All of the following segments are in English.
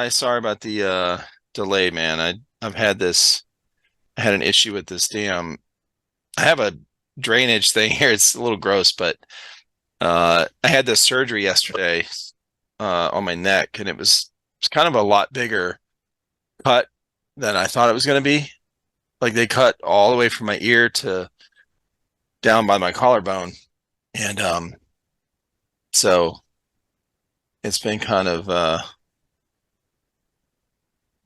Sorry about the delay, man. I've had this I had an issue with this damn I have a drainage thing here. It's a little gross, but I had this surgery yesterday on my neck, and it's kind of a lot bigger cut than I thought it was going to be. Like they cut all the way from my ear to down by my collarbone, and so it's been kind of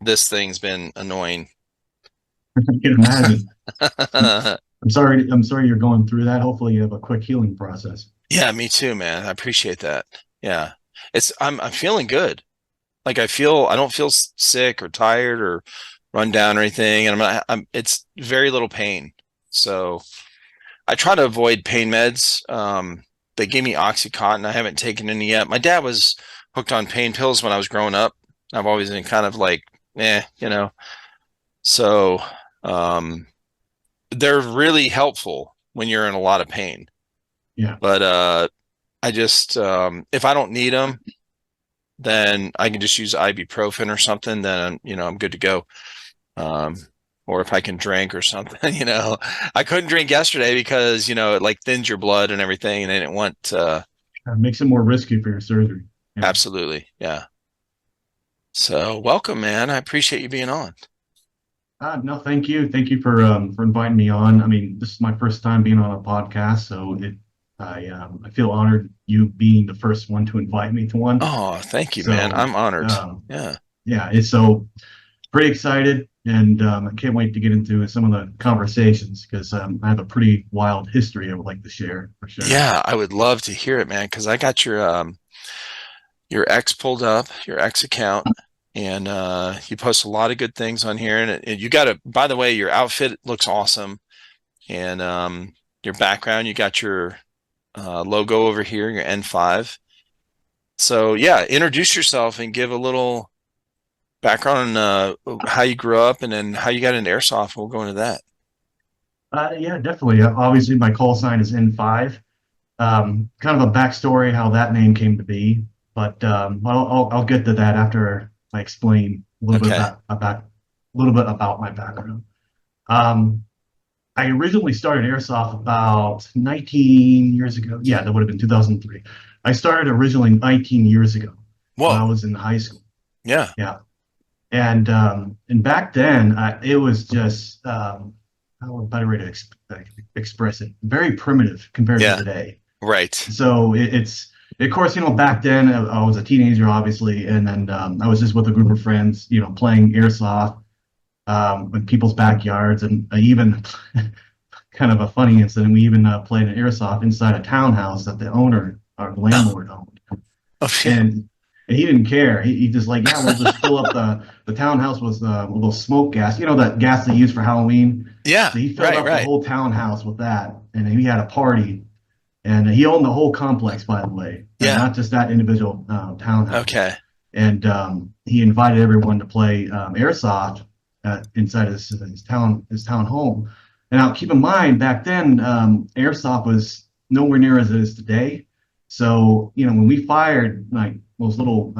this thing's been annoying. I can imagine. I'm sorry you're going through that. Hopefully you have a quick healing process. Yeah, me too, man. I appreciate that. Yeah. I'm feeling good. Like I don't feel sick or tired or run down or anything. And it's very little pain. So I try to avoid pain meds. They gave me Oxycontin. I haven't taken any yet. My dad was hooked on pain pills when I was growing up. I've always been kind of like, you know. So, um, they're really helpful when you're in a lot of pain. Yeah. But I just if I don't need them, then I can just use ibuprofen or something. Then I'm good to go. Um, or if I can drink or something, I couldn't drink yesterday because it like thins your blood and everything, and I didn't want. Makes it more risky for your surgery. Yeah. Absolutely, yeah. So welcome, man. I appreciate you being on. No, thank you. Thank you for inviting me on. I mean, this is my first time being on a podcast, so I feel honored you being the first one to invite me to one. Oh, thank you, man. So I'm honored. um, Yeah. yeah, it's so pretty excited, and I can't wait to get into some of the conversations because I have a pretty wild history I would like to share for sure. Yeah, I would love to hear it, man, because I got your ex pulled up, your ex account, and you post a lot of good things on here. And you got by the way, your outfit looks awesome, and your background, you got your logo over here, your N5. So yeah, introduce yourself and give a little background on how you grew up and then how you got into airsoft. We'll go into that. Yeah, definitely. Obviously, my call sign is N5. Kind of a backstory how that name came to be, but I'll get to that after I explain a little bit Okay. about a little bit about my background. Um, I originally started airsoft about 19 years ago. Yeah, that would have been 2003. I started originally 19 years ago when I Whoa. was in high school. Yeah. Yeah, and back then it was just how a better way to express it, very primitive compared to Yeah. today. Right. So it's of course, back then I was a teenager, obviously, and then I was just with a group of friends, playing airsoft in people's backyards, and I even kind of a funny incident. We even played an airsoft inside a townhouse that the owner or the landlord owned, Oh, yeah. and he didn't care. He just like, yeah, we'll just fill up the townhouse with a little smoke gas, that gas they use for Halloween. Yeah. So he filled Right. up the Right. whole townhouse with that, and he had a party. And he owned the whole complex, by the way, Yeah. not just that individual townhouse. Okay. And he invited everyone to play airsoft inside his town home. And now, keep in mind, back then, airsoft was nowhere near as it is today. So, when we fired like those little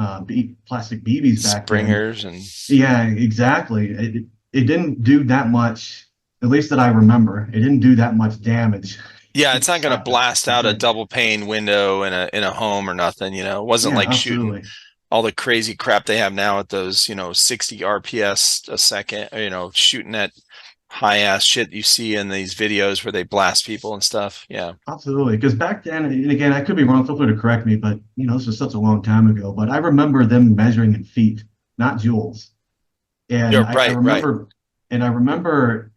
plastic BBs back then, Springers and yeah, exactly. It didn't do that much, at least that I remember. It didn't do that much damage. yeah, it's not going to blast Per out a se. double pane window in a home or nothing. It wasn't Yeah, like shooting absolutely. all the crazy crap they have now at those 60 RPS a second, shooting at high ass shit you see in these videos where they blast people and stuff. Yeah. Absolutely. Because back then, and again, I could be wrong, feel free to correct me, but this was such a long time ago. But I remember them measuring in feet, not joules. And Yeah, I right, right. remember,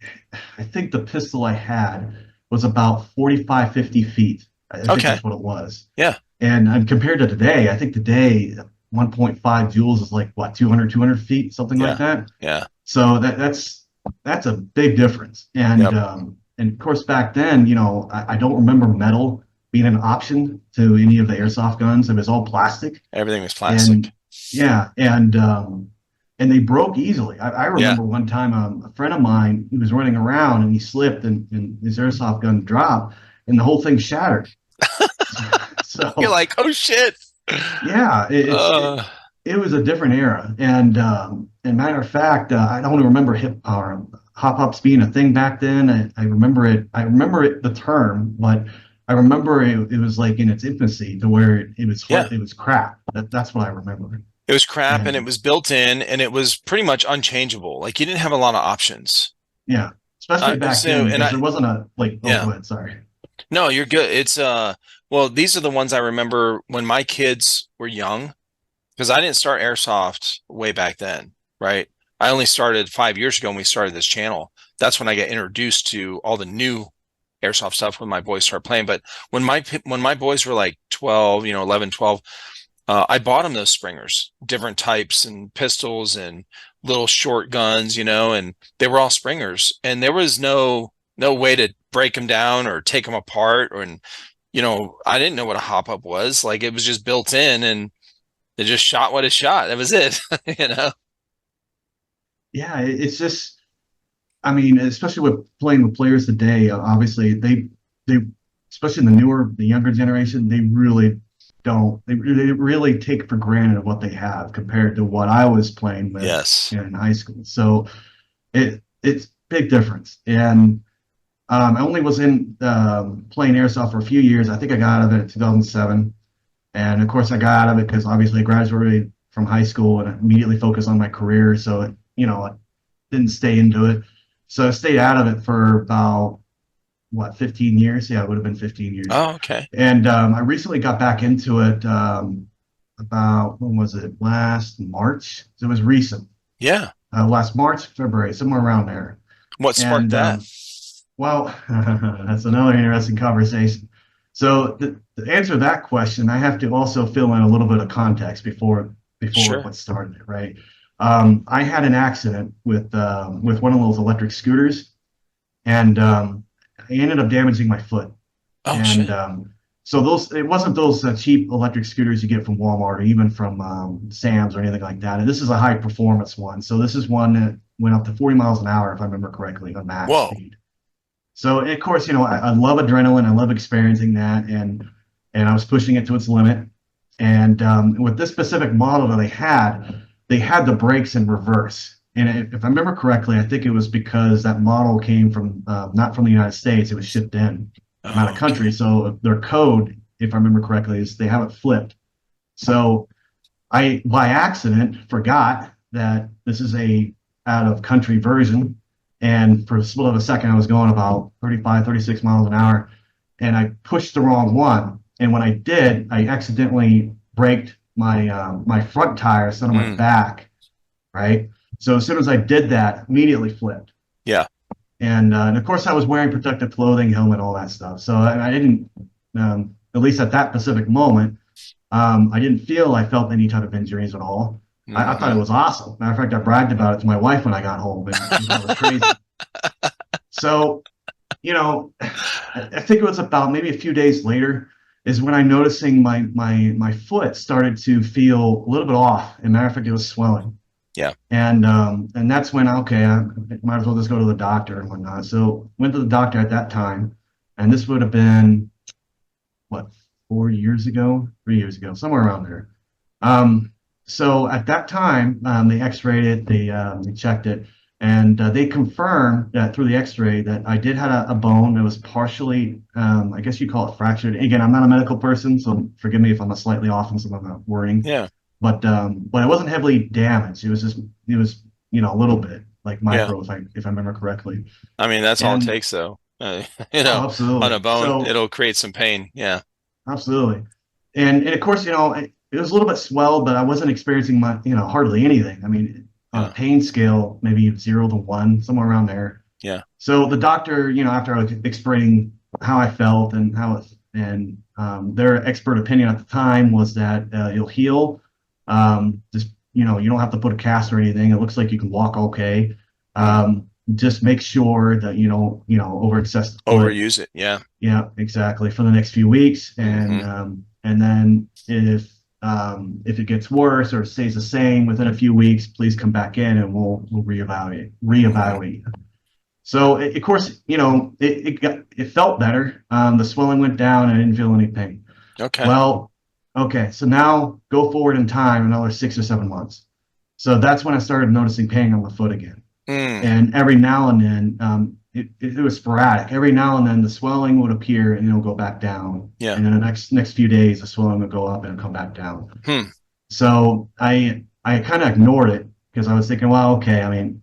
I think the pistol I had was about 45, 50 feet. I think Okay. that's what it was. Yeah. And compared to today, I think today 1.5 joules is like what, 200 feet, something like Yeah. that. Yeah. So that's a big difference. Yep. And of course back then, I don't remember metal being an option to any of the airsoft guns. It was all plastic. Everything was And plastic. yeah, and they broke easily. I Yeah. remember one time a friend of mine, he was running around and he slipped and his airsoft gun dropped and the whole thing shattered. You're So like, oh shit. yeah, Uh, it was a different era. And matter of fact, I don't remember hip or hop ups being a thing back then. I remember it. I remember it, the term, but I remember it was like in its infancy to where it was Yeah. hard. It was crap. That's what I remember. It was crap and it And was built in and it was pretty much unchangeable. Like you didn't have a lot of options. yeah, especially back So, then and because I, there wasn't a like. Oh, yeah, go ahead. Sorry. no, you're good. Well, these are the ones I remember when my kids were young because I didn't start Airsoft way back then, right? I only started 5 years ago when we started this channel. That's when I got introduced to all the new Airsoft stuff when my boys started playing. But when my boys were like 12, 11, 12, I bought them those springers, different types and pistols and little short guns, and they were all springers. And there was no way to break them down or take them apart. And I didn't know what a hop up was. Like it was just built in, and it just shot what it shot. That was it. you know. Yeah, it's just. I mean, especially with playing with players today, obviously they, especially the younger generation, they really don't. They really take for granted what they have compared to what I was playing with Yes. in high school. So it's big difference. And I only was in playing airsoft for a few years. I think I got out of it in 2007, and of course I got out of it because obviously I graduated from high school and immediately focused on my career. So I didn't stay into it. So I stayed out of it for about what, 15 years? Yeah, it would have been 15 years. Oh, okay. And I recently got back into it about, when was it? Last March. So it was recent. Yeah. Last March, February, somewhere around there. What sparked And that? well, that's another interesting conversation. So to answer that question, I have to also fill in a little bit of context before Sure. what started it, right? I had an accident with one of those electric scooters, and I ended up damaging my foot. Oh, And shit. so it wasn't those cheap electric scooters you get from Walmart or even from Sam's or anything like that. And this is a high performance one. So this is one that went up to 40 miles an hour, if I remember correctly, on max Whoa. speed. So of course, I love adrenaline. I love experiencing that, and I was pushing it to its limit. And with this specific model that they had the brakes in reverse. And if I remember correctly, I think it was because that model came from not from the United States; it was shipped in from out Oh, of country. okay. So their code, if I remember correctly, is they have it flipped. So I, by accident, forgot that this is a out of country version. And for a split of a second, I was going about 35, 36 miles an hour. And I pushed the wrong one. And when I did, I accidentally braked my front tire instead of my Mm, back, right? So as soon as I did that, immediately flipped. yeah. And of course, I was wearing protective clothing, helmet, all that stuff. So I didn't, at least at that specific moment, I didn't feel I felt any type of injuries at all. I thought it Hmm. was awesome. Matter of fact, I bragged about it to my wife when I got home, and she thought it was crazy. So, I think it was about maybe a few days later is when I noticing my foot started to feel a little bit off. And matter of fact, it was swelling. Yeah. And that's when okay, I might as well just go to the doctor and whatnot. So went to the doctor at that time, and this would have been what, 4 years ago, 3 years ago, somewhere around there. So at that time, they X-rayed it, they checked it, and they confirmed that through the X-ray that I did have a bone that was partially, I guess you call it fractured. Again, I'm not a medical person, so forgive me if I'm a slightly off in some of the wording, Yeah. but it wasn't heavily damaged. It was a little bit like Yeah. micro, if I remember correctly. I mean, that's all it And takes, though. oh, On absolutely. a bone, So it'll create some pain. Yeah. absolutely. And of course, it was a little bit swelled, but I wasn't experiencing hardly anything. I mean, on a Yeah. pain scale, maybe 0 to 1, somewhere around there. Yeah. So the doctor, after I was explaining how I felt and their expert opinion at the time was that you'll heal. Just, you don't have to put a cast or anything. It looks like you can walk okay. Mm. Just make sure that overextend the foot. Overuse it. Yeah. Yeah, exactly. For the next few weeks, Hmm. and then if it gets worse or stays the same within a few weeks, please come back in and we'll Hmm. reevaluate. So of course, it felt better. The swelling went down. I didn't feel any pain. Okay. Well, Okay, so now go forward in time another 6 or 7 months. So that's when I started noticing pain on the foot again. Mm, And every now and then, it was sporadic. Every now and then, the swelling would appear and it'll go back down. yeah. And then the next few days, the swelling would go up and come back down. Hmm. So I kind of ignored it because I was thinking, well, okay, I mean,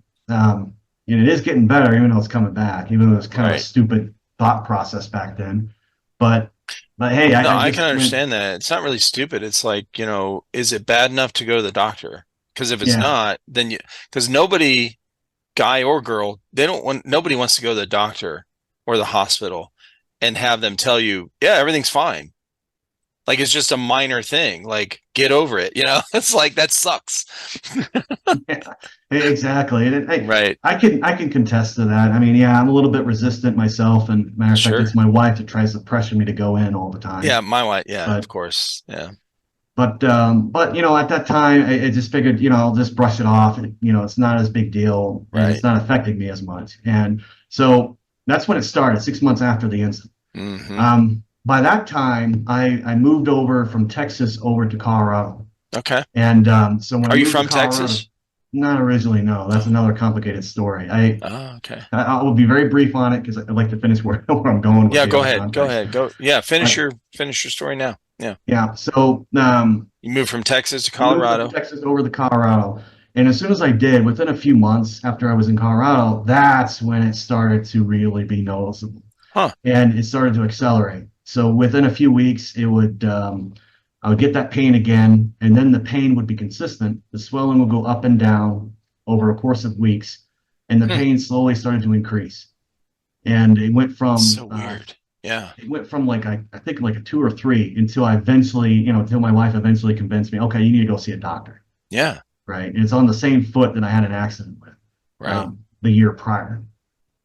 it is getting better, even though it's coming back, even though it was kind of a Right. stupid thought process back then. But but hey, No, I I can just went, understand that. It's not really stupid. It's like, is it bad enough to go to the doctor? Because if it's yeah, not, then because nobody, guy or girl, nobody wants to go to the doctor or the hospital and have them tell you, yeah, everything's fine. Like it's just a minor thing. Like get over it. It's like that sucks. yeah, exactly. And Right. I can contest to that. I mean, yeah, I'm a little bit resistant myself, and matter of fact, Sure. it's my wife that tries to pressure me to go in all the Yeah, time. my wife. Yeah, But of course. Yeah. but at that time, I just figured, I'll just brush it off. It's not as big deal, and it's Right. not affecting me as much. And so that's when it started, 6 months after the incident. Hmm. By that time, I moved over from Texas over to Colorado. Okay. And so when I Are you moved to from Colorado, Texas? not originally, no, that's Oh, another complicated story. oh, okay. I will be very brief on it because I'd like to finish where I'm going with Yeah, the go other ahead. Go context. ahead. Go. Yeah, But finish your story now. Yeah. yeah, so You moved from Texas to I moved from Colorado. Texas over to Colorado. And as soon as I did, within a few months after I was in Colorado, that's when it started to really be noticeable. Huh. And it started to accelerate. So within a few weeks, I would get that pain again, and then the pain would be consistent. The swelling would go up and down over a course of weeks, and the Hmm. pain slowly started to increase. And So weird. Yeah. it went from like I think like a 2 or 3 until I eventually, until my wife eventually convinced me, okay, you need to go see a doctor, Yeah. right? And it's on the same foot that I had an accident with Right. the year prior.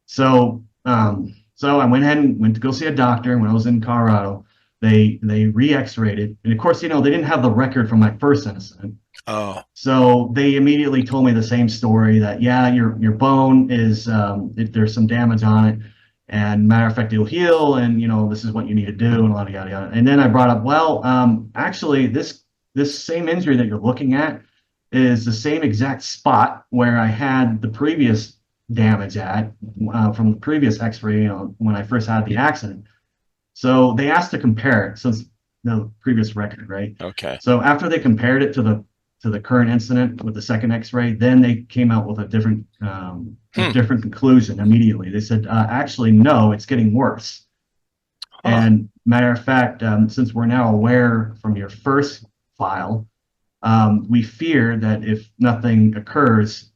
So I went ahead and went to go see a doctor when I was in Colorado. They re-X-rayed it, and of course, they didn't have the record from my first incident. Oh. So they immediately told me the same story that yeah, your bone is there's some damage on it, and matter of fact, it'll heal, and this is what you need to do, and a lot of yada yada. And then I brought up, well, actually, this same injury that you're looking at is the same exact spot where I had the previous damage at from the previous X-ray, when I first had the accident. So they asked to compare it since the previous record, right? Okay. So after they compared it to the current incident with the second X-ray, then they came out with a Hmm. different conclusion immediately. They said, actually, no, it's getting worse. Huh. And matter of fact, since we're now aware from your first file, we fear that if nothing occurs,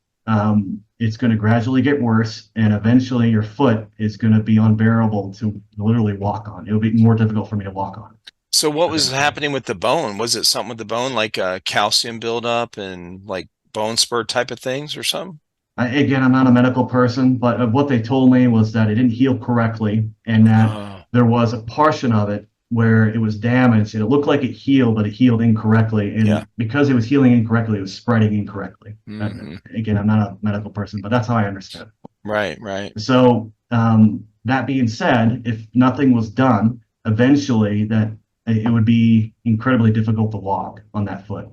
it's going to gradually get worse, and eventually your foot is going to be unbearable to literally walk on. It'll be more difficult for me to walk on So what was eventually. happening with the bone? Was it something with the bone, like calcium buildup and like bone spur type of things or something? Again, I'm not a medical person, but what they told me was that it didn't heal correctly, and that Oh, there was a portion of it where it was damaged, and it looked like it healed, but it healed incorrectly. yeah. And because it was healing incorrectly, it was spreading incorrectly. Hmm. Again, I'm not a medical person, but that's how I understand Right, right. it. So, that being said, if nothing was done, eventually that it would be incredibly difficult to walk on that foot.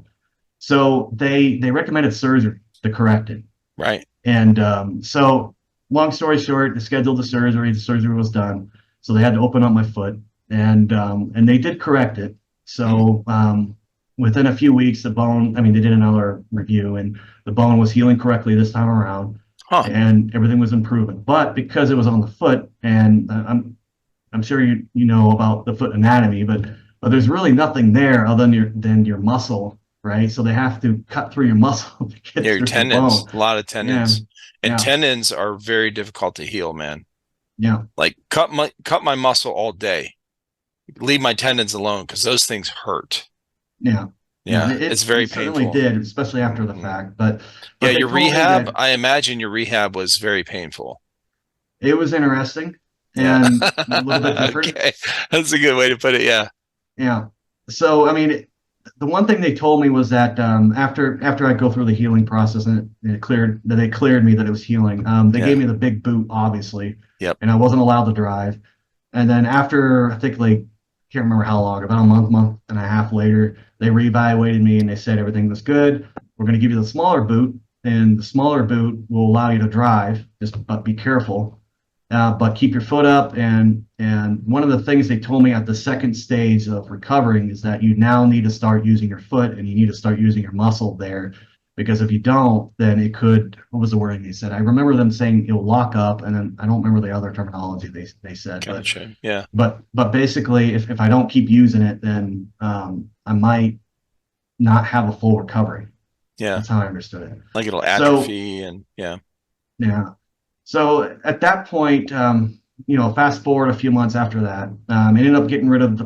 So they recommended surgery to correct it. Right. And so, long story short, they scheduled the surgery. The surgery was done, so they had to open up my foot, and they did correct it. Mm. So within a few weeks, the bone. I mean, they did another review, and the bone was healing correctly this time around, Huh. and everything was improving. But because it was on the foot, and I'm sure you know about the foot anatomy, but there's really nothing there other than your muscle, right? So they have to cut through your muscle to get Yeah, your through the bone. tendons, a lot of Yeah, tendons. And yeah, tendons are very difficult to heal, man. yeah, Like cut my muscle all day. Leave my tendons alone because those things hurt. yeah, yeah. Yeah, it's It very certainly painful. did, especially after the Hmm. fact. But Yeah, they your told me rehab, that I imagine your rehab was very painful. it was interesting Yeah. and a little bit different. Okay. That's a good way to put it. Yeah. Yeah. So I mean, the one thing they told me was that after I go through the healing process, and they cleared me that it was healing. They Yeah. gave me the big boot, obviously, Yep. and I wasn't allowed to drive. And then after I think like can't remember how long, about a month and a half later, they reevaluated me and they said everything was good. We're going to give you the smaller boot, and the smaller boot will allow you to drive. Just but be careful, but keep your foot up. And one of the things they told me at the second stage of recovering is that you now need to start using your foot and you need to start using your muscle there, because if you don't, then it could. What was the wording they said? I remember them saying it'll lock up, and then I don't remember the other terminology they said. Gotcha. Yeah. But basically, if I don't keep using it, then I might not have a full recovery. Yeah. That's how I understood it. Like it'll So atrophy and yeah. yeah. So at that point, fast forward a few months after that, I ended up getting rid of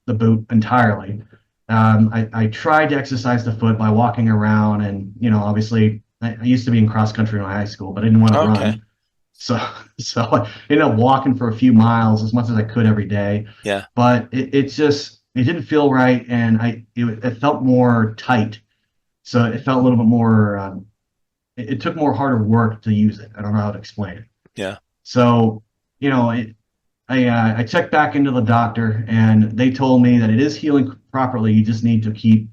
the boot entirely. I tried to exercise the foot by walking around, and obviously I used to be in cross country in high school, but I didn't want to Okay. run. So I ended up walking for a few miles as much as I could every day. Yeah. But it didn't feel right, and it felt more tight. So it felt a little bit more. It took more harder work to use it. I don't know how to explain it. Yeah. So I checked back into the doctor, and they told me that it is healing properly. You just need to keep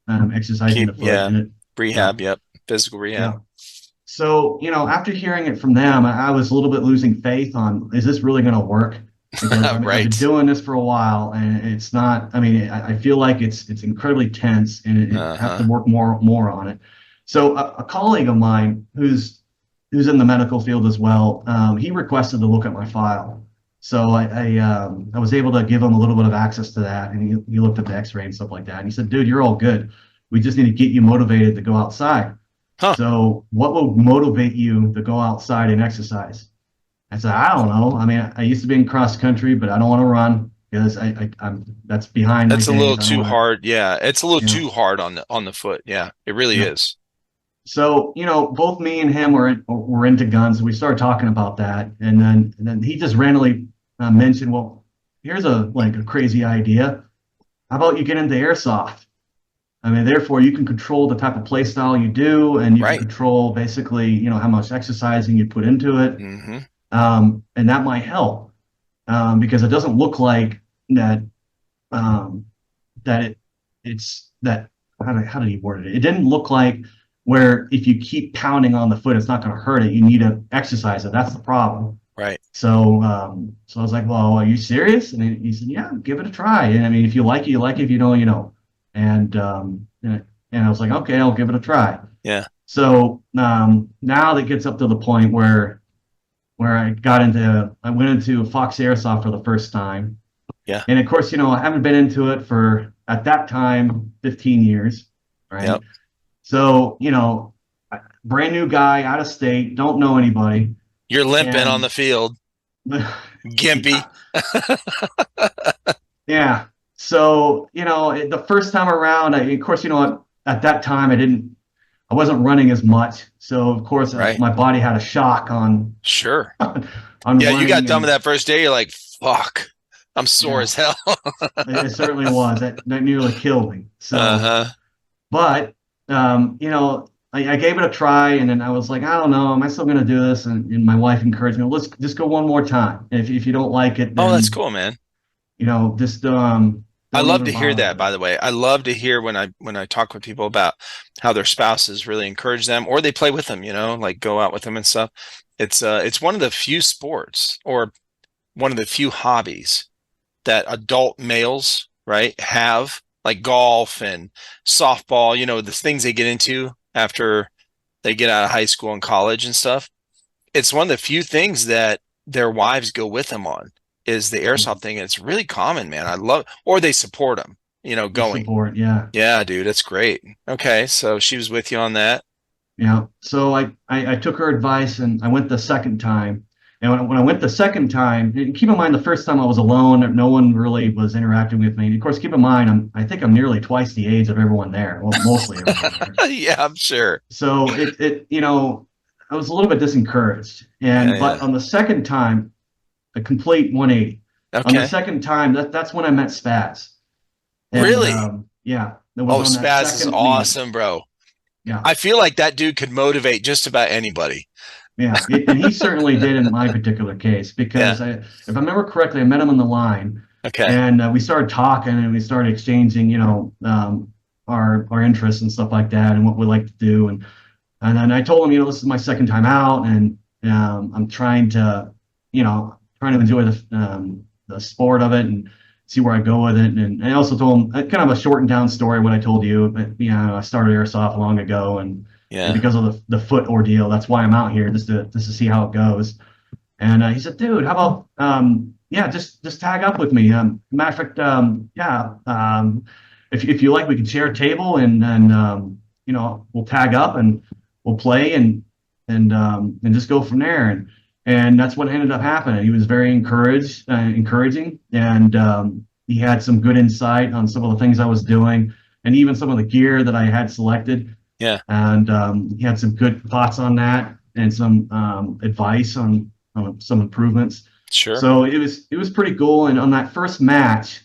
exercising the foot. Yeah. Yeah, Rehab. Yep. Physical yeah. rehab. So, after hearing it from them, I was a little bit losing faith on, is this really going to work? Because I've been Right. doing this for a while, and it's not. I mean, I feel like it's incredibly tense, and I have to Uh-huh. work more on it. So, a colleague of mine who's in the medical field as well, he requested to look at my file. So I was able to give him a little bit of access to that, and he looked at the X-ray and stuff like that. And he said, "Dude, you're all good. We just need to get you motivated to go outside. Huh. So what will motivate you to go outside and exercise?" I said, "I don't know. I mean, I used to be in cross country, but I don't want to run because I'm that's behind my That's a little days. I don't too want to, hard. Yeah. It's a little you know, too hard on the foot. Yeah. It really you know." is. So, both me and him were into guns. We started talking about that, and then he just randomly mentioned, "Well, here's a crazy idea. How about you get into airsoft? I mean, therefore you can control the type of play style you do, and you can Right. control basically, how much exercising you put into it, Mm-hmm. and that might help because it doesn't look like that um, that it's that how did he word it? It didn't look like where if you keep pounding on the foot, it's not going to hurt it. You need to exercise it. That's the problem." Right. So I was like, "Well, are you serious?" And he said, "Yeah, give it a try. And I mean, if you like it, you like it. If you don't, you know." And I was like, "Okay, I'll give it a try." Yeah. So now that gets up to the point where I went into Fox Airsoft for the first time. Yeah. And of course, I haven't been into it for, at that time, 15 years, right? Yep. So, brand new guy out of state, don't know anybody. You're limping on And the field. Gimpy. yeah, yeah. So, the first time around, of course, at that time, I wasn't running as much. So, of course, Right. my body had a shock on, Sure. on Yeah. You got running. done with And that first day. You're like, fuck. I'm sore yeah, as hell. it certainly was. That nearly killed me. So, Uh-huh. but I gave it a try, and then I was like, I don't know, am I still going to do this? And my wife encouraged me, "Let's just go one more time. If you don't like it, Oh, that's then cool, man. just I don't love even to hear bother that, with by it." the way. I love to hear when I talk with people about how their spouses really encourage them or they play with them, like go out with them and stuff. It's one of the few sports or one of the few hobbies that adult males, right, have, like golf and softball, the things they get into after they get out of high school and college and stuff. It's one of the few things that their wives go with them on is the airsoft thing. And it's really common, man. I love, or they support them, The going. support, yeah. Yeah, dude, that's great. Okay. So she was with you on that. Yeah. So I took her advice, and I went the second time. And when I went the second time, and keep in mind the first time I was alone, no one really was interacting with me. And of course, keep in mind I think I'm nearly twice the age of everyone there. Well, mostly everyone there. Yeah, I'm sure. So I was a little bit disencouraged. Yeah, But yeah. on the second time, a complete 180. On the Okay. second time, that's when I met Spaz. And Really? yeah, it was Oh, on that Spaz is second meeting. awesome, bro. Yeah. I feel like that dude could motivate just about anybody. Yeah, and he certainly did in my particular case Yeah. because if I remember correctly, I met him on the line, Okay. And we started talking and we started exchanging, our interests and stuff like that and what we like to do. And then I told him, this is my second time out, and I'm trying to enjoy the sport of it and see where I go with it. And I also told him kind of a shortened down story, what I told you. But I started airsoft long ago, and Yeah. because of the foot ordeal, that's why I'm out here just to see how it goes. And he said, "Dude, how about yeah, just tag up with me. Matter of fact, yeah, if you like, we can share a table and we'll tag up and we'll play and just go from there." And that's what ended up happening. He was very encouraging, and he had some good insight on some of the things I was doing, and even some of the gear that I had selected. Yeah. And he had some good thoughts on that and some advice on some improvements. Sure. So it was pretty cool. And on that first match,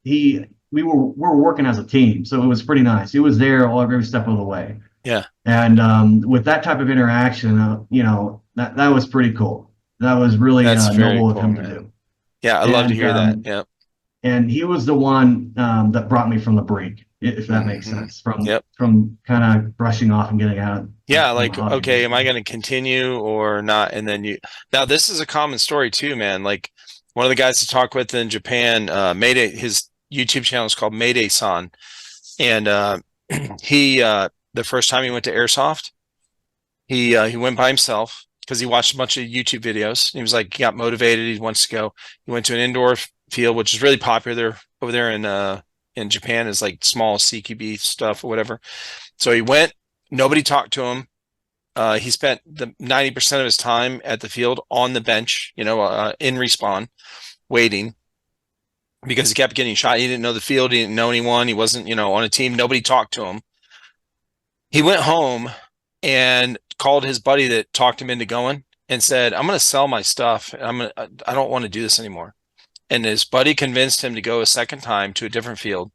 he we were working as a team, so it was pretty nice. He was there every step of the way. Yeah. And with that type of interaction, that was pretty cool. That was really That's very noble of cool, him to man. do. Yeah, I love to And hear that. Yep. and he was the one that brought me from the brink, if that makes Hmm. sense, from Yep. kind of brushing off and getting out Yeah, on the like, hobby, okay, am I basically. going to continue or not? And then now this is a common story too, man. Like one of the guys to talk with in Japan, Mayday, his YouTube channel is called Mayday-san. And he, the first time he went to Airsoft, he went by himself because he watched a bunch of YouTube videos. He was like, he got motivated. He wants to go. He went to an indoor field, which is really popular there over there in Japan, is like small CQB stuff or whatever. So he went. Nobody talked to him. He spent the 90% of his time at the field on the bench, in respawn, waiting because he kept getting shot. He didn't know the field. He didn't know anyone. He wasn't, on a team. Nobody talked to him. He went home and called his buddy that talked him into going and said, "I'm going to sell my stuff. I don't want to do this anymore." And his buddy convinced him to go a second time to a different field.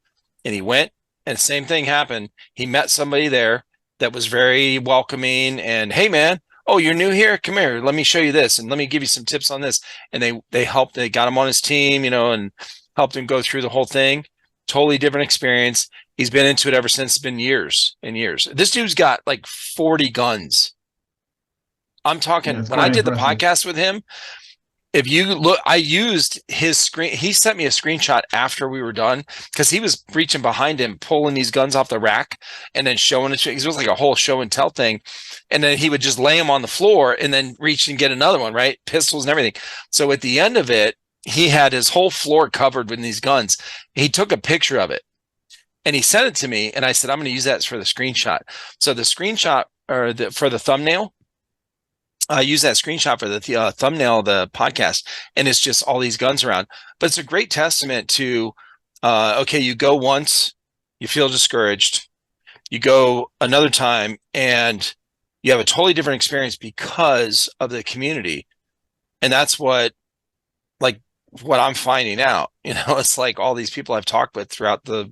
And he went, and the same thing happened. He met somebody there that was very welcoming and, "Hey man, oh, you're new here? Come here. Let me show you this and let me give you some tips on this." And they got him on his team, and helped him go through the whole thing. Totally different experience. He's been into it ever since. It's been years and years. This dude's got like 40 guns. I'm Yeah, talking it's when I quite did the impressive. podcast with him, if you look, I used his screen. He sent me a screenshot after we were done because he was reaching behind him, pulling these guns off the rack and then showing it. It was like a whole show and tell thing. And then he would just lay them on the floor and then reach and get another one, right? Pistols and everything. So at the end of it, he had his whole floor covered with these guns. He took a picture of it and he sent it to me. And I said, "I'm going to use that for the screenshot." So the screenshot for the thumbnail, I use that screenshot for the thumbnail of the podcast, and it's just all these guns around. But it's a great testament to, okay, you go once, you feel discouraged, you go another time, and you have a totally different experience because of the community, and that's like, what I'm finding out. It's like all these people I've talked with throughout the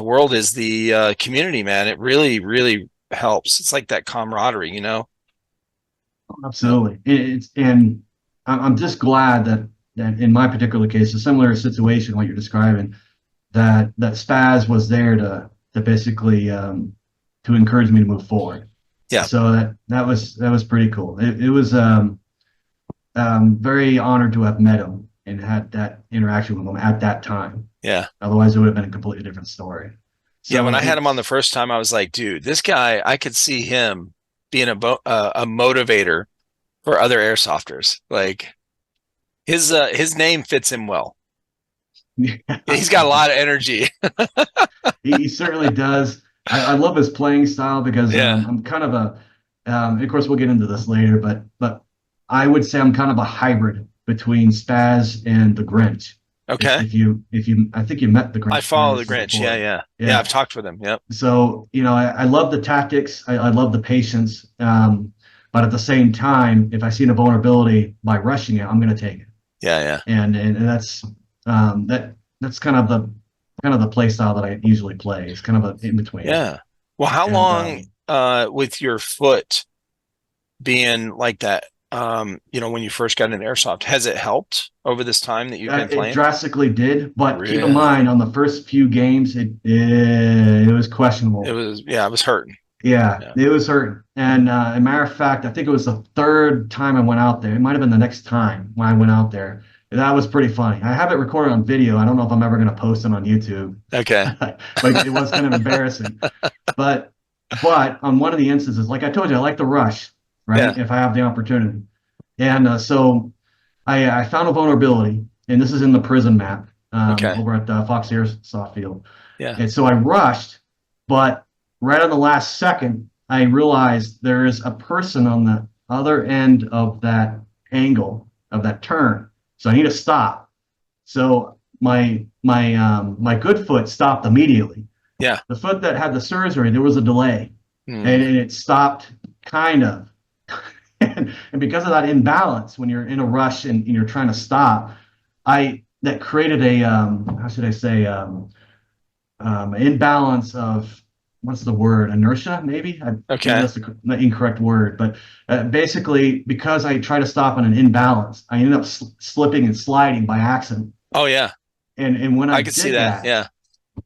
world is the community, man. It really, really helps. It's like that camaraderie. Yep. Absolutely. And I'm just glad that in my particular case, a similar situation, what you're describing, that Spaz was there to basically to encourage me to move forward. Yeah. So that was pretty cool. It was very honored to have met him and had that interaction with him at that time. Yeah. Otherwise, it would have been a completely different story. Yeah, So when I had him on the it's first time, I was like, dude, this guy, I could see him being a motivator for other airsofters. Like his name fits him well. He's got a lot of energy. he certainly does. I love his playing style because Yeah. I'm kind of of course we'll get into this later, but I would say I'm kind of a hybrid between Spaz and the Grinch. If, Okay. if you I think you met the I Grinch follow the previously Grinch. Yeah, before. yeah. Yeah, I've Yeah. talked with him. Yep. So, I love the tactics. I love the patience. But at the same time, if I see a vulnerability by rushing it, I'm going to take it. Yeah, yeah. And that's that's kind of the play style that I usually play. It's kind of a in between. Yeah. Well, how And long with your foot being like that? when you first got into airsoft? Has it helped over this time that you've been It playing? drastically did, but keep in Really? mind on the first few games, it was It questionable. was, yeah, it was hurting. Yeah, Yeah. it was hurting. And a matter of fact, I think it was the third time I went out there. It might have been the next time when I went out there. That was pretty funny. I have it recorded on video. I don't know if I'm ever going to post it on YouTube, Okay. but it was kind of embarrassing. But but on one of the instances, like I told you, I like to rush, right? Yeah. If I have the opportunity. And so I found a vulnerability, and this is in the prison map Okay. over at Fox Airsoft Field. Yeah. And so I rushed, but right on the last second, I realized there is a person on the other end of that angle of that turn. So I need to stop. So my good foot stopped immediately. Yeah. The foot that had the surgery, there was a delay, Hmm. and it stopped kind of. And because of that imbalance, when you're in a rush and you're trying to stop, I that created a how should I say imbalance of what's the word, inertia, maybe maybe Okay. that's the incorrect word, but basically because I try to stop on an imbalance, I ended up slipping and sliding by accident. Oh yeah. And when I I could see did that. that, Yeah.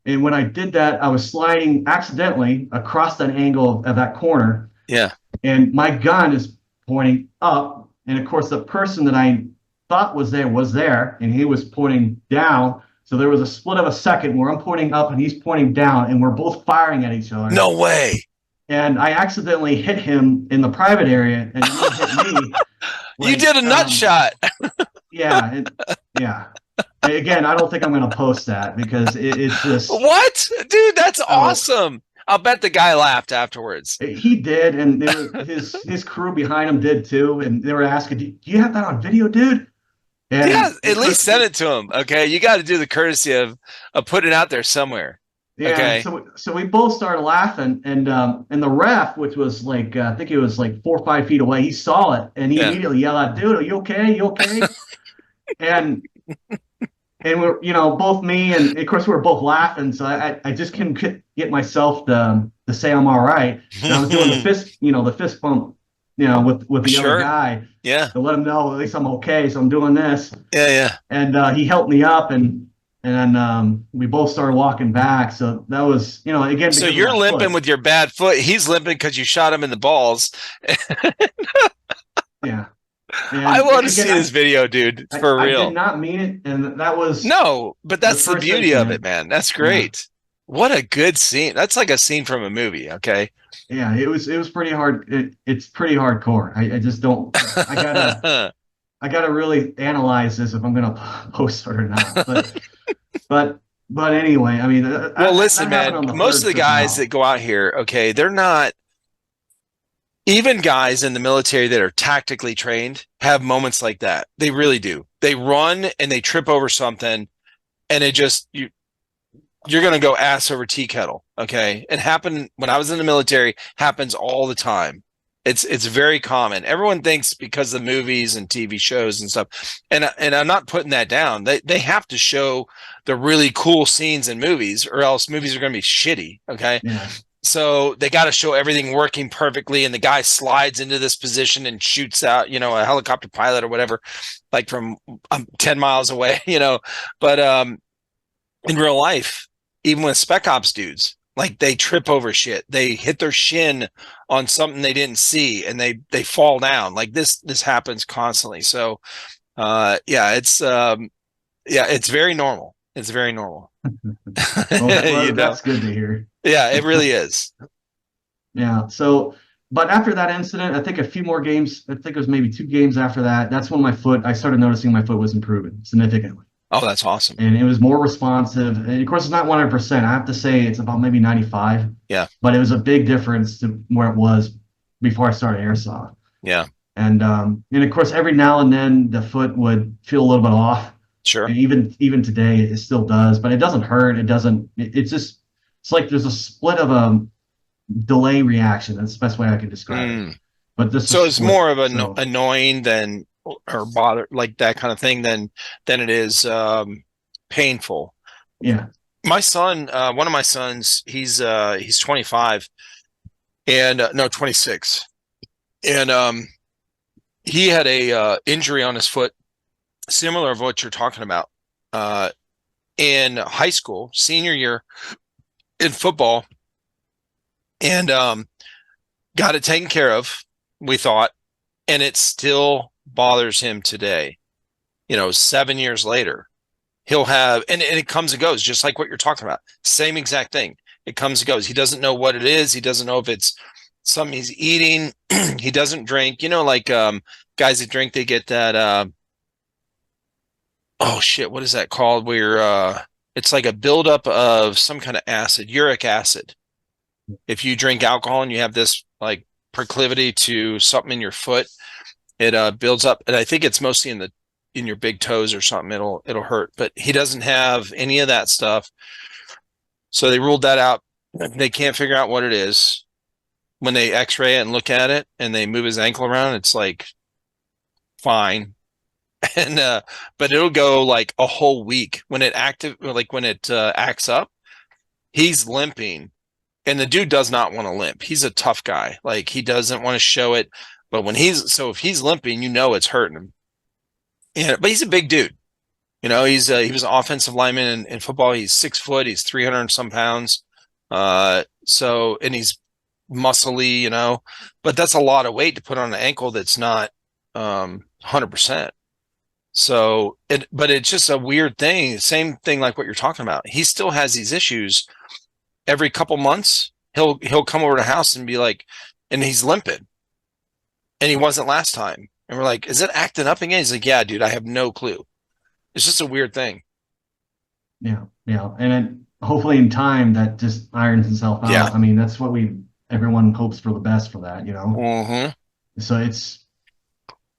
I was sliding accidentally across that angle of that corner, Yeah. and my gun is pointing up, and of course the person that I thought was there, and he was pointing down. So there was a split of a second where I'm pointing up and he's pointing down, and we're both firing at each other. No way. And I accidentally hit him in the private area, and he hit me. You Like, did a nut shot. yeah, yeah. Again, I don't think I'm going to post that because it's just, What? Dude, that's oh, awesome. I'll bet the guy laughed afterwards. he did, and there was his crew behind him did too, and they were asking, "Do you have that on video, dude?" Yeah, And at of least course, send it to him. Okay. You got to do the courtesy of putting it out there somewhere. yeah. Okay. So we both started laughing, and the ref, which was like I think it was like 4 or 5 feet away, he saw it, and he Yeah. immediately yelled out, "Dude, are you okay? You okay?" And we're both me and of course we were both laughing, so I just couldn't get myself to say I'm all right, and I was doing the fist bump, with the other Sure. guy Yeah. to let him know at least I'm okay. So I'm doing this, Yeah. Yeah. and he helped me up, and then we both started walking back. So that was again So because of you're that limping foot. with your bad foot. He's limping because you shot him in the balls. Yeah, I and want to again see this video, dude, for I did real. not mean it, and that was No, but the that's the first beauty of it, incident. man. That's Yeah. great. What a good scene. That's like a scene from a movie. Okay. Yeah, it was pretty hard. It's pretty hardcore. I just don't. I gotta really analyze this if I'm gonna post it or not. But but anyway, I mean Well, listen, that happened man, on the most of third the trip guys out. that go out here, okay, they're not even guys in the military that are tactically trained have moments like that. They really do. They run and they trip over something and it just you're going to go ass over tea kettle, okay? It happened when I was in the military, happens all the time. It's very common. Everyone thinks because of movies and TV shows and stuff. And I'm not putting that down. They have to show the really cool scenes in movies or else movies are going to be shitty, okay? Yeah, So they got to show everything working perfectly, and the guy slides into this position and shoots out, a helicopter pilot or whatever, like from 10 miles away, But in real life, even with spec ops dudes, like they trip over shit, they hit their shin on something they didn't see, and they fall down. Like this happens constantly. So yeah, it's very normal. It's very normal. well, you know, that's good to hear. yeah, it really is. Yeah. So, but after that incident, I think a few more games. I think it was maybe 2 games after that. That's when I started noticing my foot was improving significantly. Oh, that's awesome. And it was more responsive. And of course, it's not 100%. I have to say it's about maybe 95, Yeah. but it was a big difference to where it was before I started airsoft. Yeah. And of course, every now and then the foot would feel a little bit off, Sure. and even today it still does, but it doesn't hurt. It doesn't. It's just it's like there's a split of a delay reaction. That's the best way I can describe it. Mm. But this is So it's split. more of So annoying than or bother like that kind of thing than it is painful. yeah, My son, one of my sons, he's 25 and no 26, and he had a injury on his foot, similar of what you're talking about, uh, in high school, senior year in football, and got it taken care of, we thought, and it still bothers him today. 7 years later, he'll have, and it comes and goes, just like what you're talking about. Same exact thing. It comes and goes. He doesn't know what it is. He doesn't know if it's something he's eating. He doesn't drink. Like guys that drink, they get that. Oh shit, what is that called? Where it's like a buildup of some kind of acid, uric acid. If you drink alcohol and you have this like proclivity to something in your foot, it builds up, and I think it's mostly in your big toes or something. It'll hurt, but he doesn't have any of that stuff. So they ruled that out. They can't figure out what it is. When they X-ray it and look at it, and they move his ankle around, it's like fine, and but it'll go like a whole week when it acts up. He's limping, and the dude does not want to limp. He's a tough guy. Like he doesn't want to show it, but if he's limping, it's hurting him. But he's a big dude. He was an offensive lineman in football. He's 6 foot. He's 300 and some pounds. And he's muscly, but that's a lot of weight to put on an ankle that's not 100%. But it's just a weird thing. Same thing like what you're talking about. He still has these issues. Every couple months, he'll come over to the house and be like, and he's limping, and he wasn't last time. And we're like, is it acting up again? He's like, yeah, dude, I have no clue. It's just a weird thing. Yeah, yeah, and then hopefully in time that just irons itself out. Yeah. I mean, that's what everyone hopes for the best for that, Mm-hmm. So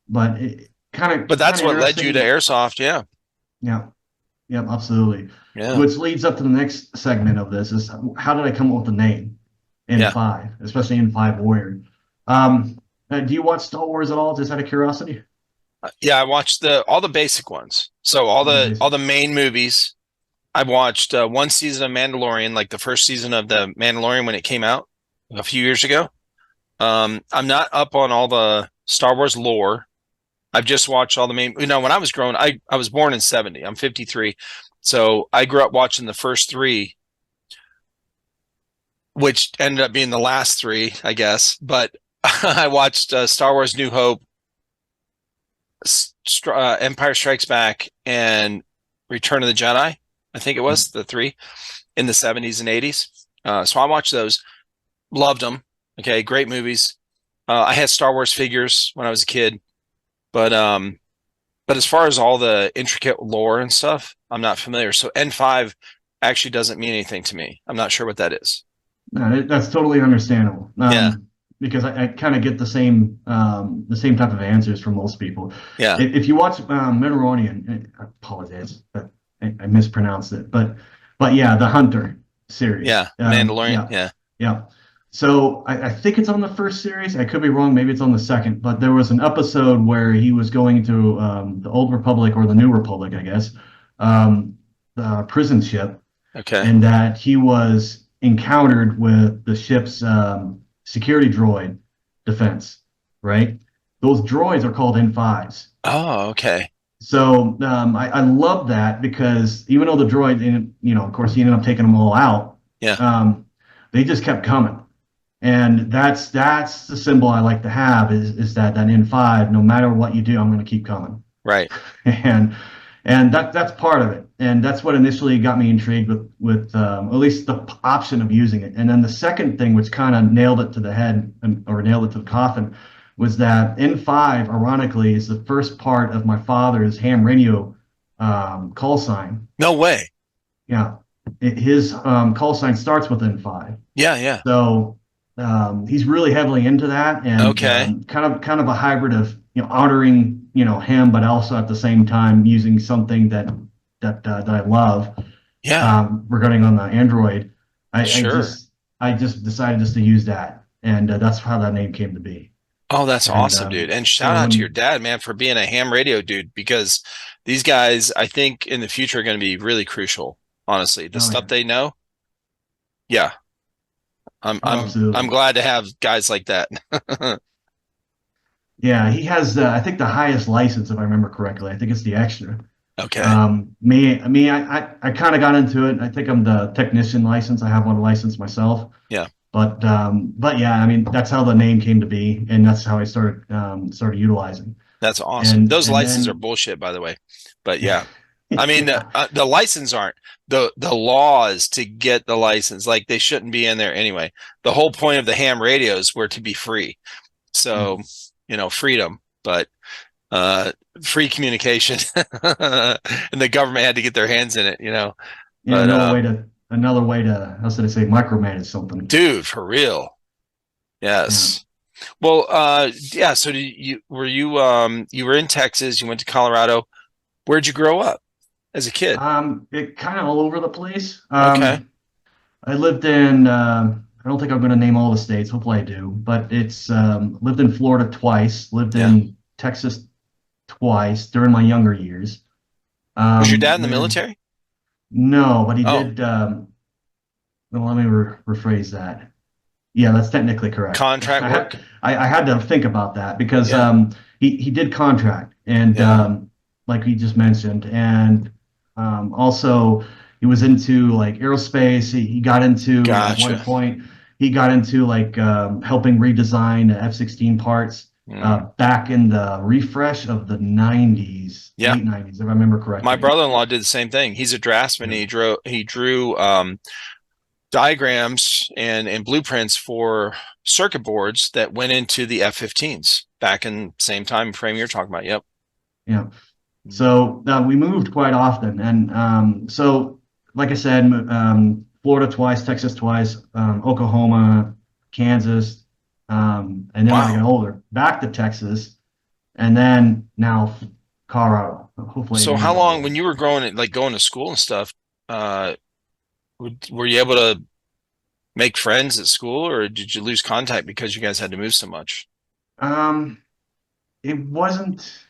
but it But kind that's of what led you to interesting. Airsoft. Yeah. Yeah, yeah, absolutely. Yeah. Which leads up to the next segment of this is how did I come up with the name Yeah. N5, especially N5 Warrior? Um, do you watch Star Wars at all? Just out of curiosity? Yeah. I watched all the basic ones. So All the basic. all the main movies. I watched one season of Mandalorian, like the first season of the Mandalorian when it came out a few years ago. I'm not up on all the Star Wars lore. I've just watched all the main. When I was growing, I was born in 70. I'm 53, so I grew up watching the first three, which ended up being the last three, I guess. But I watched Star Wars: New Hope, Empire Strikes Back, and Return of the Jedi. I think it was the three in the 70s and 80s. So I watched those, loved them. Okay, great movies. I had Star Wars figures when I was a kid, but as far as all the intricate lore and stuff, I'm not familiar. So N5 actually doesn't mean anything to me. I'm not sure what that is. No, that's totally understandable. Yeah, Because I kind of get the same type of answers from most people. yeah, If you watch Mandalorian, I apologize, but I mispronounced it, but yeah, the Hunter series. yeah. Mandalorian. Yeah, Yeah. yeah. So I think it's on the first series. I could be wrong. Maybe it's on the second. But there was an episode where he was going to the Old Republic or the New Republic, I guess, the prison ship, Okay. and that he was encountered with the ship's security droid defense, right? Those droids are called N5s. Oh, okay. So I love that because even though the droid, of course, he ended up taking them all out, Yeah. they just kept coming. And that's the symbol I like to have is that N5, no matter what you do, I'm going to keep coming. Right. And that's part of it. And that's what initially got me intrigued with at least the option of using it. And then the second thing, which kind of nailed it to the head or nailed it to the coffin, was that N5, ironically, is the first part of my father's ham radio call sign. No way. Yeah, his call sign starts with N5. Yeah. Yeah. So he's really heavily into that, and Okay. kind of a hybrid of honoring him, but also at the same time using something that I love Yeah. regarding on the Android. Sure. I just decided just to use that, and that's how that name came to be. Oh, that's And awesome, dude. And you shout know out to your when dad, man, for being a ham radio dude, because these guys, I think in the future are going to be really crucial, honestly. The oh stuff yeah, they know. Yeah. I'm oh I'm I'm absolutely. glad to have guys like that. Yeah, he has I think the highest license if I remember correctly. I think it's the extra. Okay. I kind of got into it. I think I'm the technician license. I have one license myself. Yeah. But yeah, I mean that's how the name came to be, and that's how I started utilizing. That's awesome. And Those and licenses are then bullshit, by the way. But yeah, I mean, yeah, the license aren't the laws to get the license. Like they shouldn't be in there anyway. The whole point of the ham radios were to be free. yeah, So, freedom, but uh, free communication, and the government had to get their hands in it. yeah. But Another way to how should I say micromanage something. dude, for real, Yeah. yes. Well, yeah. So you were in Texas. You went to Colorado. Where'd you grow up as a kid? It kind of all over the place. Okay. I lived in, I don't think I'm going to name all the states. Hopefully I do, but it's lived in Florida twice, lived Yeah. in Texas twice during my younger years. Was your dad in the Then military? no, but he Oh, did. Well, let me rephrase that. Yeah, that's technically correct. contract work? I had to think about that because Yeah. he did contract and Yeah. like we just mentioned, and also he was into like aerospace. He got into at one Gotcha. point he got into like helping redesign F-16 parts Mm. back in the refresh of the 90s, Yeah. late 90s, if I remember My correctly. brother-in-law did the same thing. He's a draftsman. Yeah. He drew diagrams and blueprints for circuit boards that went into the F-15s back in same time frame you're talking about. Yep. Yeah. So we moved quite often, and so like I said, Florida twice, Texas twice, Oklahoma, Kansas, and then when I got Wow. older, back to Texas, and then now Colorado. Hopefully, I So named how all long, of when them. you were growing, like going to school and stuff, uh, were you able to make friends at school, or did you lose contact because you guys had to move so much? Um, it wasn't.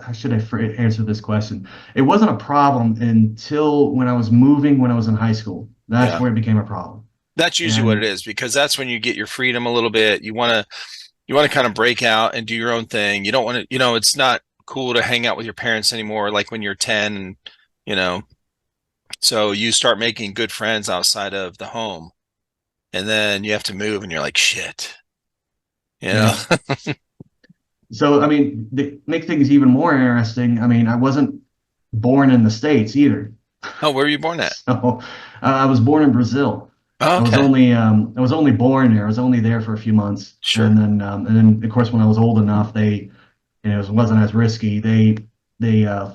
How should I answer this question? It wasn't a problem until when I was moving when I was in high school. That's Yeah. where it became a problem. That's usually what it And is because that's when you get your freedom a little bit. You want to kind of break out and do your own thing. You don't want to, it's not cool to hang out with your parents anymore like when you're 10 and you know, so you start making good friends outside of the home and then you have to move and you're like shit. You know. yeah, so, I mean, to make things even more interesting, I mean, I wasn't born in the States either. Oh, where were you born at? So, I was born in Brazil. Oh, okay. I was only born there. I was only there for a few months, Sure. and then, of course, when I was old enough, it wasn't as risky. They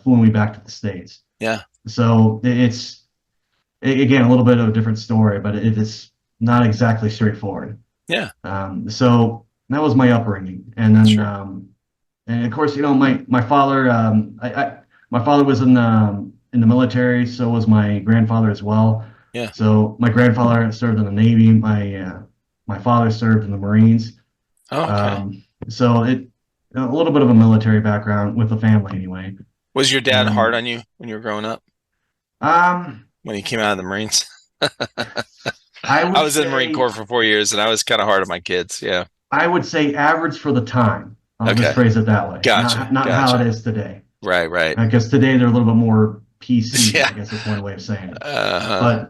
flew me back to the States. Yeah. So again a little bit of a different story, but it is not exactly straightforward. Yeah. So that was my upbringing, and then Sure. and of course, my father, my father was in the military, so was my grandfather as well. Yeah. So my grandfather served in the Navy. My father served in the Marines. Oh, okay. So it a little bit of a military background with the family anyway. Was your dad hard And on you when you were growing up? um, When you came out of the Marines? I I would was in the Marine say Corps for 4 years and I was kind of hard on my kids. Yeah. I would say average for the time. I'll just Okay. phrase it that way. Gotcha. Not how it Gotcha. is today. Right, right. I guess today they're a little bit more PC. Yeah. I guess that's one way of saying it. Uh-huh.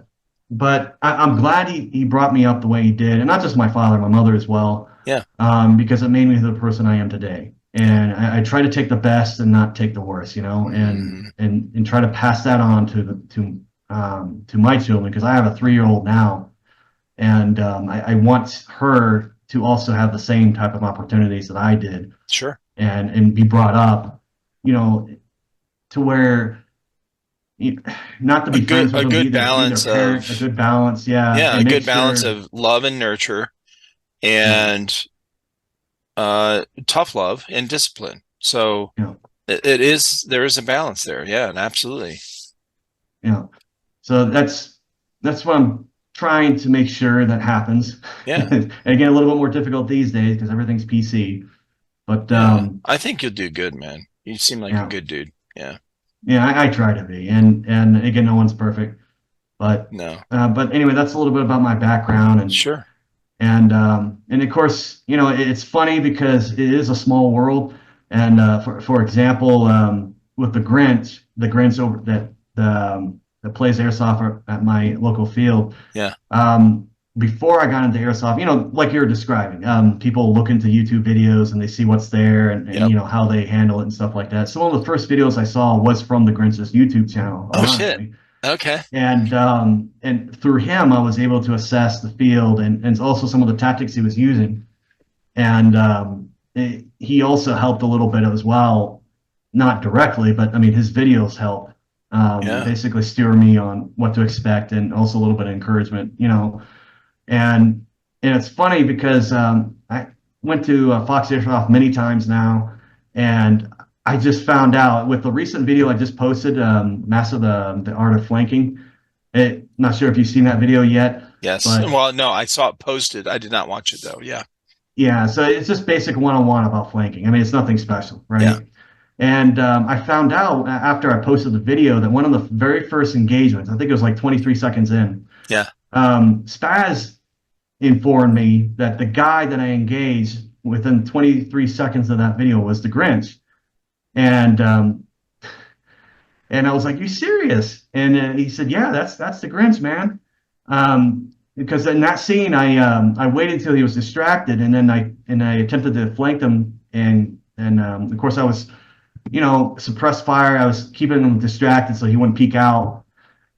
But I'm glad he brought me up the way he did, and not just my father, my mother as well, Yeah. because it made me the person I am today. Yeah. And I try to take the best and not take the worst, Mhm. and try to pass that on to my children because I have a 3-year-old now, and I want her to also have the same type of opportunities that I did, Sure. and be brought up, you know, to where you, not to A be good friends with a them, good be their balance parent, a of good balance, yeah, yeah, a and make good balance sure, of love and nurture yeah, and tough love and discipline. So you know, there is a balance there. Yeah, and absolutely. you know. So that's what I'm trying to make sure that happens. Yeah. And again, a little bit more difficult these days because everything's PC. But Yeah. I think you'll do good, man. You seem like a yeah, good dude. Yeah. yeah, I try to be, and again, no one's perfect. But No. but anyway, that's a little bit about my background, and Sure. And of course, you know, it's funny because it is a small world. And for example, with the Grinch over that plays airsoft at my local field. Yeah. Before I got into airsoft, you know, like you're describing, people look into YouTube videos and they see what's there and you know how they handle it and stuff like that. So one of the first videos I saw was from the Grinch's YouTube channel. Oh shit. Okay. And through him, I was able to assess the field and also some of the tactics he was using. And he also helped a little bit as well, not directly, but I mean, his videos help basically steer me on what to expect and also a little bit of encouragement, you know. And it's funny because I went to Fox Airsoft many times now, and I just found out with the recent video I just posted, Master the Art of Flanking. Not sure if you've seen that video yet. Yes. Well, no, I saw it posted. I did not watch it though. Yeah. Yeah. So it's just basic one-on-one about flanking. I mean, it's nothing special, right? Yeah. And I found out after I posted the video that one of the very first engagements, I think it was like 23 seconds in. Yeah. Spaz informed me that the guy that I engaged within 23 seconds of that video was the Grinch. And I was like, "You serious?" And he said, "Yeah, that's the Grinch, man." Because in that scene, I waited until he was distracted, and then I attempted to flank him, and of course I was, you know, suppressed fire. I was keeping him distracted so he wouldn't peek out.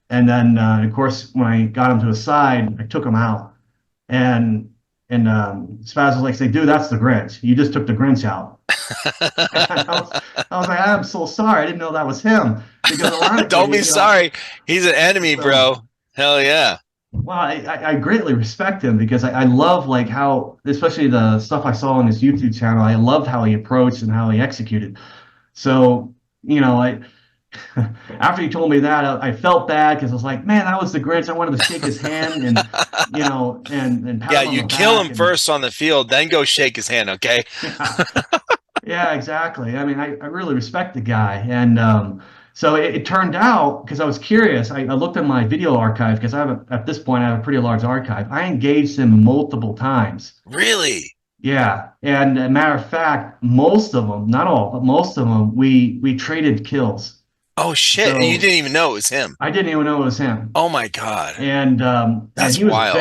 And then of course when I got him to his side, I took him out, and Spaz was like, "Say, dude, that's the Grinch. You just took the Grinch out." I was like, "I'm so sorry. I didn't know that was him." Because don't be sorry. He's an enemy, bro. Hell yeah. Well, I greatly respect him because I love like how, especially the stuff I saw on his YouTube channel, I loved how he approached and how he executed. So, you know, after he told me that, I felt bad because I was like, man, that was the Grinch. I wanted to shake his hand and, you know, and pat him on you the kill him back first on the field, then go shake his hand, okay? Yeah, exactly. I mean, I really respect the guy. And so it turned out, because I was curious, I looked at my video archive because at this point, I have a pretty large archive. I engaged him multiple times. Really? Yeah. And a matter of fact, most of them, not all, but most of them, we traded kills. Oh, shit. So, and you didn't even know it was him. I didn't even know it was him. Oh, my God. And that's he was wild.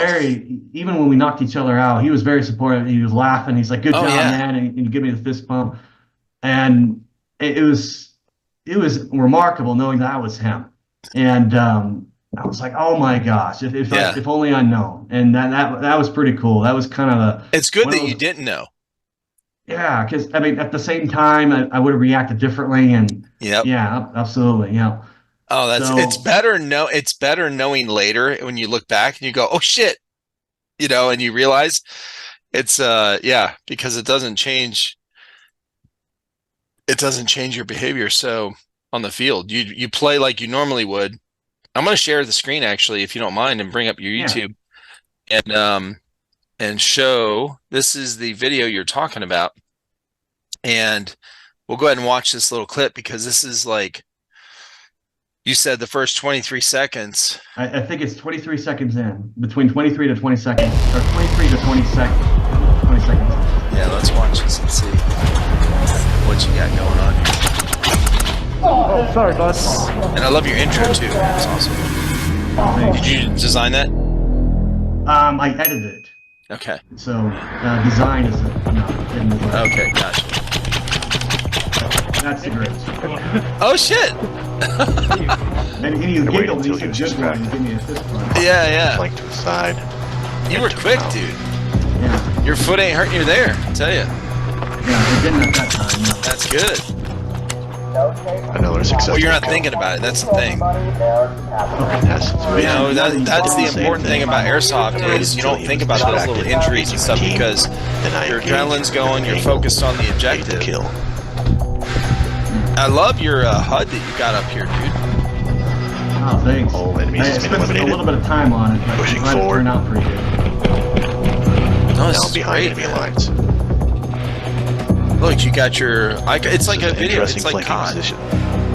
Even when we knocked each other out, he was very supportive. He was laughing. He's like, "Good job, man." And he gave me the fist pump. And it was remarkable knowing that was him. And I was like, "Oh my gosh, if only I know." And that was pretty cool. That was kind of it's good that you didn't know. Yeah, because I mean, at the same time, I would have reacted differently. And yeah, absolutely, yeah. Oh, it's better. It's better knowing later when you look back and you go, "Oh shit," you know, and you realize it's because it doesn't change. It doesn't change your behavior. So on the field, you play like you normally would. I'm going to share the screen actually, if you don't mind, and bring up your YouTube and show. This is the video you're talking about, and we'll go ahead and watch this little clip because this is like you said, the first 23 seconds. I think it's 23 seconds in, between 23 to 20 seconds, or 23 to 20 seconds. Yeah, let's watch this and see what you got going on here. Oh, sorry, bud. And I love your intro too. It's awesome. Did you design that? I edited it. Okay. So design is okay, gotcha. That's the Grinch. Oh shit! and you giggled and you said just one and give me a fist bump. Yeah. Flank to the side. You were quick, dude. Yeah. Your foot ain't hurting you there, I tell you. Yeah, it didn't at that time. No. That's good. Another success. Well, you're not thinking about it. That's the thing. Yes, You know, that's the important thing about airsoft is you don't think about those little injuries and stuff because your adrenaline's going, you're focused on the objective. I love your HUD that you got up here, dude. Oh, thanks. All enemies I has been spent a eliminated. little bit of time on it, but Pushing it forward. turned out pretty good. No, Now behind enemy lines. Look, you got your. It's like a video. Interesting It's like flanking COD. position.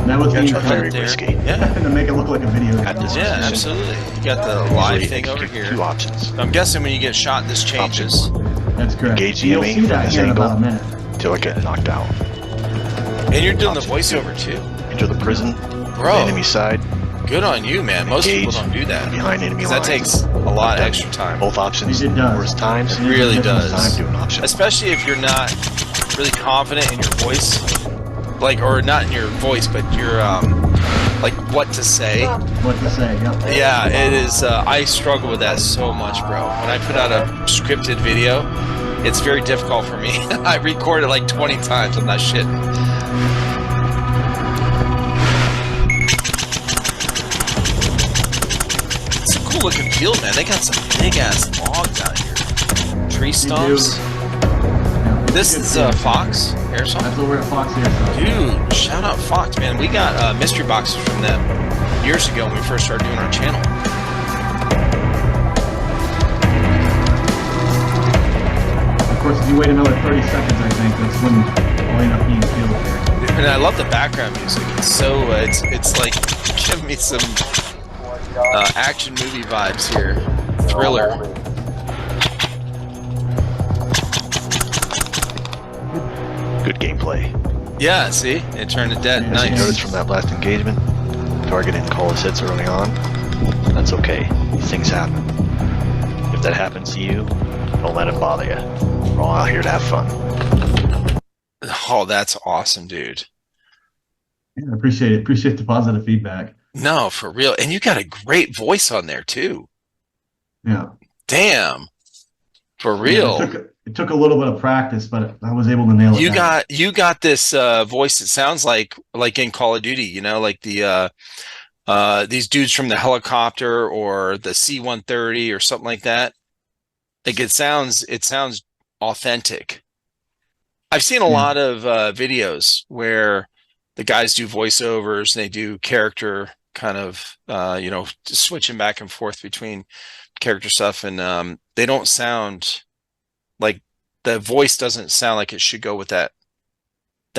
That was the Got your intent HUD there. risky. Yeah. to make it look like a video. At this Yeah, position. absolutely. You got the live Usually thing over execute here. two options. I'm guessing when you get shot, this changes. That's correct. Engage the You'll enemy see from that this here in about a angle. minute. Until I get knocked out. And you're doing the Option voiceover too. Enter the prison. Bro. The enemy side. Good on you, man. Most people Engage don't do that. behind enemy 'Cause that lines. takes a lot of Done extra time. Both options. It does. Numerous times. It really It does. Time doing option. Especially if you're not really confident in your voice. Like, or not in your voice, but your, like what to say. What to say? Yep. Yeah, it is. I struggle with that so much, bro. When I put out a scripted video, it's very difficult for me. I record it like 20 times. I'm not shitting. It's a cool looking field, man. They got some big ass logs out here. Tree stumps. Yeah, This is Fox Airsoft. That's what we're at Fox Airsoft. Dude, shout out Fox, man. We got mystery boxes from them years ago when we first started doing our channel. Of course, if you wait another 30 seconds, I think that's when we'll end up being killed here. And I love the background music. It's so it's like giving me some action movie vibes here. Thriller. Good gameplay. Yeah, see? It turned it dead. Yeah, Nice. Notice from that last engagement, target didn't call his hits early on. That's okay. These things happen. If that happens to you, don't let it bother you. We're all out here to have fun. Oh, that's awesome, dude. Yeah, I appreciate it. Appreciate the positive feedback. No, for real. And you got a great voice on there too. Yeah. Damn. For Yeah, real. it took a little bit of practice, but I was able to nail it down. You got this voice that sounds like in Call of Duty, you know, like the these dudes from the helicopter or the C-130 or something like that. Like it sounds authentic. I've seen a lot of videos where the guys do voiceovers and they do character kind of you know, switching back and forth between character stuff, and they don't sound like, the voice doesn't sound like it should go with that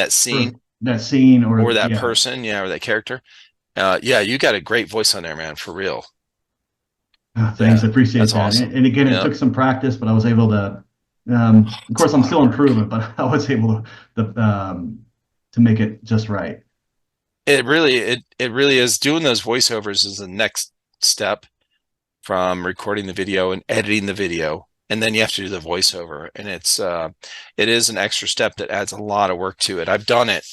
scene. That scene or that yeah. person, yeah, or that character. Yeah, you got a great voice on there, man, for real. Thanks, Yeah, I appreciate that's that. awesome. And again, it Yeah. took some practice, but I was able to. Of course, I'm still improving, but I was able to make it just right. It really is. Doing those voiceovers is the next step from recording the video and editing the video, and then you have to do the voiceover, and it is an extra step that adds a lot of work to it. I've done it,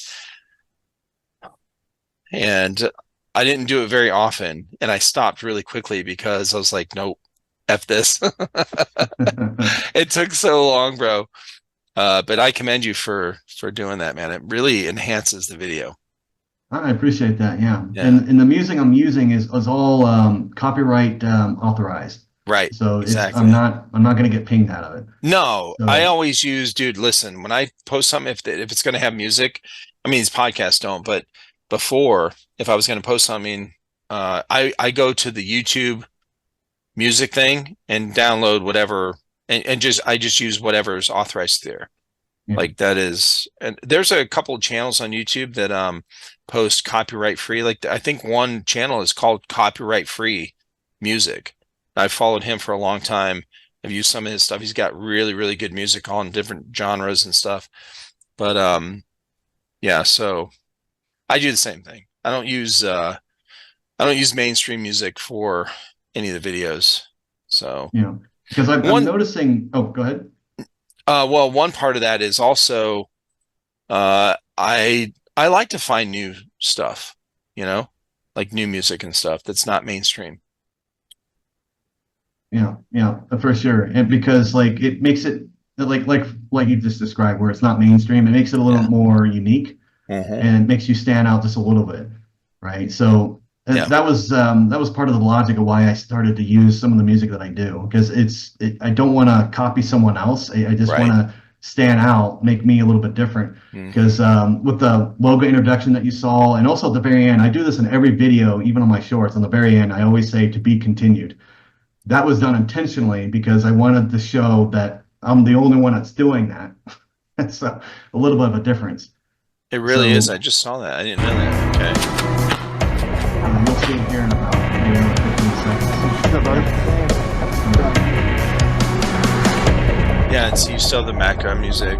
and I didn't do it very often, and I stopped really quickly because I was like, nope, F this. It took so long, bro. But I commend you for doing that, man. It really enhances the video. I appreciate that. Yeah. Yeah. And the music I'm using is all copyright authorized. Right. So Exactly. I'm not going to get pinged out of it. No, So- I always use, dude, listen, when I post something, if it's going to have music, I mean, these podcasts don't, but before, if I was going to post something, I go to the YouTube music thing and download whatever, and I just use whatever is authorized there. Yeah. Like that is, and there's a couple of channels on YouTube that post copyright free. Like I think one channel is called Copyright Free Music. I've followed him for a long time. I've used some of his stuff. He's got really, really good music on different genres and stuff. But yeah, so I do the same thing. I don't use mainstream music for any of the videos. So Yeah. Because I'm noticing. Oh, go ahead. well, one part of that is also I like to find new stuff, you know, like new music and stuff that's not mainstream. Yeah, for sure. And because like it makes it like you just described, where it's not mainstream, it makes it a little more unique, and it makes you stand out just a little bit, right? So that was part of the logic of why I started to use some of the music that I do, because I don't want to copy someone else. I just want to stand out, make me a little bit different. Because with the logo introduction that you saw, and also at the very end, I do this in every video, even on my shorts. On the very end, I always say "to be continued." That was done intentionally because I wanted to show that I'm the only one that's doing that. That's a little bit of a difference. It really is. I just saw that. I didn't know that. Okay. You'll see it here in about maybe 15 seconds. Yeah, and so you still have the background music.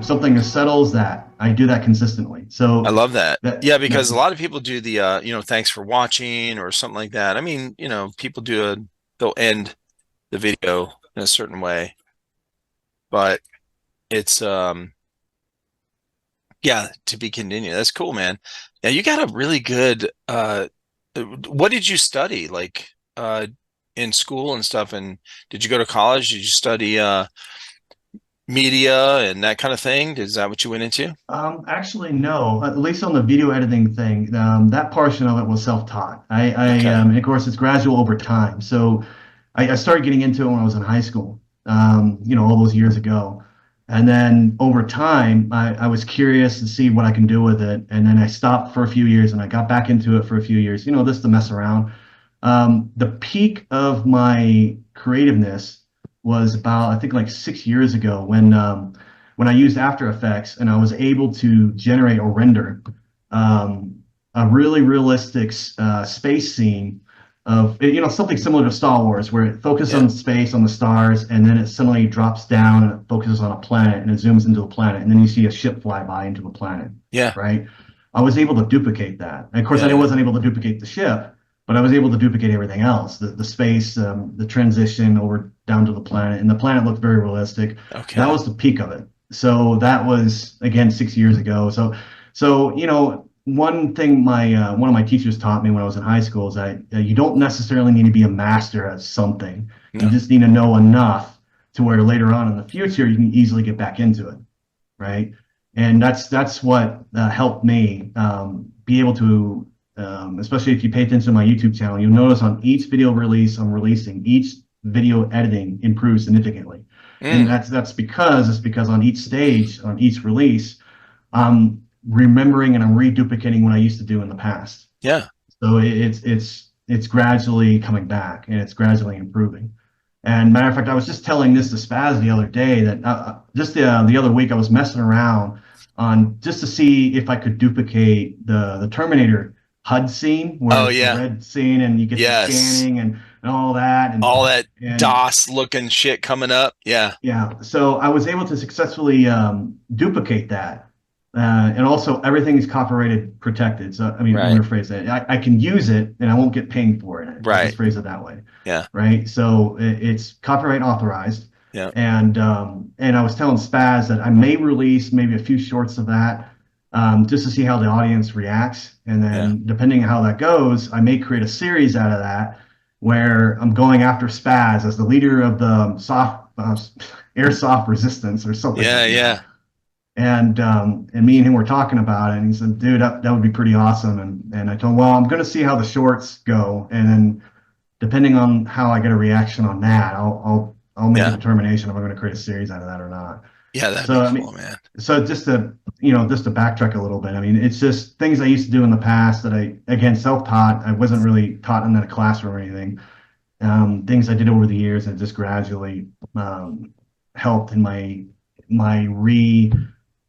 Something as subtle as that. I do that consistently. So I love that. that Yeah, because that's a lot of people do the thanks for watching or something like that. I mean, people they'll end the video in a certain way, but it's yeah, to be continued. That's cool, man. Yeah, you got a really good what did you study like in school and stuff, and did you go to college? Did you study media and that kind of thing? Is that what you went into? actually no. At least on the video editing thing, that portion of it was self-taught. Okay. And of course, it's gradual over time. So I started getting into it when I was in high school. All those years ago. And then over time, I was curious to see what I can do with it. And then I stopped for a few years and I got back into it for a few years, just to mess around. The peak of my creativeness was about, I think, like 6 years ago when I used After Effects and I was able to generate or render a really realistic space scene of something similar to Star Wars, where it focuses Yeah. on space, on the stars, and then it suddenly drops down and it focuses on a planet and it zooms into the planet, and then you see a ship fly by into a planet, Yeah. right? I was able to duplicate that. And of course, Yeah. I Yeah. wasn't able to duplicate the ship, but I was able to duplicate everything else, the space, the transition over down to the planet, and the planet looked very realistic. Okay. That was the peak of it. So that was again 6 years ago. So one thing one of my teachers taught me when I was in high school is that you don't necessarily need to be a master at something. No. You just need to know enough to where later on in the future you can easily get back into it, right? And that's what helped me be able to, especially if you pay attention to my YouTube channel, you'll notice on each video release I'm releasing, each video editing improves significantly. And that's because on each stage, on each release, I'm remembering and I'm reduplicating what I used to do in the past. Yeah. So it's gradually coming back and it's gradually improving. And matter of fact, I was just telling this to Spaz the other day that just the other week I was messing around on just to see if I could duplicate the Terminator HUD scene where Oh, it's yeah. the red scene and you get Yes. the scanning and all that and All that and, DOS looking shit coming up. Yeah. yeah. So I was able to successfully duplicate that. And also everything is copyrighted protected. So, I mean, I'm Right. going to phrase that. I can use it and I won't get paid for it. Right. Let's phrase it that way. Yeah. Right. So it's copyright authorized. Yeah. And I was telling Spaz that I may release maybe a few shorts of that just to see how the audience reacts. And then depending on how that goes, I may create a series out of that where I'm going after Spaz as the leader of the airsoft resistance or something. Yeah. like that. Yeah. And me and him were talking about it, and he said, "Dude, that would be pretty awesome." And I told him, "Well, I'm going to see how the shorts go, and then depending on how I get a reaction on that, I'll make a determination if I'm going to create a series out of that or not." Yeah. That'd So be I cool, mean, man. so just to backtrack a little bit, I mean, it's just things I used to do in the past that I again self-taught. I wasn't really taught in a classroom or anything. Things I did over the years and just gradually helped in my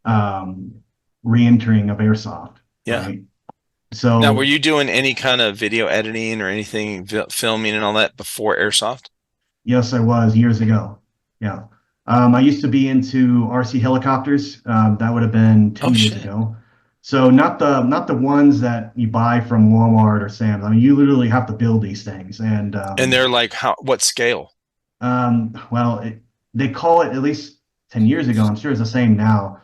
re-entering of Airsoft. Yeah. Right? So Now, were you doing any kind of video editing or anything, filming and all that before Airsoft? yes, I was years ago. Yeah. I used to be into RC helicopters. That would have been 10 years ago. So not the ones that you buy from Walmart or Sam's. I mean, you literally have to build these things. And they're like, what scale? well, they call it, at least 10 years ago, I'm sure it's the same now.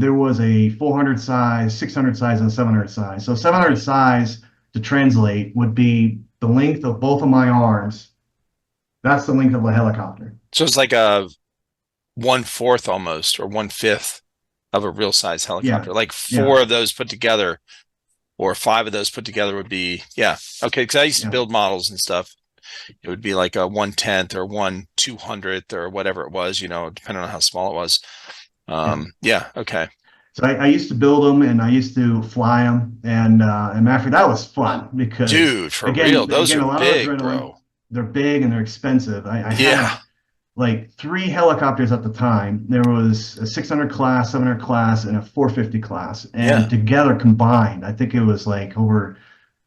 There was a 400 size, 600 size, and 700 size. So 700 size, to translate, would be the length of both of my arms. That's the length of a helicopter. So it's like a 1/4 almost, or 1/5 of a real size helicopter. Yeah. Like four of those put together, or 5 of those put together would be, okay. Because I used to build models and stuff. It would be like a 1/10 or 1/200th or whatever it was, depending on how small it was. Okay. So I used to build them and I used to fly them, and after that was fun because, dude, for real, those are big, bro. They're big and they're expensive. I had like 3 helicopters at the time. There was a 600 class, 700 class, and a 450 class, and together combined, I think it was like over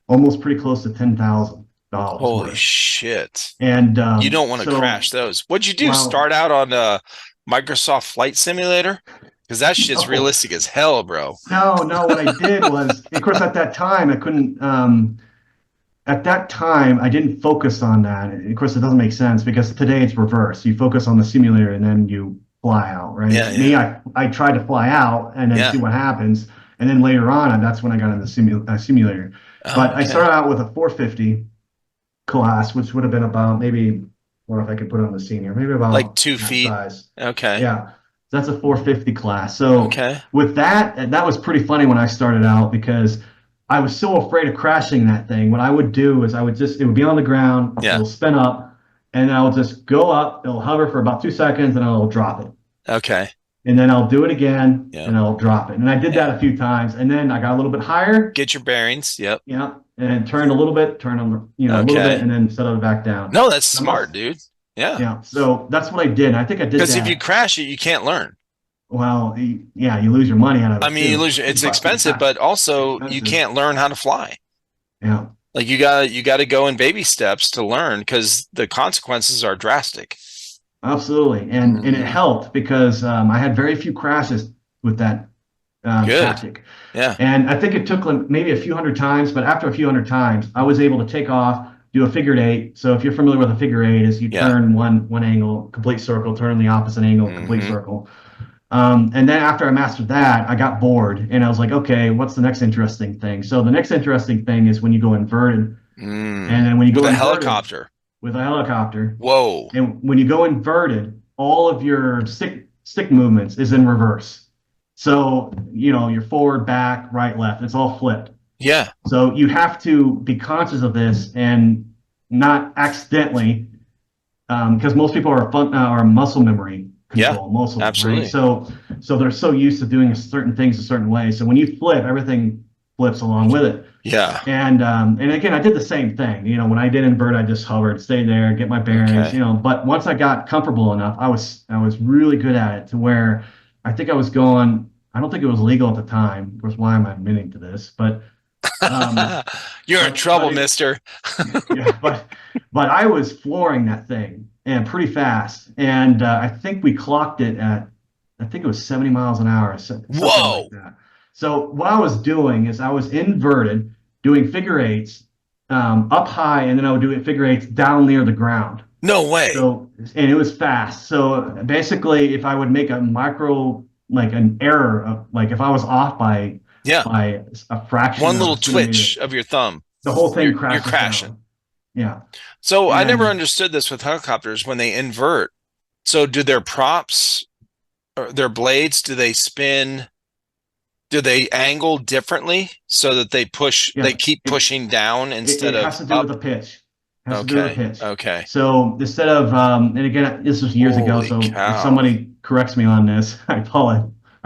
almost pretty close to $10,000 Holy worth. shit. And You don't want to so, crash those. What'd you do? well, Start out on a Microsoft Flight Simulator? Because that shit's no, realistic as hell, bro. no. What I did was, of course, at that time, I couldn't. At that time, I didn't focus on that. Of course, it doesn't make sense because today it's reverse. You focus on the simulator and then you fly out, right? Yeah, Me, yeah. I tried to fly out and then see Yeah. what happens. And then later on, that's when I got into the simulator. Oh, But I okay. started out with a 450 class, which would have been about maybe, or if I could put it on the senior, maybe Like about two that feet. size. Okay. Yeah. So that's a 450 class. So Okay. with that, and that was pretty funny when I started out because I was so afraid of crashing that thing. What I would do is it would be on the ground, Yeah. it'll spin up, and I'll just go up, it'll hover for about 2 seconds, and I'll drop it. Okay. And then I'll do it again, Yeah. and I'll drop it. And I did that Yeah. a few times, and then I got a little bit higher, Get your bearings. Yep. and turned a little bit, turn on, a little bit, Okay. and then settled it back down. No, that's And I'm smart, dude. Yeah. Yeah, so that's what I did. I think I did Because if you that. crash it, you can't learn. Well, yeah, you lose your money out of I it mean, you too. lose, it's But expensive, yeah, but also you expensive. can't learn how to fly. Yeah, Like you gotta go in baby steps to learn because the consequences are drastic. absolutely. And it Mhm. helped because I had very few crashes with that Good. tactic. Yeah. And I think it took like maybe a few hundred times, but after a few hundred times, I was able to take off, do a figure eight. So if you're familiar with a figure eight, is you Yeah. turn one angle, complete circle, turn the opposite angle, complete Mhm. circle. And then after I mastered that, I got bored and I was like, okay, what's the next interesting thing? So the next interesting thing is when you go inverted. And then when you With go a inverted helicopter. with a helicopter, Whoa. and when you go inverted, all of your stick movements is in reverse. So, you're forward, back, right, left. It's all flipped. Yeah. So you have to be conscious of this and not accidentally, because most people are muscle memory Yeah. control, most of them, right? Absolutely. So they're so used to doing certain things a certain way. So when you flip, everything flips along with it. Yeah. And again, I did the same thing. When I did invert, I just hovered, stayed there, get my bearings. Okay. But once I got comfortable enough, I was really good at it to where I think I was going. I don't think it was legal at the time. Of course, why am I admitting to this? But You're in trouble, mister. yeah, but I was flooring that thing and pretty fast. And I think we clocked it at, I think it was 70 miles an hour, something Whoa. like that. So what I was doing is I was inverted, doing figure eights up high, and then I would do figure eights down near the ground. No way. So, and it was fast. So basically, if I would make a like an error, like if I was off by Yeah. a fraction One of little a centimeter, twitch of your thumb. the whole thing You're crashes crashing. down. Yeah. So I never And understood this with helicopters when they invert. So do their props or their blades, do they spin? Do they angle differently so that they yeah, keep pushing down instead it has of to do with up? the pitch. It has to do with the Okay. pitch. Okay. So instead of, and again, this was years ago, Holy so cow. if somebody corrects me on this, I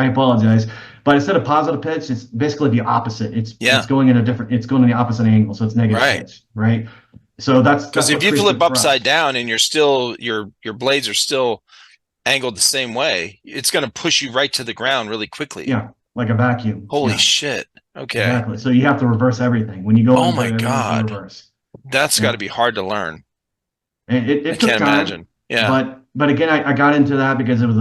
apologize. But instead of positive pitch, it's basically the opposite. It's going in it's going in the opposite angle, so it's negative Right. pitch, right? So that's Because if what you creates flip the thrust. upside down and you're still your blades are still angled the same way, it's going to push you right to the ground really quickly. Yeah, like a vacuum. Holy Yeah, shit. Okay. exactly. So you have to reverse everything when you go. Oh into my everything's in God. reverse. That's Yeah. got to be hard to learn. And I it took can't time, imagine. Yeah. but again, I got into that because it was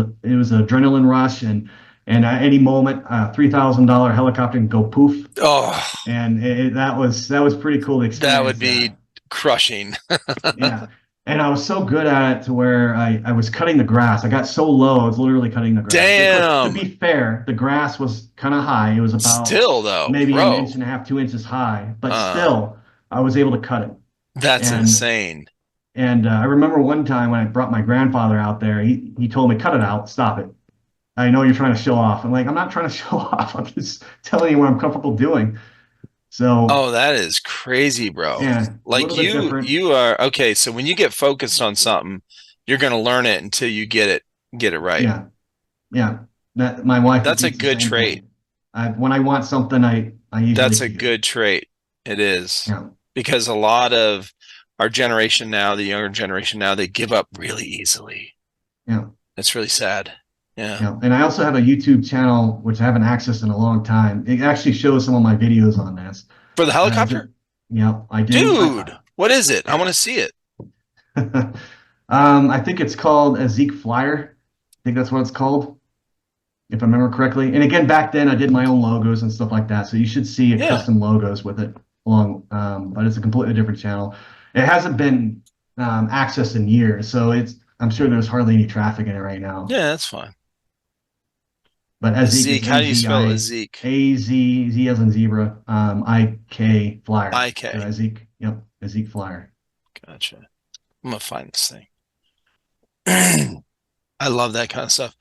an adrenaline rush, and at any moment, $3,000 helicopter can go poof, Oh, and that was pretty cool to experience. that would be crushing. Yeah. And I was so good at it to where I was cutting the grass. I got so low, I was literally cutting the grass. Damn. To be fair, the grass was kind of high. It was about Still though, maybe bro. an inch and a half, 2 inches high, but still, I was able to cut it. That's And- insane. And I remember one time when I brought my grandfather out there, he told me, cut it out, stop it. I know you're trying to show off. I'm like, I'm not trying to show off. I'm just telling you what I'm comfortable doing. So, Oh, that is crazy, bro. yeah, a Like little bit different. you are okay. So when you get focused on something, you're going to learn it until you get it right. Yeah, yeah. That my wife. That's a repeats the good same trait. thing. When I want something, I usually. That's a get it. good trait. It is. Yeah, Because a lot of our generation now, the younger generation now, they give up really easily. yeah, That's really sad. Yeah. yeah. And I also have a YouTube channel which I haven't accessed in a long time. It actually shows some of my videos on this. For the helicopter? Yep, I do. Dude, what is it? I want to see it. I think it's called a Zeke Flyer. I think that's what it's called, if I remember correctly. And again, back then I did my own logos and stuff like that. So you should see a Yeah. custom logos with it along, but it's a completely different channel. It hasn't been accessed in years, so I'm sure there's hardly any traffic in it right now. Yeah, that's fine. But as Zeke, how do you spell it? Zeke? Z as in zebra, IK Flyer. IK. So Zeke, yep, a Zeke Flyer. Gotcha. I'm gonna find this thing. I love that kind of stuff.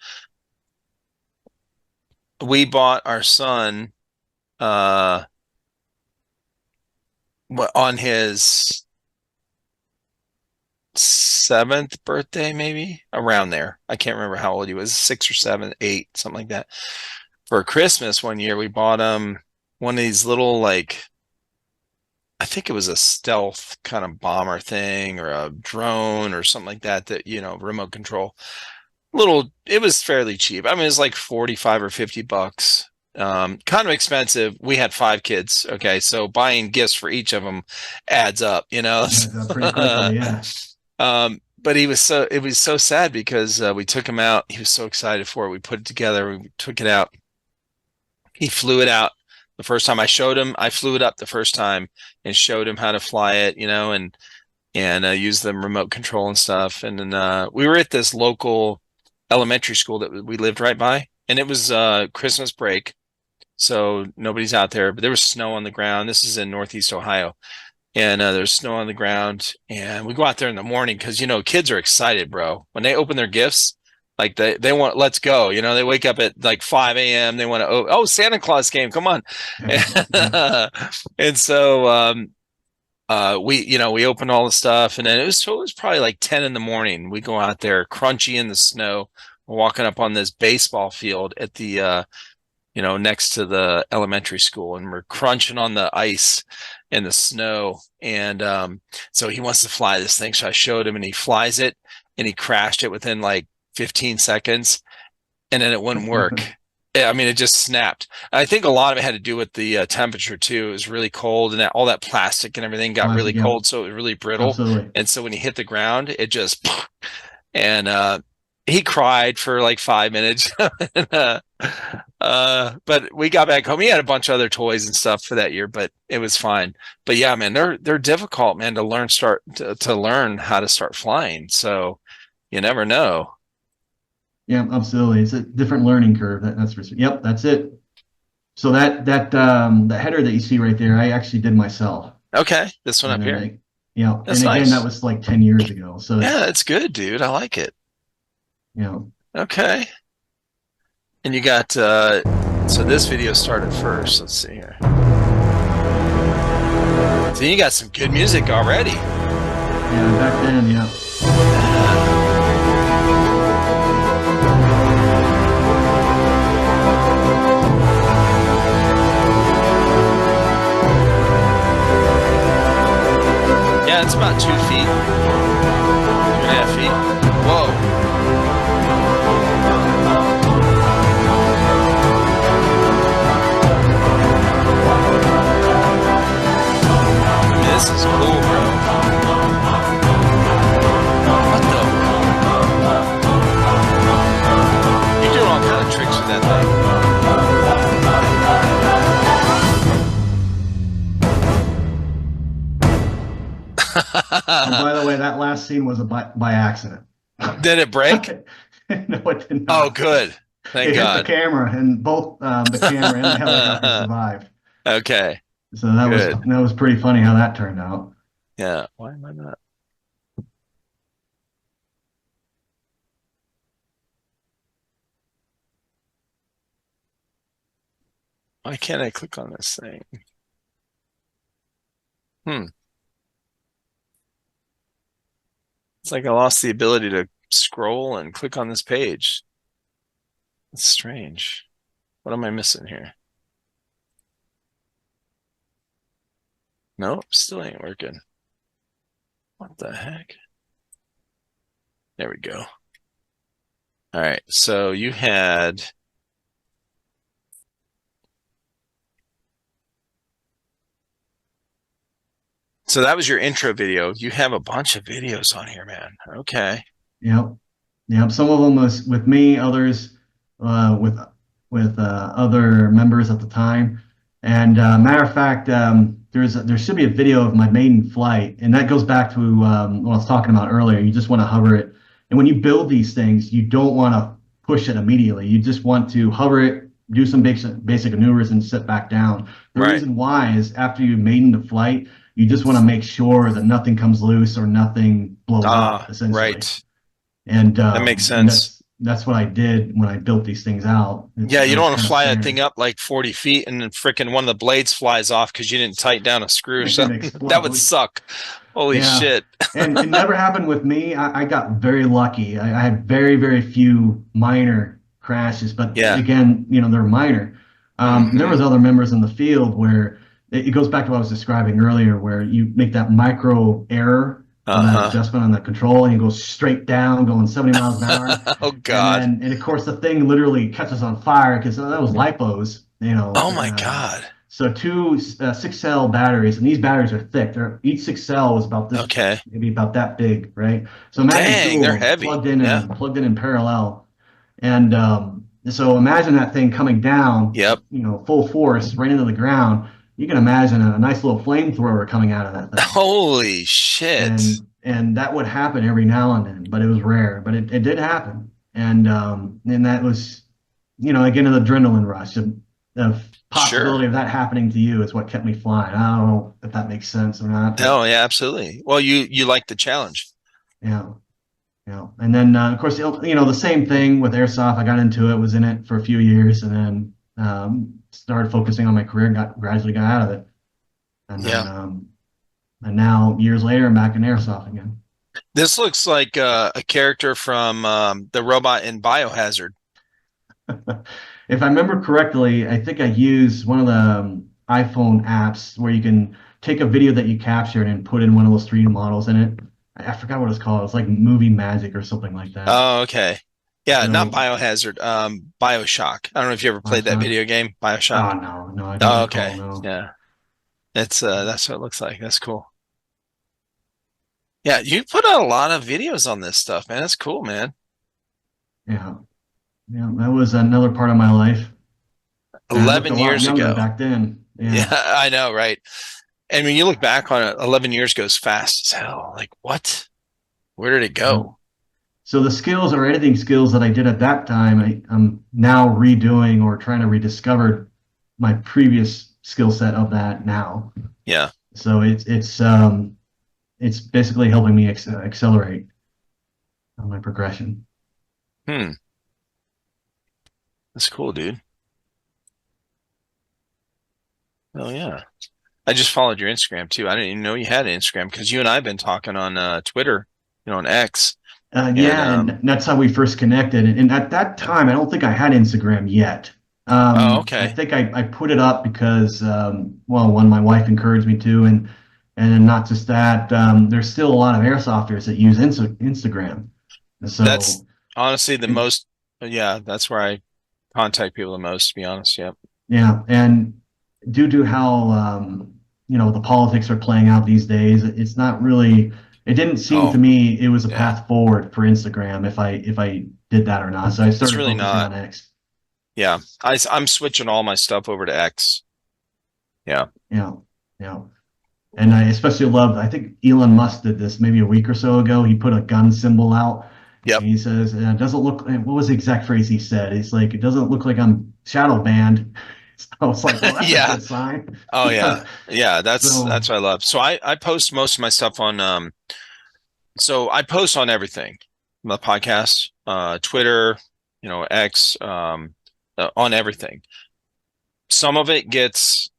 We bought our son on his 7th birthday, maybe around there. I can't remember how old he was, 6 or 7, 8, something like that. For Christmas one year, we bought him one of these little, like, I think it was a stealth kind of bomber thing or a drone or something like that, remote control. It was fairly cheap. I mean, it was like 45 or 50 bucks. Kind of expensive. We had 5 kids. Okay. So buying gifts for each of them adds up, That's pretty quickly, yeah. But it was so sad because we took him out. He was so excited for it. We put it together. We took it out. He flew it out the first time I showed him. I flew it up the first time and showed him how to fly it, and use the remote control and stuff. And then we were at this local elementary school that we lived right by, and it was Christmas break, so nobody's out there, but there was snow on the ground. This is in Northeast Ohio, and there's snow on the ground, and we go out there in the morning because kids are excited, bro. When they open their gifts, like they want, let's go. They wake up at like 5 a.m. They want to, oh, Santa Claus came, come on. Yeah. And so we opened all the stuff, and then it was probably like 10 in the morning. We go out there crunchy in the snow. We're walking up on this baseball field at the next to the elementary school, and we're crunching on the ice and the snow. And so he wants to fly this thing. So I showed him, and he flies it, and he crashed it within like 15 seconds, and then it wouldn't work. I mean, it just snapped. I think a lot of it had to do with the temperature too. It was really cold, and all that plastic and everything got really cold, so it was really brittle. Absolutely. And so when he hit the ground, it just, and he cried for like 5 minutes. But we got back home. He had a bunch of other toys and stuff for that year, but it was fine. But yeah, man, they're difficult, man, to learn how to start flying. So you never know. Yeah, absolutely. It's a different learning curve. That's for sure. Yep, that's it. So that the header that you see right there, I actually did myself. Okay, this one up here. Yeah, That's and again, nice. that was like 10 years ago. So Yeah, it's good, dude. I like it. Okay. And you got so this video started first. Let's see here. So you got some good music already. Yeah, back then, yeah. Yeah, it's about 2 feet, 2.5 feet. Whoa. This is cool, bro. What the? You're doing all kind of tricks with that thing. And by the way, that last scene was by accident. Did it break? No, it did not. Oh, good. Thank God. Hit the camera, and both the camera and the helicopter survived. Okay. So that was pretty funny how that turned out. Yeah. Why am I not? Why can't I click on this thing? It's like I lost the ability to scroll and click on this page. It's strange. What am I missing here? Nope, still ain't working. What the heck? There we go. All right, so you had So that was your intro video. You have a bunch of videos on here, man. Okay. Yep. Yep. Some of them was with me, others with other members at the time. And matter of fact, there should be a video of my maiden flight, and that goes back to what I was talking about earlier. You just want to hover it, and when you build these things, you don't want to push it immediately. You just want to hover it, do some basic maneuvers, and sit back down. The Right. reason why is after you maiden the flight, you just want to make sure that nothing comes loose or nothing blows up, essentially. Right. And That makes and sense. that's what I did when I built these things out. Yeah, you It don't was want to kind of fly that standard. thing up like 40 feet and then freaking one of the blades flies off because you didn't tighten down a screw or It something. That would explodes. suck. Holy Yeah. shit. And it never happened with me. I got very lucky. I had very, very few minor crashes, but Yeah. again, they're minor. There was other members in the field where it goes back to what I was describing earlier, where you make that micro error on that adjustment on the control, and you go straight down, going 70 miles an hour. Oh God. And of course, the thing literally catches on fire because that was lipos, Oh my God. So two 6-cell batteries, and these batteries are thick. Each 6-cell is about this, Okay. maybe about that big, right? So imagine Dang, two they're of them heavy. plugged in parallel, and so imagine that thing coming down, Yep. full force right into the ground. You can imagine a nice little flamethrower coming out of that thing. Holy shit. And that would happen every now and then, but it was rare. But it did happen, and that was, again, an adrenaline rush. The possibility of that happening to you is what kept me flying. I don't know if that makes sense or not. Oh yeah, absolutely. Well, you like the challenge. Yeah. Yeah. And then of course, the same thing with airsoft. I got into it, was in it for a few years, and then started focusing on my career, gradually got out of it. And then and now years later I'm back in airsoft again. This looks like a character from the robot in Biohazard. If I remember correctly, I think I used one of the iPhone apps where you can take a video that you captured and put in one of those 3D models in it. I forgot what it's called. It's like Movie Magic or something like that. Oh, okay. Yeah, So- not Biohazard, BioShock. I don't know if you ever played that BioShock? video game, Oh, BioShock. no, I don't Oh, recall, okay. no. Yeah. That's what it looks like. That's cool. Yeah, you put out a lot of videos on this stuff, man. That's cool, man. Yeah. Yeah, that was another part of my life. And I looked 11 a lot years younger ago. back then. Yeah, I know, right? And when you look back on it, 11 years goes fast as hell. Like, what? Where did it go? So the skills or editing skills that I did at that time, I'm now redoing or trying to rediscover my previous skill set of that now. Yeah. So it's basically helping me accelerate on my progression. That's cool, dude. Oh yeah. I just followed your Instagram too. I didn't even know you had an Instagram because you and I have been talking on Twitter, on X. And that's how we first connected. And at that time, I don't think I had Instagram yet. Okay. I think I put it up because, one, my wife encouraged me to, and not just that, there's still a lot of airsofters that use Instagram. So that's honestly the most. Yeah, that's where I contact people the most, to be honest. Yep. Yeah, and due to how the politics are playing out these days, it's not really. It didn't seem to me it was a path forward for Instagram if I did that or not. So I started really focusing not. on X. Yeah, I'm switching all my stuff over to X. Yeah. Yeah. And I especially loved, I think Elon Musk did this maybe a week or so ago. He put a gun symbol out. Yep. And he says, it doesn't look, what was the exact phrase he said? It's like, it doesn't look like I'm shadow banned. So I was like, well, that's a good sign. Oh yeah. Yeah, that's what I love. So I post most of my stuff on so I post on everything. The podcast, Twitter, X, on everything. Some of it gets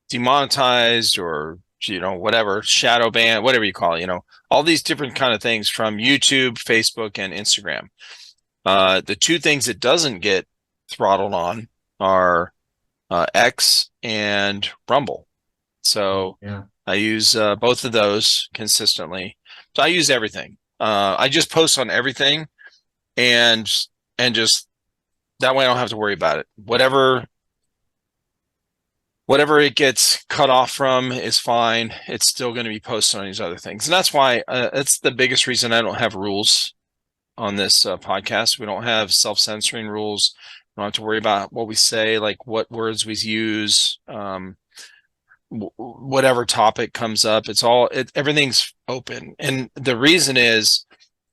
demonetized or whatever, shadow ban, whatever you call it, all these different kind of things from YouTube, Facebook, and Instagram. The two things it doesn't get throttled on are X and Rumble. So yeah. I use both of those consistently. So I use everything. I just post on everything, and just that way I don't have to worry about it. Whatever whatever it gets cut off from is fine. It's still going to be posted on these other things. And that's why it's the biggest reason I don't have rules on this podcast. We don't have self-censoring rules. We don't have to worry about what we say, like what words we use, whatever topic comes up. Everything's open. And the reason is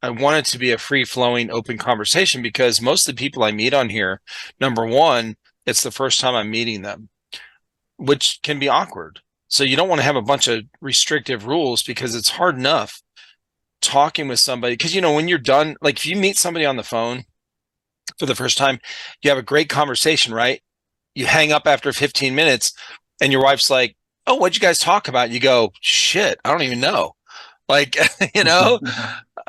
I want it to be a free-flowing, open conversation because most of the people I meet on here, number one, it's the first time I'm meeting them, which can be awkward. So you don't want to have a bunch of restrictive rules because it's hard enough talking with somebody. Because, when you're done, like if you meet somebody on the phone for the first time, you have a great conversation, right? You hang up after 15 minutes and your wife's like, oh, what'd you guys talk about? You go, shit, I don't even know. Like,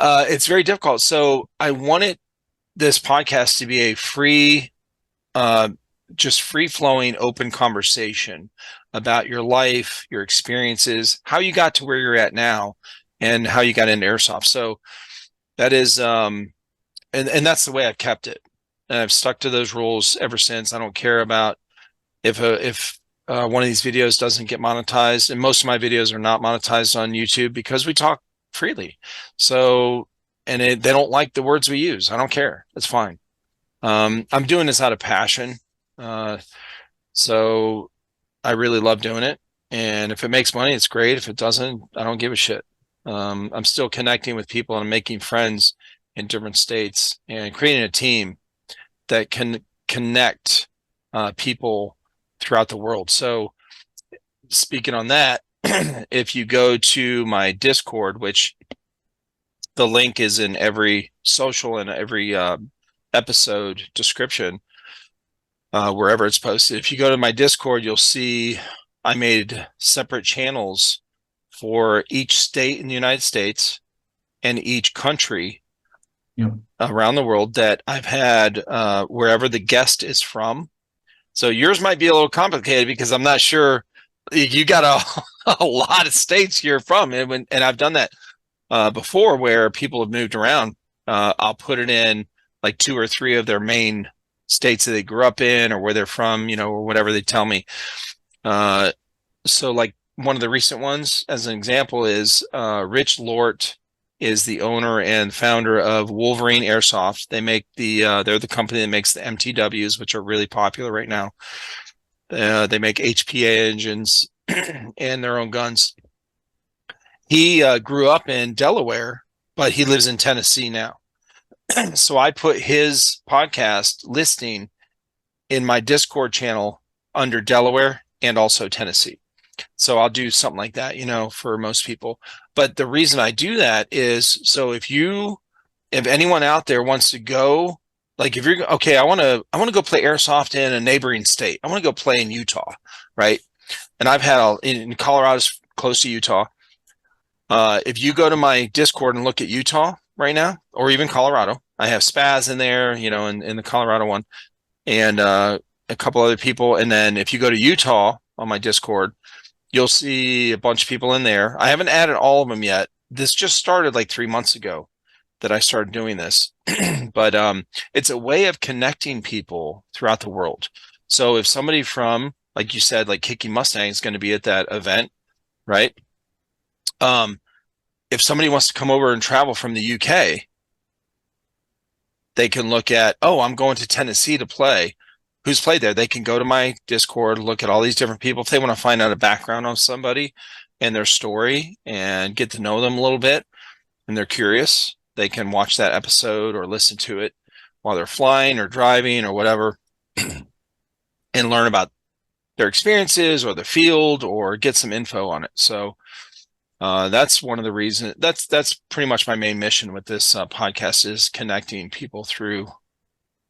it's very difficult. So I wanted this podcast to be a free, just free-flowing, open conversation about your life, your experiences, how you got to where you're at now, and how you got into Airsoft. So that is, and that's the way I've kept it. And I've stuck to those rules ever since. I don't care about if one of these videos doesn't get monetized, and most of my videos are not monetized on YouTube because we talk freely. So, and they don't like the words we use. I don't care. It's fine. I'm doing this out of passion. So I really love doing it. And if it makes money, it's great. If it doesn't, I don't give a shit. I'm still connecting with people and making friends in different states and creating a team that can connect people throughout the world. So speaking on that, if you go to my Discord, which the link is in every social and every episode description, wherever it's posted. If you go to my Discord, you'll see I made separate channels for each state in the United States and each country around the world that I've had wherever the guest is from. So yours might be a little complicated because I'm not sure you got a lot of states you're from. And I've done that before where people have moved around. I'll put it in like 2 or 3 of their main states that they grew up in or where they're from, or whatever they tell me. So like one of the recent ones as an example is Rich Lort is the owner and founder of Wolverine Airsoft. They make they're the company that makes the MTWs, which are really popular right now. They make HPA engines and their own guns. He grew up in Delaware, but he lives in Tennessee now. So I put his podcast listing in my Discord channel under Delaware and also Tennessee. So I'll do something like that, for most people. But the reason I do that is so if anyone out there wants to go, like if you're okay, I want to go play Airsoft in a neighboring state. I want to go play in Utah, right? And I've had in Colorado's close to Utah. If you go to my Discord and look at Utah right now, or even Colorado, I have Spaz in there, in the Colorado one, and a couple other people. And then if you go to Utah on my Discord, you'll see a bunch of people in there. I haven't added all of them yet. This just started like 3 months ago that I started doing this. But it's a way of connecting people throughout the world. So if somebody from, like you said, like Kicking Mustang is going to be at that event, right? If somebody wants to come over and travel from the UK, they can look at, I'm going to Tennessee to play. Who's played there? They can go to my Discord, look at all these different people. If they want to find out a background on somebody and their story and get to know them a little bit and they're curious, they can watch that episode or listen to it while they're flying or driving or whatever and learn about their experiences or the field or get some info on it. So that's one of the reasons. That's pretty much my main mission with this podcast is connecting people throughout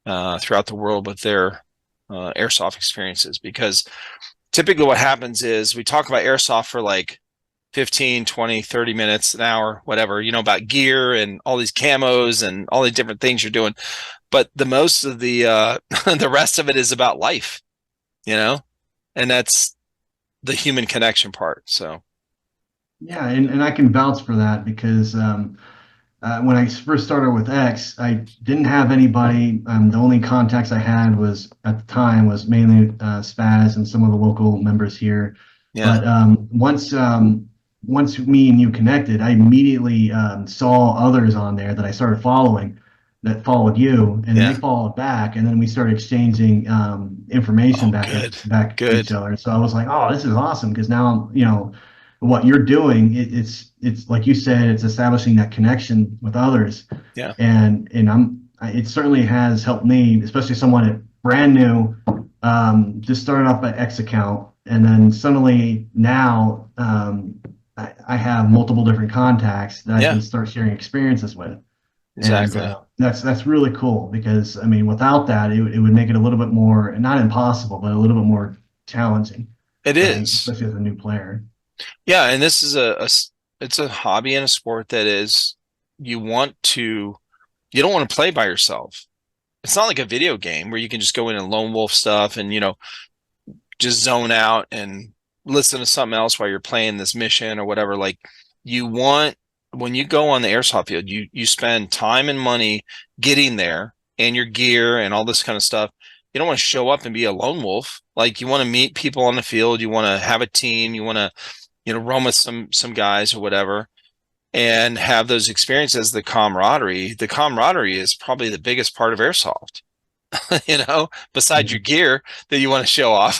the world with their Airsoft experiences, because typically what happens is we talk about Airsoft for like 15, 20, 30 minutes, an hour, whatever, about gear and all these camos and all the different things you're doing. But the most of the the rest of it is about life, and that's the human connection part. So yeah, and I can vouch for that because when I first started with X, I didn't have anybody. The only contacts I had was at the time was mainly Spaz and some of the local members here. Yeah. But once me and you connected, I immediately saw others on there that I started following that followed you, and they Yeah. followed back, and then we started exchanging information Oh, good. back to each Good. other. So I was like, oh, this is awesome because now what you're doing. It's like you said, it's establishing that connection with others, Yeah. and it certainly has helped me, especially someone that brand new, just started off my X account, and then suddenly now I have multiple different contacts that I Yeah. can start sharing experiences with. And Exactly. that's really cool because I mean, without that, it would make it a little bit more, not impossible, but a little bit more challenging, It right? is. Especially as a new player. Yeah, and this is it's a hobby and a sport that is you want to you don't want to play by yourself. It's not like a video game where you can just go in and lone wolf stuff and just zone out and listen to something else while you're playing this mission or whatever. Like you want when you go on the airsoft field, you spend time and money getting there and your gear and all this kind of stuff. You don't want to show up and be a lone wolf. Like you want to meet people on the field, you want to have a team, you want to roam with some guys or whatever and have those experiences. The camaraderie is probably the biggest part of airsoft. Besides your gear that you want to show off.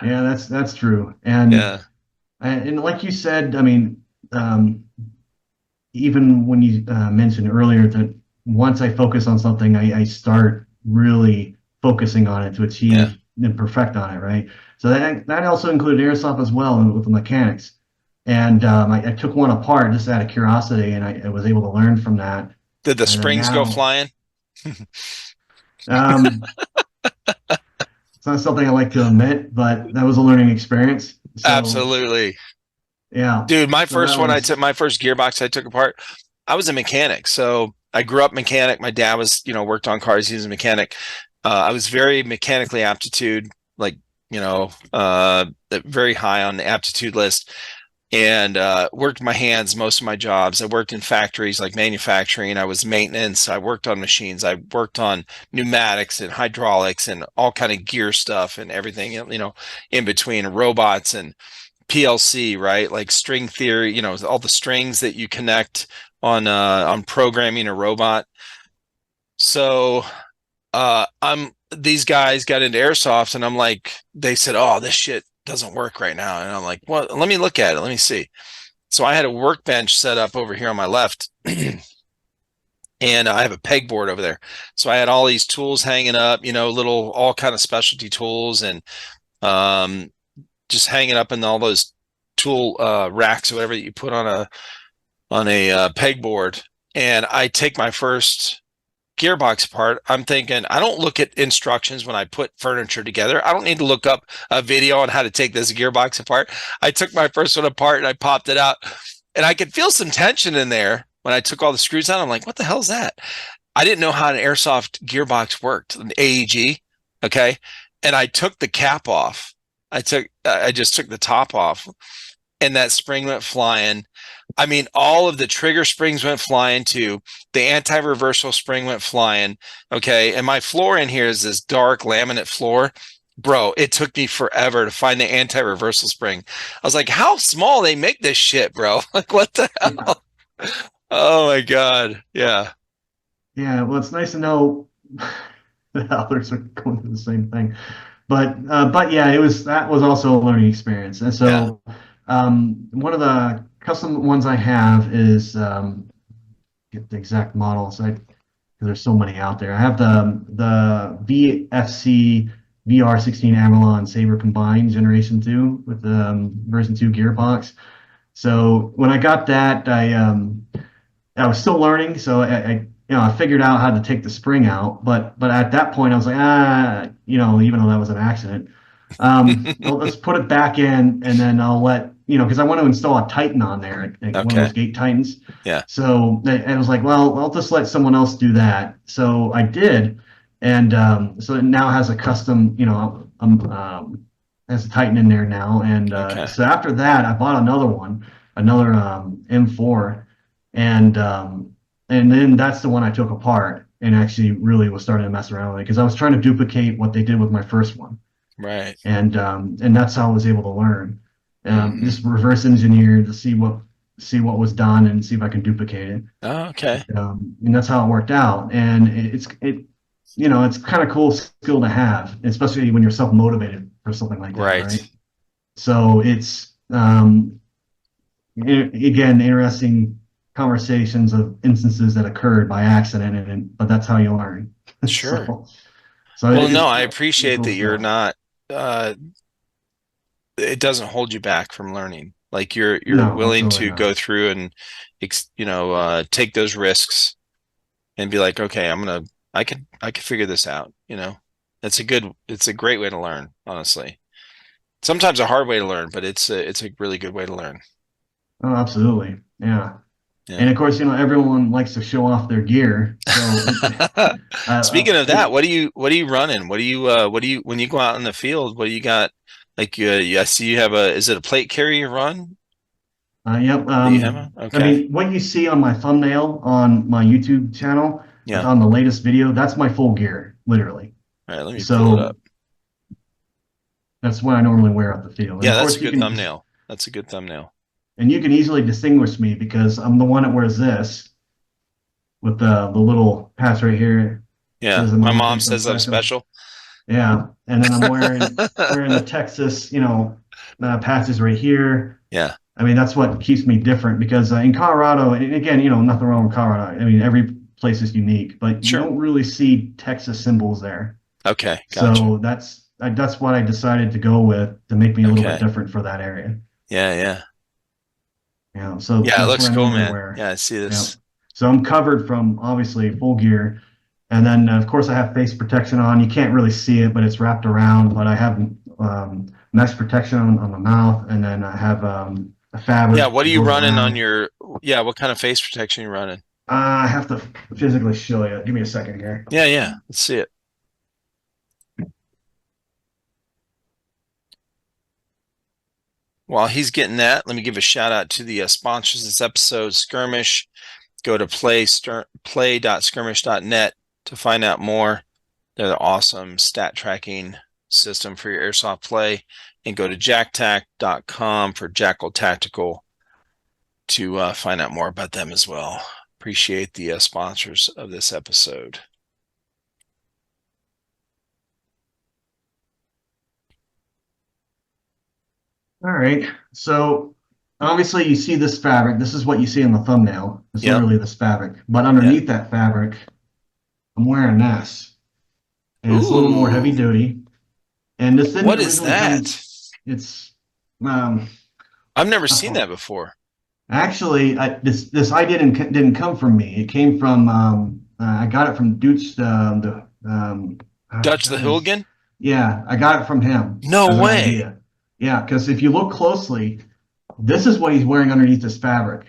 Yeah, that's true. And Yeah. and like you said, I mean, even when you mentioned earlier that once I focus on something, I start really focusing on it to Yeah. achieve and perfect on it, right? So that also included airsoft as well and with the mechanics. And I took one apart just out of curiosity, and I was able to learn from that. Did the And then springs go now, flying? um, it's not something I like to admit, but that was a learning experience. So Absolutely. yeah, Dude, my so first that one was my first gearbox I took apart, I was a mechanic. So I grew up mechanic. My dad was, worked on cars. He was a mechanic. I was very mechanically aptitude, like, very high on the aptitude list and worked my hands most of my jobs. I worked in factories like manufacturing. I was maintenance. I worked on machines. I worked on pneumatics and hydraulics and all kind of gear stuff and everything, in between robots and PLC, right? Like string theory, all the strings that you connect on programming a robot. So these guys got into airsoft and I'm like, they said, oh, this shit doesn't work right now. And I'm like, well, let me look at it. Let me see. So I had a workbench set up over here on my left. And I have a pegboard over there. So I had all these tools hanging up, little all kind of specialty tools and um, just hanging up in all those tool racks or whatever that you put on a pegboard. And I take my first gearbox apart. I'm thinking, I don't look at instructions when I put furniture together. I don't need to look up a video on how to take this gearbox apart. I took my first one apart and I popped it out, and I could feel some tension in there when I took all the screws out. I'm like, what the hell is that? I didn't know how an airsoft gearbox worked, an AEG. Okay. And I took the cap off. I just took the top off and that spring went flying. I mean, all of the trigger springs went flying too. The anti-reversal spring went flying. Okay. And my floor in here is this dark laminate floor. Bro, it took me forever to find the anti-reversal spring. I was like, how small they make this shit, bro? Like, what the yeah, hell? Oh my God. Yeah. yeah. Well, it's nice to know that others are going through the same thing. But yeah, that was also a learning experience. And Yeah. so one of the custom ones I have is get the exact model. So because there's so many out there. I have the VFC VR16 Avalon Saber combined Generation 2 with the version 2 gearbox. So when I got that, I was still learning, so I figured out how to take the spring out, but at that point I was like, even though that was an accident, well, let's put it back in, and then I'll because I want to install a Titan on there, like one of Okay. those gate Titans. Yeah. So I was like, well, I'll just let someone else do that. So I did, and so it now has a custom, has a Titan in there now, and Okay. so after that I bought another one, another M4. And then that's the one I took apart and actually really was starting to mess around with it because I was trying to duplicate what they did with my first one. Right. And that's how I was able to learn. Mhm. Just reverse engineer to see what was done and see if I can duplicate it. Oh, okay. And that's how it worked out. And it's kind of cool skill to have, especially when you're self-motivated for something like that, Right. right? So it's again interesting conversations of instances that occurred by accident, but that's how you learn. Sure. So Well, it's no, I really appreciate cool that you're stuff. not it doesn't hold you back from learning. Like you're No, willing absolutely to not. go through and take those risks and be like, okay, I can figure this out, you know. It's a great way to learn, honestly. Sometimes a hard way to learn, but it's a really good way to learn. Oh, absolutely. Yeah. Yeah. And of course, everyone likes to show off their gear. So Speaking of that, what are you running? What do you when you go out in the field, what do you got? Like I see you have is it a plate carrier you run? yep. Do you have a? I Okay. mean, what you see on my thumbnail on my YouTube channel, Yeah. on the latest video, that's my full gear, literally. All right, let me pull it So up. that's what I normally wear out the field. And Yeah, of that's a course, good thumbnail. That's a good thumbnail. you can easily distinguish me because I'm the one that wears this with the little patch right here. Yeah. Says I'm My on mom location, I'm says I'm special. special. Yeah, and then I'm wearing the Texas, patches right here. Yeah, I mean, that's what keeps me different because in Colorado, and again, nothing wrong with Colorado. I mean, every place is unique, but you sure. don't really see Texas symbols there. Okay, gotcha. So that's what I decided to go with to make me a little bit Okay. different for that area. Yeah, yeah. So Yeah, it that's looks what I cool, normally man. wear. Yeah, I see Yeah. this. So I'm covered from obviously full gear. And then, of course, I have face protection on. You can't really see it, but it's wrapped around. But I have mesh protection on the mouth. And then I have a Yeah, fabric what are that you goes running on around. your what kind of face protection you running? I have to physically show you. Give me a second here. Yeah, yeah. Let's see it. While he's getting that, let me give a shout out to the sponsors of this episode, Skirmish. Go to play.skirmish.net to find out more. They're the awesome stat tracking system for your airsoft play. And go to jacktac.com for Jackal Tactical to find out more about them as well. Appreciate the sponsors of this episode. All right. So obviously you see this fabric. This is what you see in the thumbnail. It's Yep. literally this fabric. But Yeah. underneath that fabric, I'm wearing this. And it's a little more heavy Ooh, duty. And this didn't what is originally come. that? It's um I've never seen that before. actually this idea didn't come from me. It came from I got it from Dutch Dutch the Hooligan? yeah, I got it from him No as an way. idea. Yeah, because if you look closely, this is what he's wearing underneath this fabric.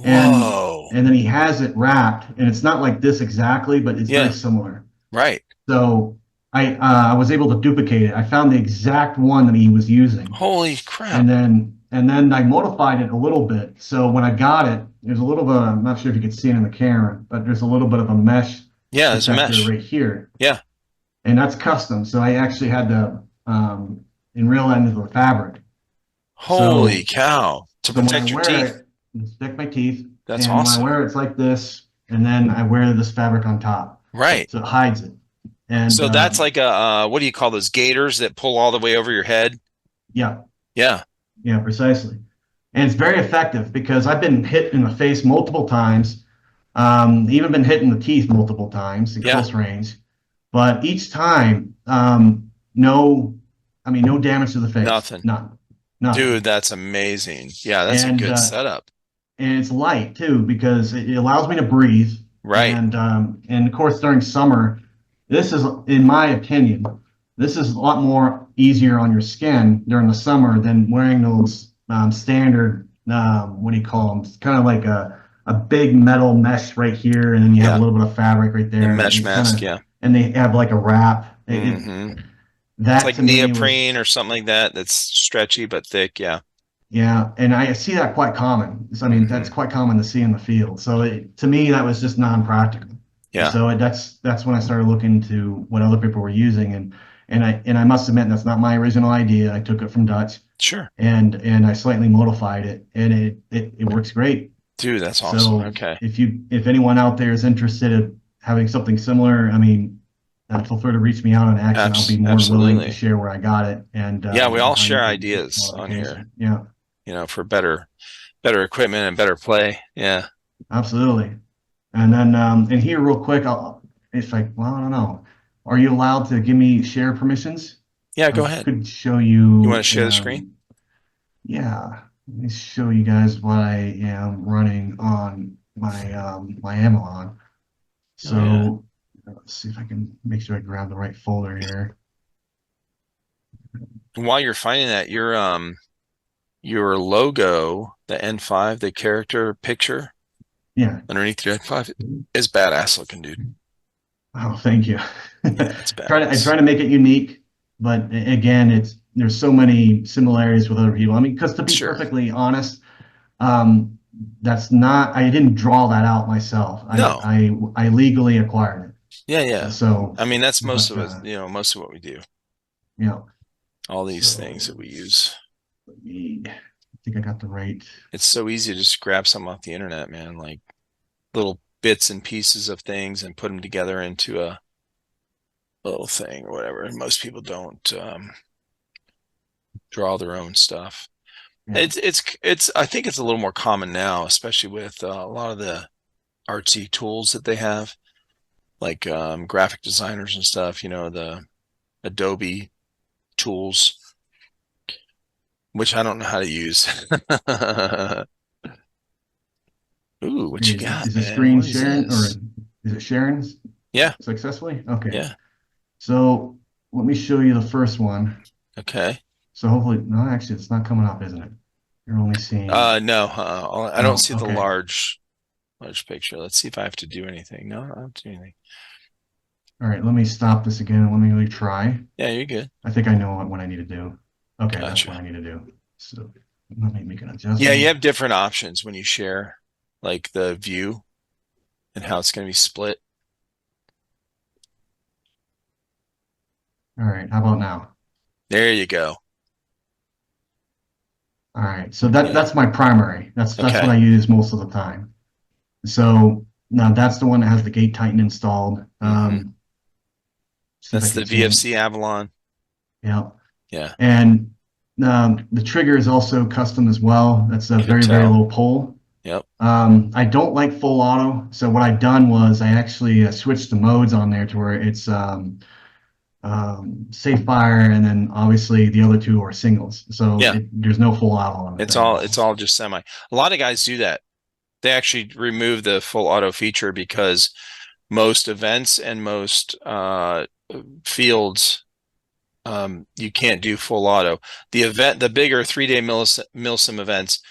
And Whoa. and then he has it wrapped, and it's not like this exactly, but it's Yeah, very similar. right. So I was able to duplicate it. I found the exact one that he was using, Holy crap. and then I modified it a little bit. So when I got it, there's a little bit. I'm not sure if you can see it in the camera, but there's a little bit of a mesh Yeah, it's a protector mesh. right here, Yeah. and that's custom. So I actually had to enroll that into the fabric. Holy So cow. To so when I protect your wear teeth. it, I stick my teeth, That's and when I awesome. wear it, it's like this, and then I wear this fabric on top, Right. so it hides it. And So that's like what do you call those gaiters that pull all the way over your head? yeah, Yeah. yeah, precisely. And it's very effective because I've been hit in the face multiple times, even been hit in the teeth multiple times in Yeah. close range. But each time, no damage to the face. Nothing. None. Nothing. Dude, that's amazing. Yeah, that's a And good setup. and it's light too because it allows me to breathe. Right. And of course during summer, this is, in my opinion, this is a lot more easier on your skin during the summer than wearing those standard what do you call them? It's kind of like a big metal mesh right here, and then you have Yeah. a little bit of fabric right there. And mesh It's mask, kinda, yeah. and they have like a wrap. Mhm. That It's like to me was, neoprene or something like that that's stretchy but thick, yeah. Yeah, and I see that quite common. So, I mean, that's quite common to see in the field. So to me, that was just non-practical. Yeah, So that's when I started looking to what other people were using, and I must admit that's not my original idea. I took it from Dutch, sure. and I slightly modified it, and it works great. Dude, that's awesome. So Okay. if anyone out there is interested in having something similar, I mean, feel free to reach me out on X, and I'll be more than willing to Absolutely. share where I got it and Yeah, we all how you share can get ideas on here, modification. Yeah, for better equipment and better play. Yeah. absolutely. And then and here real quick, it's like, well, I don't know. Are you allowed to give me share permissions? Yeah, I go ahead. could show You want you. to share the screen? Yeah, let me show you guys what I am running on my Amazon. Oh, yeah. So let's see if I can make sure I grab the right folder here. And while you're finding that, your logo, the N5, the character picture Yeah. underneath your N5 is badass looking, dude. Oh, thank you. Yeah, it's I badass. try to make it unique, but again, there's so many similarities with other people. I mean, because to be Sure. perfectly honest, that's not, I didn't draw that out myself. No. I legally acquired Yeah, it. yeah. So, I mean, that's most but of us, most of what we do. you know, All these things that so we use. I think I got the right. It's so easy to just grab something off the internet, man. Like little bits and pieces of things and put them together into a little thing or whatever. And most people don't draw their own stuff. Yeah. I think it's a little more common now, especially with a lot of the artsy tools that they have, like graphic designers and stuff, the Adobe tools, which I don't know how to use. Ooh, what you got, Is the man? screen What is sharing or this? is it sharing Yeah, successfully? Okay. yeah. So let me show you the first one. Okay. So hopefully, no, actually, it's not coming up, isn't it? You're only seeing. No, I don't Oh, see the okay. large picture. Let's see if I have to do anything. No, I don't have to do anything. All right, let me stop this again and let me retry. Yeah, you're good. I think I know what I need to do. Okay, that's what Gotcha. I need to do. So let me make an adjustment. Yeah, you have different options when you share, like the view and how it's going to be split. All right, how about now? There you go. All right, so Yeah. that's my primary. That's Okay. what I use most of the time. So now that's the one that has the gate tighten installed. See if I That's the can zoom. VFC Avalon. Yeah. Yeah, And the trigger is also custom as well. That's a could very, very tell. low pull. Yep. I don't like full auto. So what I've done was I actually switched the modes on there to where it's safe fire, and then obviously the other two are singles. So Yeah. there's no full auto on it. It's all just semi. A lot of guys do that. They actually remove the full auto feature because most events and most fields, you can't do full auto. The bigger 3-day milsim events,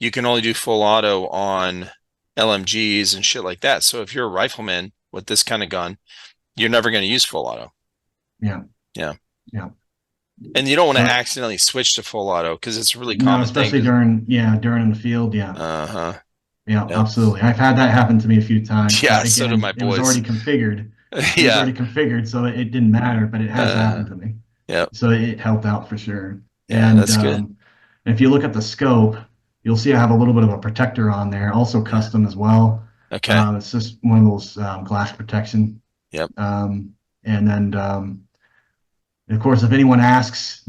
you can only do full auto on LMGs and shit like that. So if you're a rifleman with this kind of gun, you're never going to use full auto. Yeah. Yeah. Yeah. And you don't want to So- accidentally switch to full auto because it's a really No, common especially thing. during in the field. Yeah. Uh-huh. Yeah, Yep. absolutely. I've had that happen to me a few times. Yeah, but so again, do my it was boys. already configured. It was Yeah. already configured, so it didn't matter, but it has happened to me. Yep. So it helped out for sure. Yeah, And that's good. if you look at the scope, you'll see I have a little bit of a protector on there, also custom as well. Okay. It's just one of those glass protection. Yep. And then, of course, if anyone asks,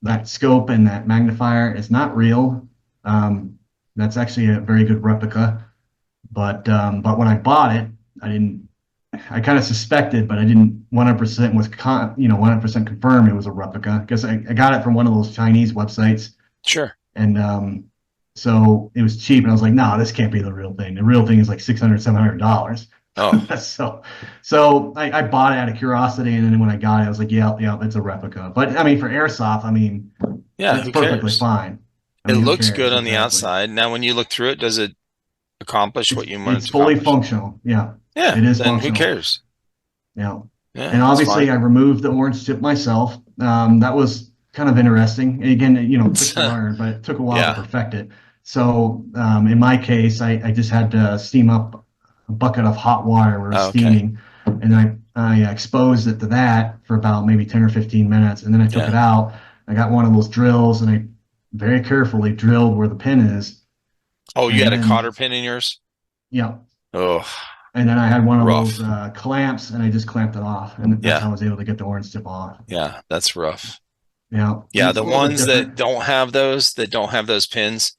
that scope and that magnifier is not real. That's actually a very good replica. But when I bought it, I kind of suspected, but I didn't 100% 100% confirm it was a replica because I got it from one of those Chinese websites. Sure. And so it was cheap, and I was like, no, this can't be the real thing. The real thing is like $600-700. Oh. so I bought it out of curiosity, and then when I got it, I was like, yeah, it's a replica. But I mean, for airsoft, I mean, Yeah, it's who perfectly cares? fine. It who looks cares? good on the Exactly. outside. Now, when you look through it, does it accomplish what you want it It's to fully accomplish? functional. Yeah, Yeah, it is then functional. who cares? Yeah. Yeah, And that's obviously, fine. I removed the orange chip myself. That was kind of interesting. And again, quick to learn, but it took a while to perfect it. So in my case, I just had to steam up a bucket of hot water where it was steaming, and I exposed it to that for about maybe 10 or 15 minutes, and then I took it out. I got one of those drills, and I very carefully drilled where the pin is. Oh, you had a cotter pin in yours? Yeah. Oh. And then I had one of those clamps, and I just clamped it off, and that's how I was able to get the orange tip off. Yeah, that's rough. Yeah. Yeah, the ones that don't have those pins,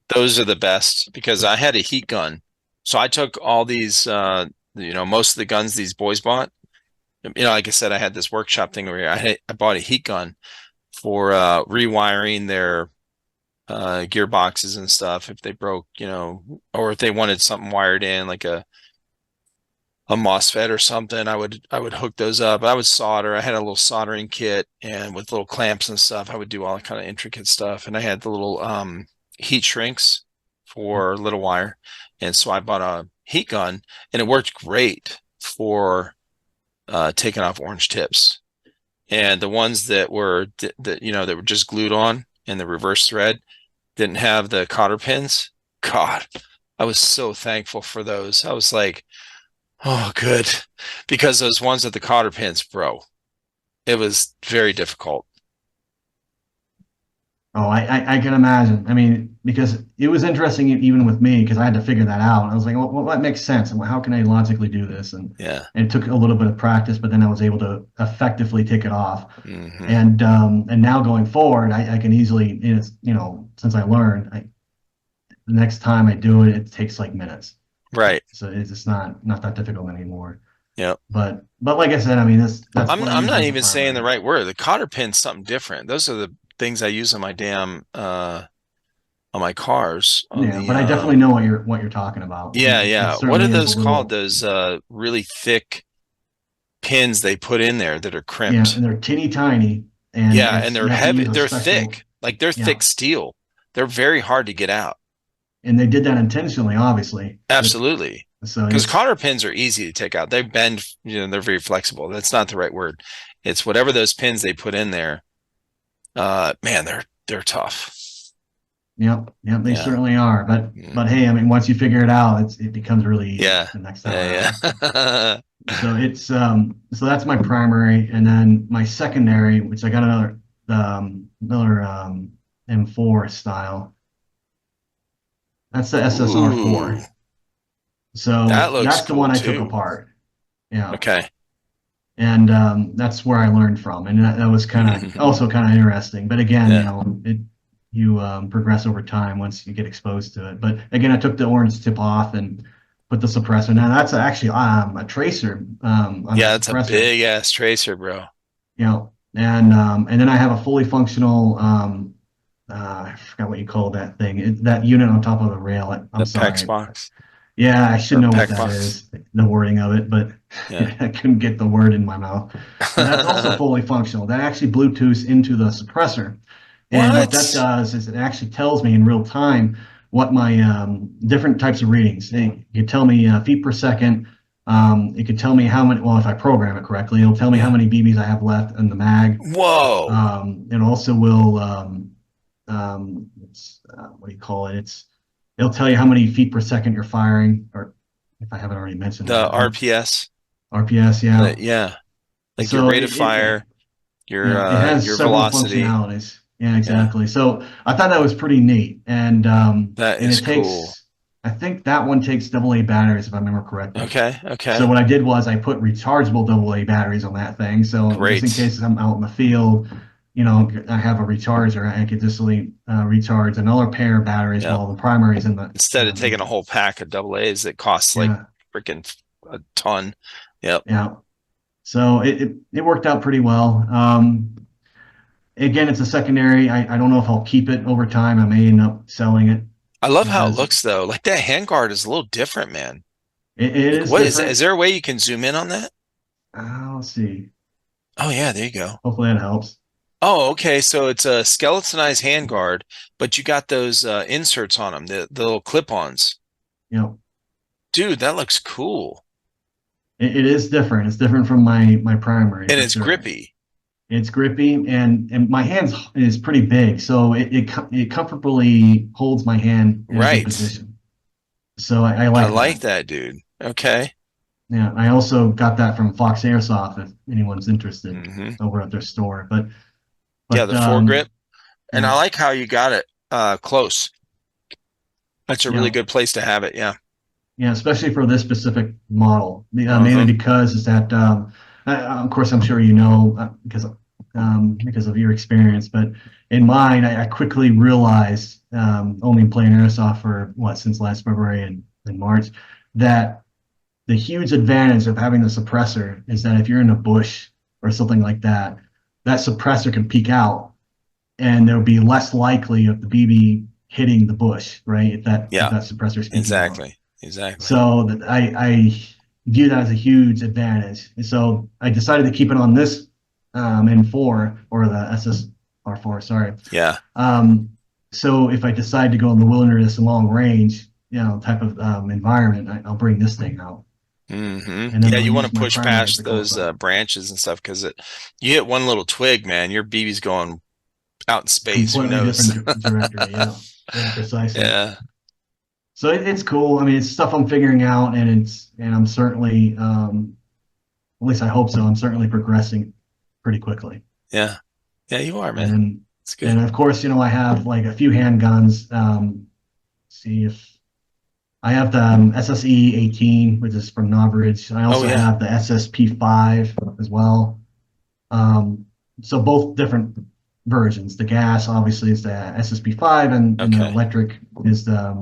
those are the best, because I had a heat gun. So I took all these, most of the guns these boys bought. Like I said, I had this workshop thing where I bought a heat gun for rewiring their gearboxes and stuff if they broke, or if they wanted something wired in, like a MOSFET or something. I would hook those up. I would solder. I had a little soldering kit, and with little clamps and stuff, I would do all that kind of intricate stuff. And I had the little heat shrinks for little wire, and so I bought a heat gun, and it worked great for taking off orange tips. And the ones that were that were just glued on in the reverse thread didn't have the cotter pins. God, I was so thankful for those. I was like, oh, good, because those ones with the cotter pins, bro, it was very difficult. Oh, I can imagine. I mean, because it was interesting even with me, because I had to figure that out. I was like, well, that makes sense. And how can I logically do this? And it took a little bit of practice, but then I was able to effectively take it off. Mm-hmm. And now going forward, I can easily, since I learned, the next time I do it, it takes like minutes. Right. So it's just not that difficult anymore. Yeah. But like I said, I mean, that's I'm not even saying the right word. The cotter pin's something different. Those are the things I use on my damn on my cars. But I definitely know what you're talking about. Yeah. What are those called? Those really thick pins they put in there that are crimped. Yeah, and they're teeny tiny. And and they're heavy. They're thick. Like they're thick steel. They're very hard to get out. And they did that intentionally, obviously. Absolutely. So because cotter pins are easy to take out. They bend, they're very flexible. That's not the right word. It's whatever those pins they put in there. Man, they're tough. Yep, they certainly are. But hey, I mean, once you figure it out, it becomes really easy the next time. Yeah. So it's so that's my primary, and then my secondary, which I got another M4 style. That's the SSR4. Ooh. So that's the one I took apart. Yeah. Okay. And that's where I learned from, and that was kind of also kind of interesting. But again, you progress over time once you get exposed to it. But again, I took the orange tip off and put the suppressor. Now that's actually a tracer. That's a big ass tracer, bro. And then I have a fully functional. I forgot what you call that thing. That unit on top of the rail. I'm sorry. PEX box. Yeah, I should know what that is, the wording of it, but I couldn't get the word in my mouth. But that's also fully functional. That actually Bluetooths into the suppressor. And what that does is it actually tells me in real time what my different types of readings. It could tell me feet per second. It could tell me how many, well, if I program it correctly, it'll tell me how many BBs I have left in the mag. Whoa. It also will, what do you call it? It'll tell you how many feet per second you're firing, or if I haven't already mentioned the RPS. RPS, yeah. Like so your rate of fire, your velocity. Functionalities. Yeah, exactly. So I thought that was pretty neat, and that is cool. I think that one takes AA batteries, if I remember correctly. Okay. So what I did was I put rechargeable AA batteries on that thing. So just in case I'm out in the field, I have a recharger. I could just recharge another pair of batteries while the primary's in the. Instead of taking a whole pack of AA's that costs like freaking a ton. Yep. Yeah. So it worked out pretty well. Again, it's a secondary. I don't know if I'll keep it over time. I may end up selling it. I love how it looks though. Like that handguard is a little different, man. It is. What is it? Is there a way you can zoom in on that? Let's see. Oh yeah, there you go. Hopefully that helps. Oh, okay. So it's a skeletonized handguard, but you got those inserts on them, the little clip-ons. Yep. Dude, that looks cool. It is different. It's different from my primary. And it's grippy. It's grippy, and my hands is pretty big, so it comfortably holds my hand in a good Right. position. So I I like like that. that, dude. Okay. Yeah, I also got that from Fox Airsoft if anyone's interested Hmm. over at their store. But Yeah, but the foregrip. And I yeah, like how you got it close. That's a really yeah, good place to have it. Yeah. yeah, especially for this specific model, mainly Uh-huh. because is that of course I'm sure you know because of your experience, but in mine I quickly realized only playing airsoft for what since last February and March that the huge advantage of having the suppressor is that if you're in a bush or something like that, that suppressor can peek out and there'll be less likely of the BB hitting the bush, right? If Yeah, that suppressor is peeking out. exactly. Exactly. So that I view that as a huge advantage. And so I decided to keep it on this N4 or the SSR4, sorry. Yeah. Um, so if I decide to go in the wilderness and long range, type of environment, I'll bring this thing out, and then Yeah, I'll you want use to my push primary as past the those GoPro. branches and stuff because you hit one little twig, man, your BB's going out in space. Who Completely knows? different directory. Yeah, yeah, precisely. Yeah. So it's cool. I mean, it's stuff I'm figuring out, and I'm certainly, at least I hope so. I'm certainly progressing pretty quickly. Yeah. Yeah, you are, man. And It's and good. of course, I have like a few handguns. See if I have the SSE 18, which is from Novridge. I Oh also yeah. have the SSP 5 as well. Um, so both different versions. The gas obviously is the SSP 5, and the Okay. electric is the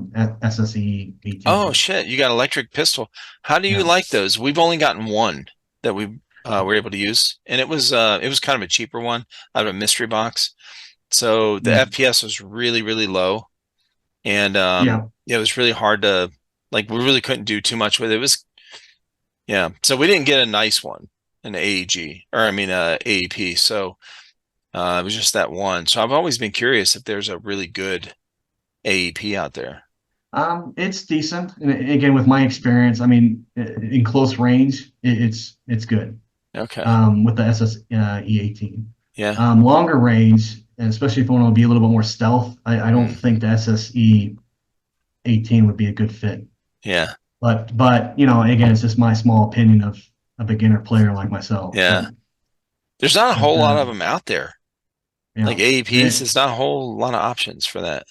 SSE Oh 18. shit, you got electric pistol. How do you Yeah. like those? We've only gotten one that we were able to use, and it was kind of a cheaper one out of a mystery box. So the Mm. FPS was really, really low, and Yeah. yeah, it was really hard to like. We really couldn't do too much with it. It was yeah. So we didn't get a nice one, an AEG, or I mean AEP. So it was just that one. So I've always been curious if there's a really good AEP out there. It's decent. And again, with my experience, I mean, in close range, it's good. Okay. With the SSE 18. Yeah. Longer range, and especially if you want to be a little bit more stealth, I don't think Hmm. the SSE 18 would be a good fit. Yeah. But again, it's just my small opinion of a beginner player like myself. But Yeah. There's not a but whole lot of them out there. Like yeah, AEPs, and, there's not a whole lot of options for that.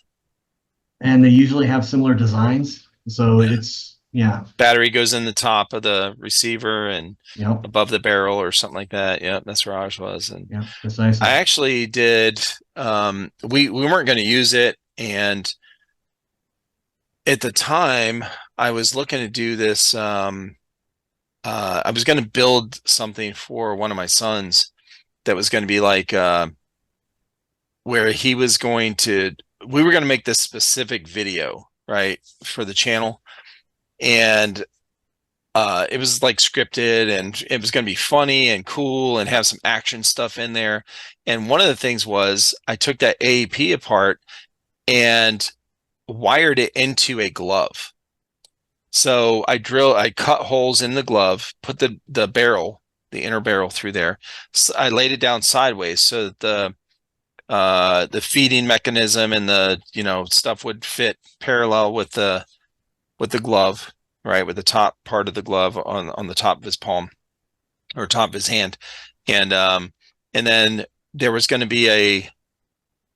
and they usually have similar designs, so Yeah. it's yeah, Battery goes in the top of the receiver and yep, above the barrel or something like that. Yeah, that's where ours was. And yeah, I precisely. actually did we weren't going to use it, and at the time I was looking to do this I was going to build something for one of my sons that was going to be like where he was going to we were going to make this specific video, right, for the channel. And it was like scripted, and it was going to be funny and cool and have some action stuff in there. And one of the things was I took that AEP apart and wired it into a glove. So I cut holes in the glove, put the barrel, the inner barrel through there. So I laid it down sideways so that the feeding mechanism and the stuff would fit parallel with the glove, right, with the top part of the glove on the top of his palm or top of his hand. And then there was going to be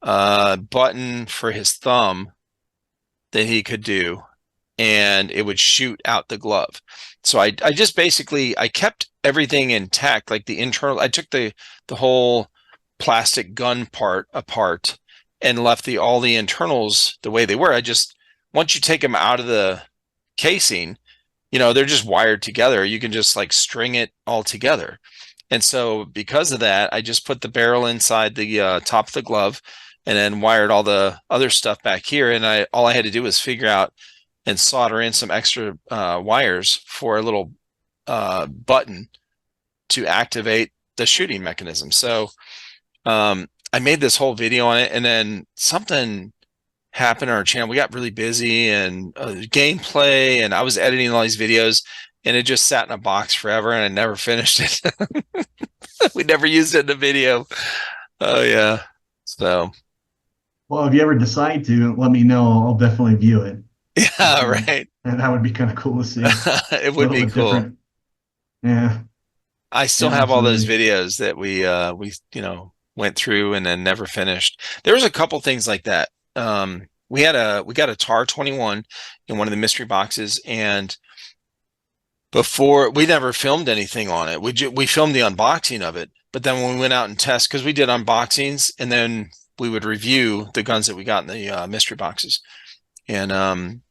a button for his thumb that he could do, and it would shoot out the glove. So I just basically I kept everything intact, like the internal. I took the whole plastic gun part apart and left all the internals the way they were. I just once you take them out of the casing, they're just wired together. You can just like string it all together. And so because of that, I just put the barrel inside the top of the glove and then wired all the other stuff back here. And all I had to do was figure out and solder in some extra wires for a little button to activate the shooting mechanism. So I made this whole video on it, and then something happened on our channel. We got really busy and gameplay, and I was editing all these videos, and it just sat in a box forever, and I never finished it. We never used it in the video. Oh yeah. So Well, if you ever decide to, let me know. I'll definitely view it. yeah, right. And that would be kind of cool to see. A It would little be bit cool. different. Yeah, I still yeah, have all those absolutely. videos that we went through and then never finished. There was a couple things like that. We got a TAR 21 in one of the mystery boxes, and before we never filmed anything on it. We filmed the unboxing of it, but then when we went out and test, because we did unboxings and then we would review the guns that we got in the mystery boxes, and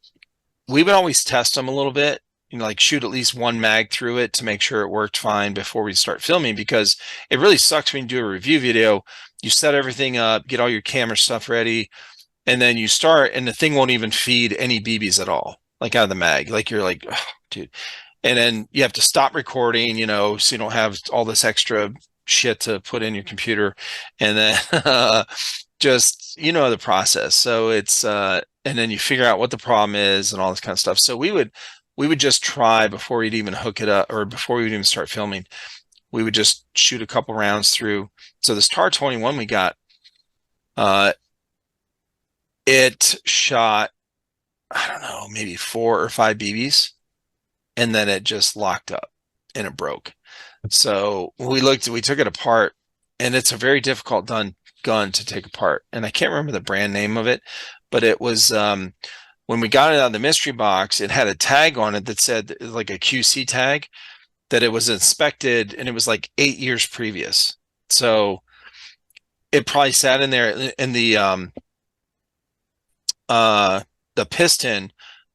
we would always test them a little bit, like shoot at least one mag through it to make sure it worked fine before we start filming, because it really sucks when you do a review video. You set everything up, get all your camera stuff ready, and then you start and the thing won't even feed any BBs at all, like out of the mag. Like you're like, oh, dude. And then you have to stop recording, so you don't have all this extra shit to put in your computer. And then just, the process. So it's, and then you figure out what the problem is and all this kind of stuff. So we would just try before we'd even hook it up, or before we'd even start filming, we would just shoot a couple rounds through. So this TAR 21 we got, it shot, I don't know, maybe 4 or 5 BBs, and then it just locked up and it broke. So we took it apart, and it's a very difficult gun to take apart. And I can't remember the brand name of it, but it was, when we got it out of the mystery box, it had a tag on it that said, like a QC tag, that it was inspected, and it was like 8 years previous. So it probably sat in there, and the piston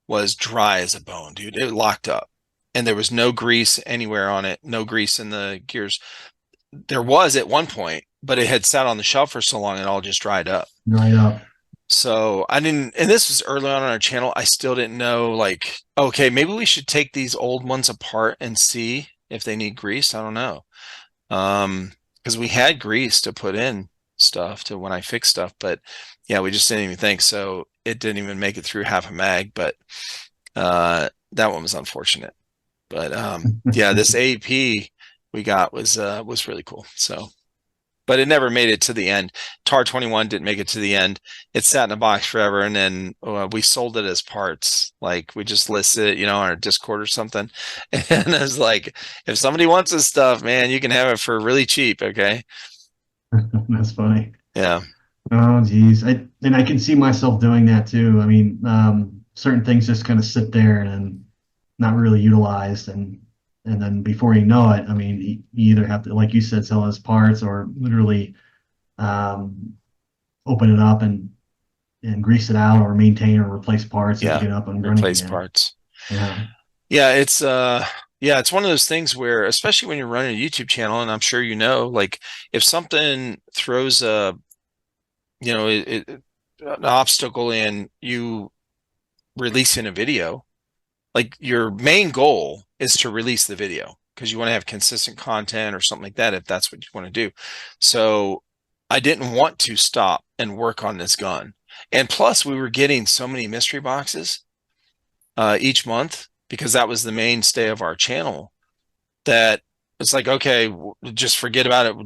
was dry as a bone, dude. It locked up, and there was no grease anywhere on it, no grease in the gears. There was at one point, but it had sat on the shelf for so long it all just dried up. Right up. So I didn't, and this was early on our channel, I still didn't know, like, okay, maybe we should take these old ones apart and see if they need grease. I don't know. Because we had grease to put in stuff to when I fixed stuff, but yeah, we just didn't even think. So it didn't even make it through half a mag, but that one was unfortunate. But yeah, this AEP we got was really cool. So, but it never made it to the end. TAR 21 didn't make it to the end. It sat in a box forever, and then we sold it as parts. Like we just listed it, on our Discord or something. And I was like, if somebody wants this stuff, man, you can have it for really cheap. Okay. That's funny. Yeah. Oh, geez. And I can see myself doing that too. I mean, certain things just kind of sit there and not really utilized, and then before you know it, I mean, you either have to, like you said, sell as parts, or literally open it up and grease it out, or maintain or replace parts and Yeah. get up and running Replace again. parts. Yeah. Yeah. It's one of those things where, especially when you're running a YouTube channel, and I'm sure like if something throws an obstacle in you releasing a video, like your main goal is to release the video because you want to have consistent content or something like that, if that's what you want to do. So I didn't want to stop and work on this gun. And plus we were getting so many mystery boxes each month, because that was the mainstay of our channel, that it's like, okay, just forget about it.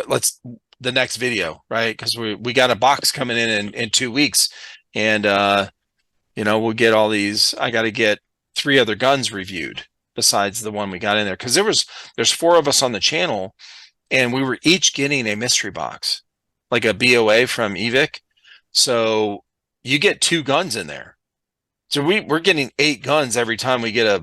Let's the next video, right? Because we got a box coming in 2 weeks, and we'll get all these. I got to get 3 other guns reviewed besides the one we got in there, because there's 4 of us on the channel, and we were each getting a mystery box, like a BOA from Evic. So you get 2 guns in there. So we're getting 8 guns every time we get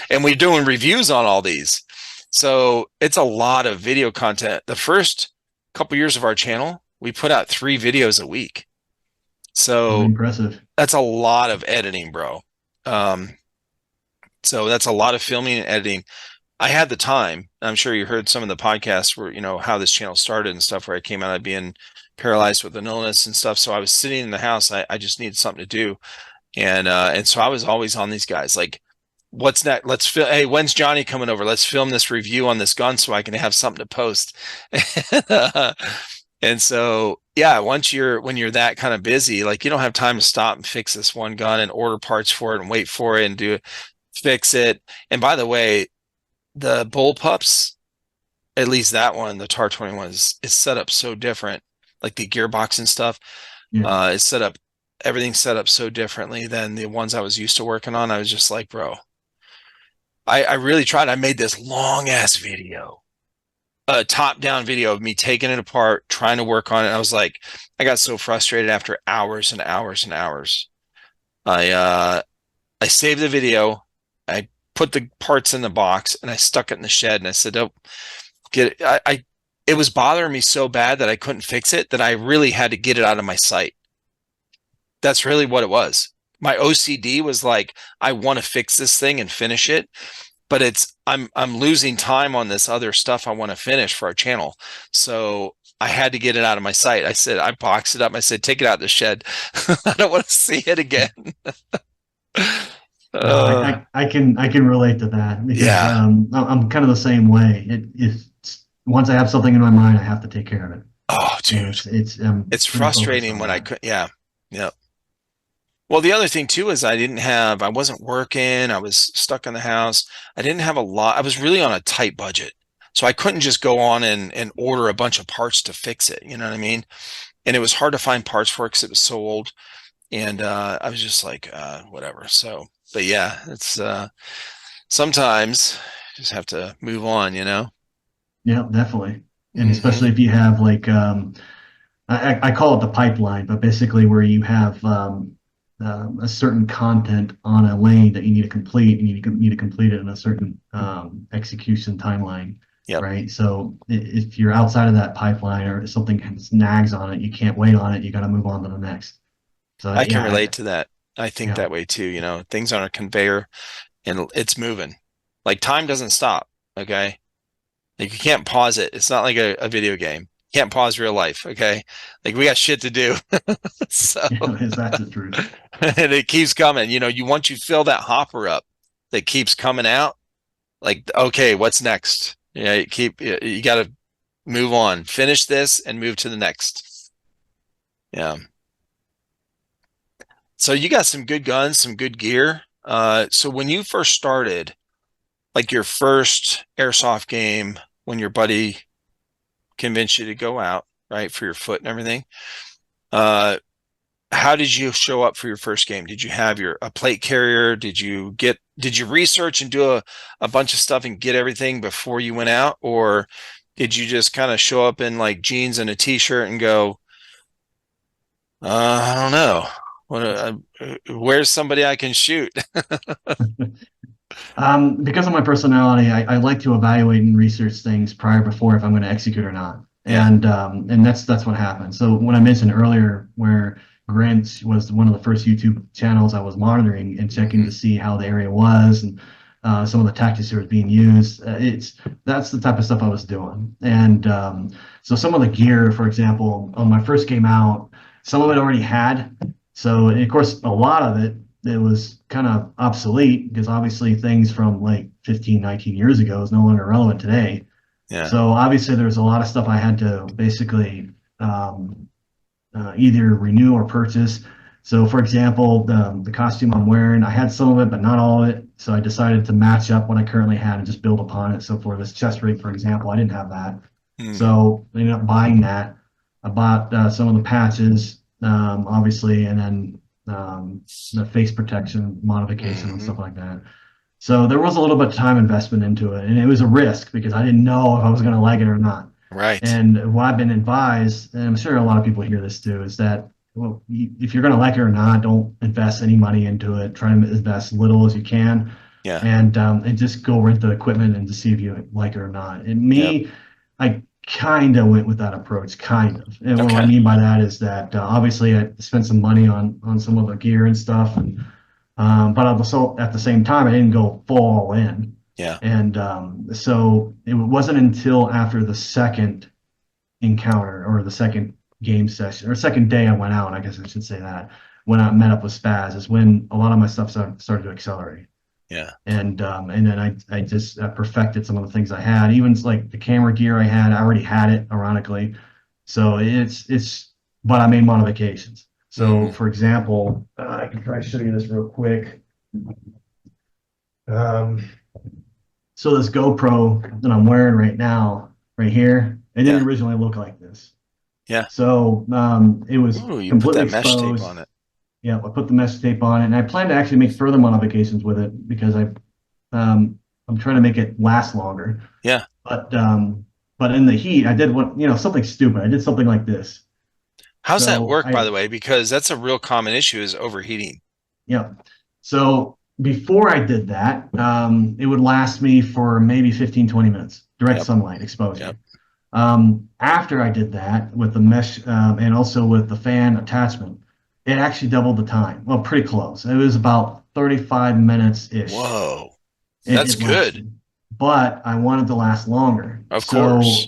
and we're doing reviews on all these. So it's a lot of video content. The first couple years of our channel, we put out 3 videos a week. So Impressive. that's a lot of editing, bro. So that's a lot of filming and editing. I had the time. I'm sure you heard some of the podcasts where, how this channel started and stuff, where I came out of being paralyzed with an illness and stuff. So I was sitting in the house. I just needed something to do. And so I was always on these guys, like, what's next? Let's film. Hey, when's Johnny coming over? Let's film this review on this gun so I can have something to post. And so, yeah, when you're that kind of busy, like, you don't have time to stop and fix this one gun and order parts for it and wait for it and do it. fix it. And by the way, the bullpups, at least that one, the TAR 21 is set up so different, like the gearbox and stuff. Yeah. It's set up, everything's set up so differently than the ones I was used to working on. I was just like, bro, I really tried. I made this long ass video, a top down video of me taking it apart, trying to work on it. I was like, I got so frustrated after hours and hours and hours. I saved the video. I put the parts in the box and I stuck it in the shed and I said, oh, get it. It was bothering me so bad that I couldn't fix it that I really had to get it out of my sight. That's really what it was. My OCD was like, I want to fix this thing and finish it, but I'm losing time on this other stuff I want to finish for our channel. So I had to get it out of my sight. I said, I boxed it up. I said, take it out of the shed. I don't want to see it again. No, I can relate to that because Yeah. I'm kind of the same way. It's once I have something in my mind, I have to take care of it. Oh, And dude. it's It's pretty focused frustrating on when I that. could. Yeah. Yeah. Well, the other thing too is I wasn't working. I was stuck in the house. I didn't have a lot. I was really on a tight budget. So I couldn't just go on and order a bunch of parts to fix it. You know what I mean? And it was hard to find parts for it because it was so old. And I was just like, whatever. So, but yeah, it's sometimes you just have to move on, you know? Yeah, definitely. And Hmm. especially if you have like I call it the pipeline, but basically where you have a certain content on a lane that you need to complete, and you need to complete it in a certain execution timeline, Yep. right? So if you're outside of that pipeline or something snags on it, you can't wait on it. You got to move on to the next. So I can yeah, relate to that. I think yeah, that way too, you know, things on a conveyor and it's moving. Like time doesn't stop. Okay. Like you can't pause it. It's not like a video game. You can't pause real life. Okay. Like we got shit to do. So, yeah, is that the truth? and it keeps coming. You know, once you fill that hopper up that keeps coming out, like, okay, what's next? Yeah. You got to move on, finish this and move to the next. Yeah. So you got some good guns, some good gear. So when you first started, like your first airsoft game, when your buddy convinced you to go out, right, for your foot and everything, uh, how did you show up for your first game? Did you have a plate carrier? Did you research and do a bunch of stuff and get everything before you went out? Or did you just kind of show up in like jeans and a t-shirt and go, I don't know. Where's somebody I can shoot? Because of my personality, I like to evaluate and research things prior before if I'm going to execute or not. Yeah. And that's what happened. So when I mentioned earlier where Grant was one of the first YouTube channels I was monitoring and checking Mhm. to see how the area was and some of the tactics that was being used, that's the type of stuff I was doing. And so some of the gear, for example, on my first game out, some of it already had. So and of course, a lot of it was kind of obsolete because obviously things from like 15, 19 years ago is no longer relevant today. Yeah. So obviously there's a lot of stuff I had to basically either renew or purchase. So for example, the costume I'm wearing, I had some of it, but not all of it. So I decided to match up what I currently had and just build upon it. So for this chest rig, for example, I didn't have that. Hmm. So I ended up buying that. I bought some of the patches, obviously, and then the face protection modification and Hmm. stuff like that. So there was a little bit of time investment into it, and it was a risk because I didn't know if I was going to like it or not. Right. And what I've been advised, and I'm sure a lot of people hear this too, is that well, if you're going to like it or not, don't invest any money into it. Try to invest little as you can, Yeah. and just go rent the equipment and to see if you like it or not. And Yep. me, I kind of went with that approach, kind of. And what I Okay. mean by that is that obviously I spent some money on some of the gear and stuff, and but also at the same time I didn't go full all in. Yeah. And so it wasn't until after the second encounter or the second game session or second day I went out, I guess I should say that, when I met up with Spaz is when a lot of my stuff started to accelerate. Yeah. And then I just perfected some of the things I had, even like the camera gear I had, I already had it ironically. So but I made modifications. So Hmm. for example, I can try to show you this real quick. Um, so this GoPro that I'm wearing right now, right here, it didn't Yeah. originally look like this. Yeah. So it was Ooh, you put completely that mesh tape on exposed. it. Yeah, I put the mesh tape on it, and I plan to actually make further modifications with it because I'm trying to make it last longer. Yeah. But in the heat, I did something stupid. I did something like this. How's that So work, by the way? Because that's a real common issue is overheating. yeah. So before I did that, it would last me for maybe 15, 20 minutes, direct Yep. sunlight Yep. exposure. After I did that with the mesh and also with the fan attachment, it actually doubled the time. Well, pretty close. It was about 35 minutes ish. Whoa. That's It good. lasted, but I wanted to last longer. Of So course.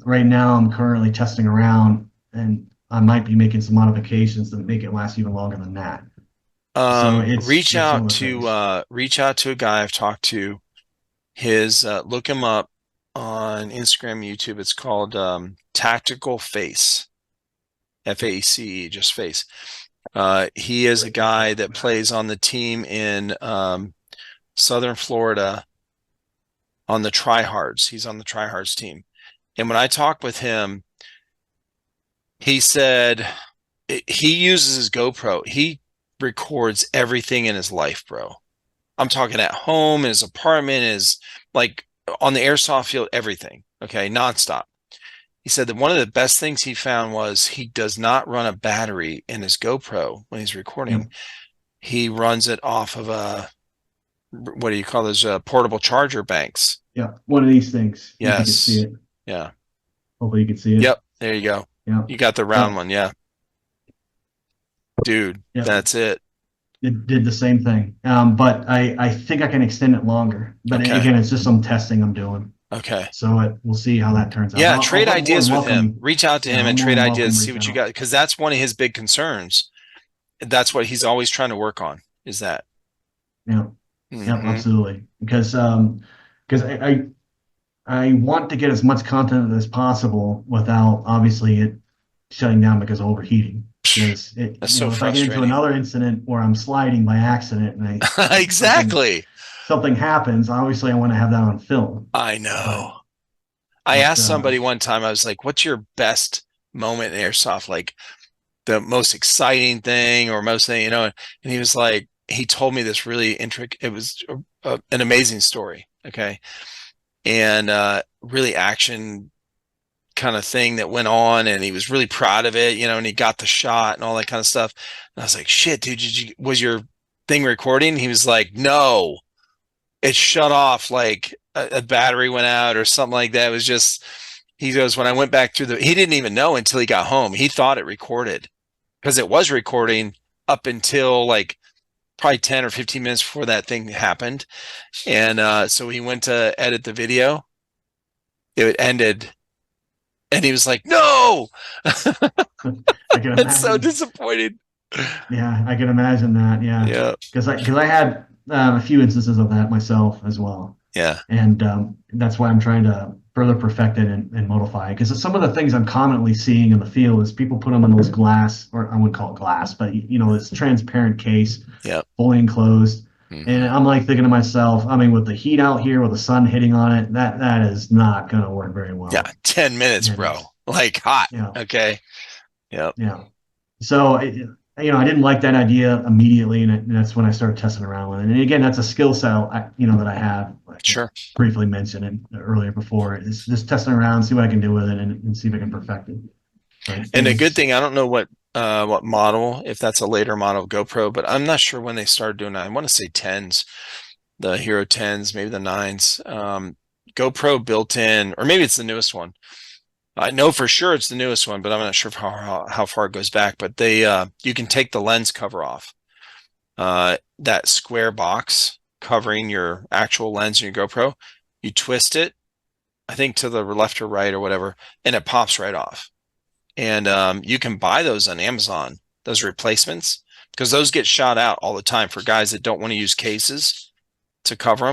right now I'm currently testing around, and I might be making some modifications to make it last even longer than that. So Reach it's some out of the to things. a guy I've talked to. His look him up on Instagram, YouTube. It's called Tactical Face. FACE, just face. He is a guy that plays on the team in Southern Florida on the Tryhards. He's on the Tryhards team. And when I talked with him, he said he uses his GoPro. He records everything in his life, bro. I'm talking at home, in his apartment, is like on the airsoft field, everything. Okay, nonstop. He said that one of the best things he found was he does not run a battery in his GoPro when he's Yep. recording. He runs it off of a, what do you call those, portable charger banks? Yeah. One of these things, if you can see Yes. it. Yeah. Hopefully you can see it. Yep. There you go. Yeah. You got the round Yep. one. Yeah. Dude, Yep. that's it. It did the same thing. But I think I can extend it longer. But Okay. again, it's just some testing I'm doing. Okay. So we'll see how that turns out. Yeah. I'll Trade more ideas than with him. welcome. Reach out to Yeah, him I'll and more trade than ideas, welcome see reach what you out. got. Because that's one of his big concerns. That's what he's always trying to work on, is that. Yeah. Yeah, Mm-hmm. absolutely. Because I want to get as much content as possible without obviously it shutting down because of overheating. Because That's so if I get into frustrating. another incident where I'm sliding by accident and Exactly. something happens, obviously I want to have that on film. I But know. I but asked somebody one time, I was like, what's your best moment in airsoft? Like the most exciting thing or most thing, and he was like, he told me this really intricate, it was an amazing story. Okay. And really action kind of thing that went on, and he was really proud of it, and he got the shot and all that kind of stuff. And I was like, shit, dude, was your thing recording? He was like, no, it shut off, like a battery went out or something like that. It was just, he goes, when I went back through he didn't even know until he got home. He thought it recorded because it was recording up until like probably 10 or 15 minutes before that thing happened. And so he went to edit the video. It ended and he was like, no. I can That's so imagine. disappointing. Yeah, I can imagine that. Yeah, Yeah. because I had a few instances of that myself as well. Yeah. And that's why I'm trying to further perfect it and modify it. Because some of the things I'm commonly seeing in the field is people put them in those glass, or I wouldn't call it glass, but this transparent case, Yeah. fully enclosed. And Mm-hmm. I'm like thinking to myself, I mean, with the heat out here, with the sun hitting on it, that is not going to work very well. Yeah. 10 minutes, And bro. Like hot. yeah, Okay. Yep. yeah. So I didn't like that idea immediately, and that's when I started testing around with it. And again, that's a skill set that I have. Like I Sure. briefly mentioned it earlier before. Is just testing around, see what I can do with it, and see if I can perfect it. But And a good thing, I don't know what model, if that's a later model of GoPro, but I'm not sure when they started doing that. I want to say 10s, the Hero 10s, maybe the 9s. GoPro built in, or maybe it's the newest one. I know for sure it's the newest one, but I'm not sure how far it goes back. But you can take the lens cover off. That square box covering your actual lens in your GoPro, you twist it, I think to the left or right or whatever, and it pops right off. And you can buy those on Amazon, those replacements, because those get shot out all the time for guys that don't want to use cases to cover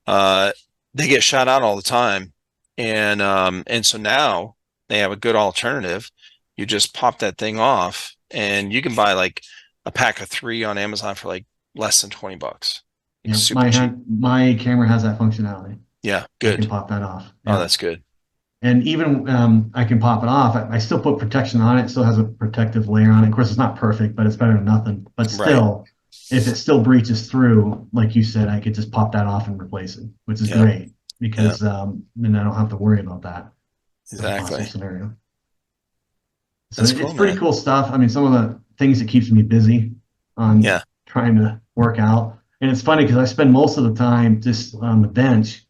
them. They get shot out all the time. And so now they have a good alternative. You just pop that thing off and you can buy like a pack of 3 on Amazon for like less than $20. Yeah, Super cheap. my camera has that functionality. Yeah, I can good. pop that off. Oh, Yeah. that's good. And even I can pop it off. I still put protection on it. It still has a protective layer on it. Of course, it's not perfect, but it's better than nothing. But Right. still, if it still breaches through, like you said, I could just pop that off and replace it, which is Yeah. great Yeah. because then I don't have to worry about that as a possible Exactly. scenario. So That's it's cool, pretty man. cool stuff. I mean, some of the things that keeps me busy on Yeah. trying to work out. And it's funny because I spend most of the time just on the bench,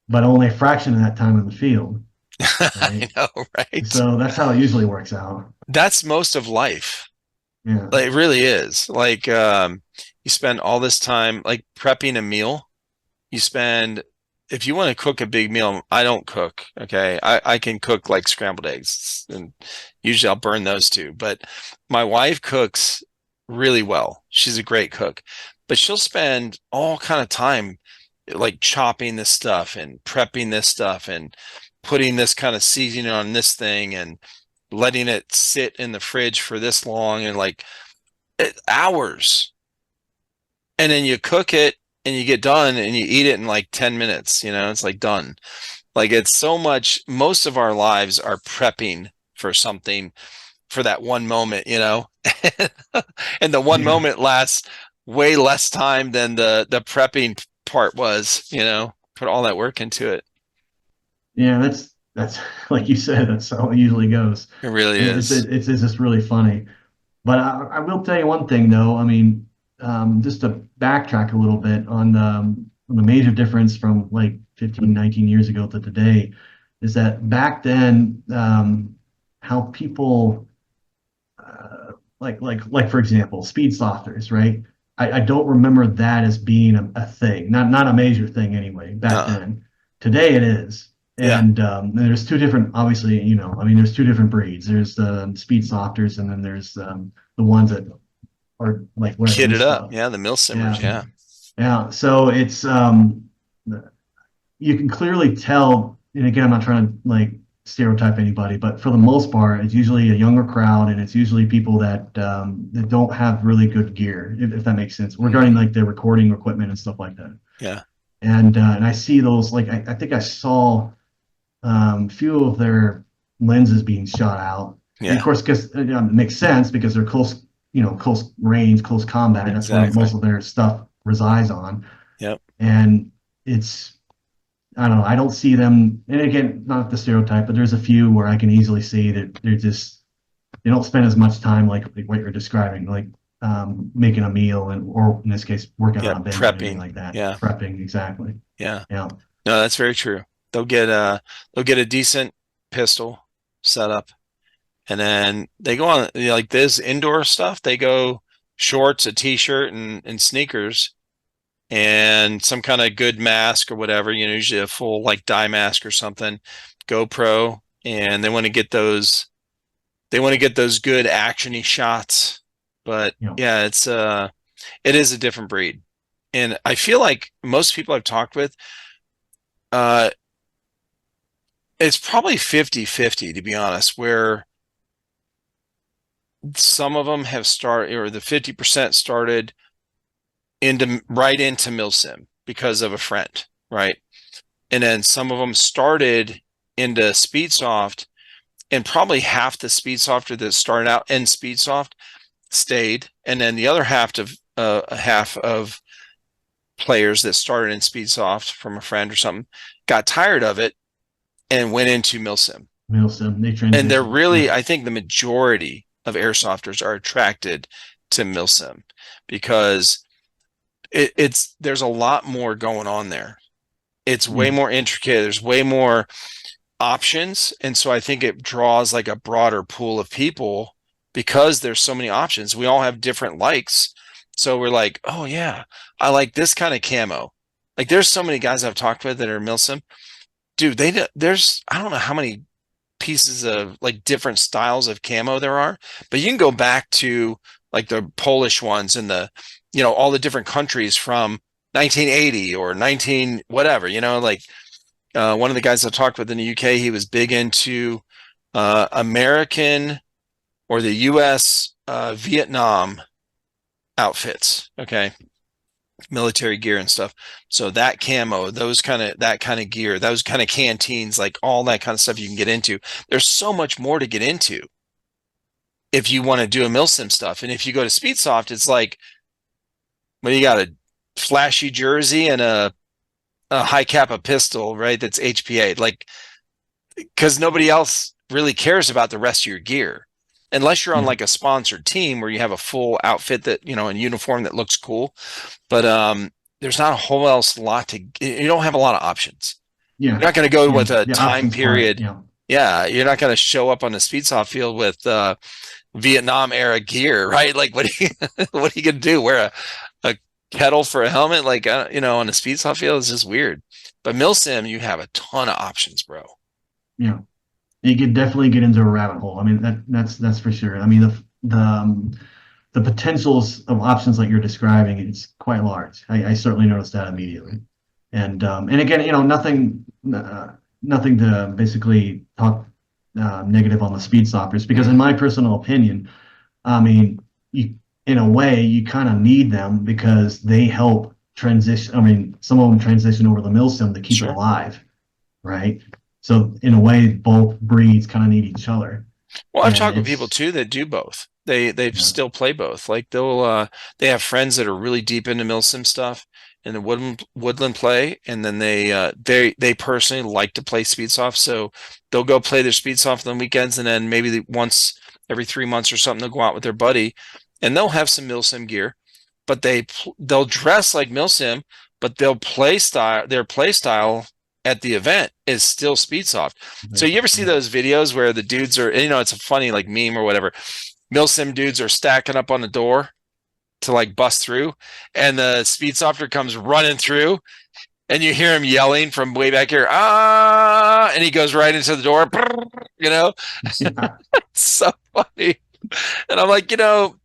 but only a fraction of that time in the field, I right? know, right? So that's how it usually works out. That's most of life. Yeah. Like, it really is. Like, you spend all this time like prepping a meal. You spend, if you want to cook a big meal, I don't cook. Okay. I can cook like scrambled eggs, and usually I'll burn those too. But my wife cooks really well. She's a great cook, but she'll spend all kind of time like chopping this stuff and prepping this stuff and putting this kind of seasoning on this thing and letting it sit in the fridge for this long, and like hours. And then you cook it and you get done and you eat it in like 10 minutes, it's like done. Like, it's so much, most of our lives are prepping for something, for that one moment, and the one Yeah. moment lasts way less time than the prepping part was, put all that work into it. Yeah, that's like you said, that's how it usually goes. It really And is. it's just really funny. But I will tell you one thing though. I mean, just to backtrack a little bit on the major difference from like 15, 19 years ago to today is that back then, how people like for example, speed softers, right? I don't remember that as being a thing, not a major thing anyway back uh then. Today it is. Yeah. And there's two different, obviously, I mean, there's two different breeds. There's the speed softers, and then there's the ones that are like what Kit loose it up. stuff. Yeah. The mill simmers. Yeah, Yeah. yeah. So it's you can clearly tell, and again, I'm not trying to like stereotype anybody, but for the most part, it's usually a younger crowd, and it's usually people that don't have really good gear, if that makes sense, regarding like their recording equipment and stuff like that. Yeah. And I see those like I think I saw few of their lenses being shot out, and of Yeah. course, because it makes sense because they're close, close range, close combat. That's where Exactly. most of their stuff resides on, Yep. and it's I don't know. I don't see them. And again, not the stereotype, but there's a few where I can easily see that they don't spend as much time like what you're describing, like making a meal or in this case working Yeah. on a bench or anything Prepping. like that. Yeah. Prepping, exactly. Yeah. Yeah. No, that's very true. They'll get a decent pistol set up, and then they go on, like this indoor stuff. They go shorts, a t-shirt, and sneakers, and some kind of good mask or whatever. Usually a full like dye mask or something, GoPro, and they want to get those. They want to get those good actiony shots. But You know, yeah, it is a different breed, and I feel like most people I've talked with, uh, it's probably 50-50 to be honest, where some of them have started, or the 50% started right into milsim because of a friend, right? And then some of them started into Speedsoft, and probably half the Speedsofter that started out in Speedsoft stayed, and then the other half of players that started in Speedsoft from a friend or something got tired of it and went into milsim. Milsim, they And they're transition. really, Yeah. I think the majority of airsofters are attracted to milsim because there's a lot more going on there. It's way Yeah. more intricate. There's way more options. And so I think it draws like a broader pool of people because there's so many options. We all have different likes. So we're like, oh yeah, I like this kind of camo. Like, there's so many guys I've talked with that are milsim. Dude, there's, I don't know how many pieces of like different styles of camo there are, but you can go back to like the Polish ones and all the different countries from 1980 or 19 whatever, like one of the guys I talked with in the UK, he was big into American or the US Vietnam outfits. Okay. military gear and stuff. So that camo, that kind of gear, those kind of canteens, like all that kind of stuff you can get into. There's so much more to get into if you want to do a milsim stuff. And if you go to Speedsoft, it's like, well, you got a flashy jersey and a high kappa pistol, right? That's HPA, like, because nobody else really cares about the rest of your gear. Unless you're on like a sponsored team where you have a full outfit that, in uniform that looks cool. But there's not a whole else lot to, you don't have a lot of options. Yeah. You're not going to go with a the time period. Part, yeah. You're not going to show up on the Speedsoft field with Vietnam era gear, right? Like, what are you going to do? Wear a kettle for a helmet? Like, on the Speedsoft field is just weird. But Milsim, you have a ton of options, bro. Yeah. You could definitely get into a rabbit hole. I mean, that's for sure. I mean, the potentials of options like you're describing, it's quite large. I certainly noticed that immediately. And again, nothing to basically talk negative on the Speedsofters, because in my personal opinion, I mean, in a way, you kind of need them because they help transition. I mean, some of them transition over the milsim to keep it alive, right? So in a way, both breeds kind of need each other. Well, I've talked with people too that do both. They still play both. Like they have friends that are really deep into milsim stuff and the woodland play, and then they personally like to play Speedsoft, so they'll go play their Speedsoft on weekends, and then maybe once every 3 months or something they'll go out with their buddy, and they'll have some milsim gear, but they'll dress like milsim, but their play style at the event is still Speedsoft. So you ever see those videos where the dudes are, it's a funny like meme or whatever, milsim dudes are stacking up on the door to like bust through, and the Speedsofter comes running through, and you hear him yelling from way back here, and he goes right into the door, It's so funny. And I'm like,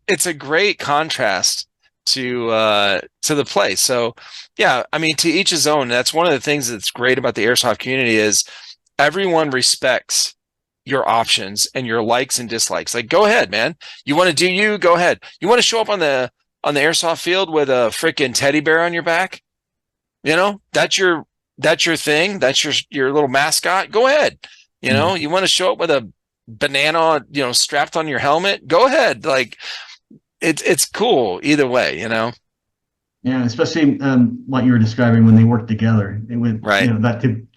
it's a great contrast to the play. So yeah, I mean, to each his own. That's one of the things that's great about the Airsoft community is everyone respects your options and your likes and dislikes. Like, go ahead, man. You want to do you? Go ahead. You want to show up on the Airsoft field with a freaking teddy bear on your back? That's your thing. That's your little mascot. Go ahead. You want to show up with a banana, strapped on your helmet? Go ahead. Like, it's cool either way, Yeah, especially what you were describing when they work together. It went right.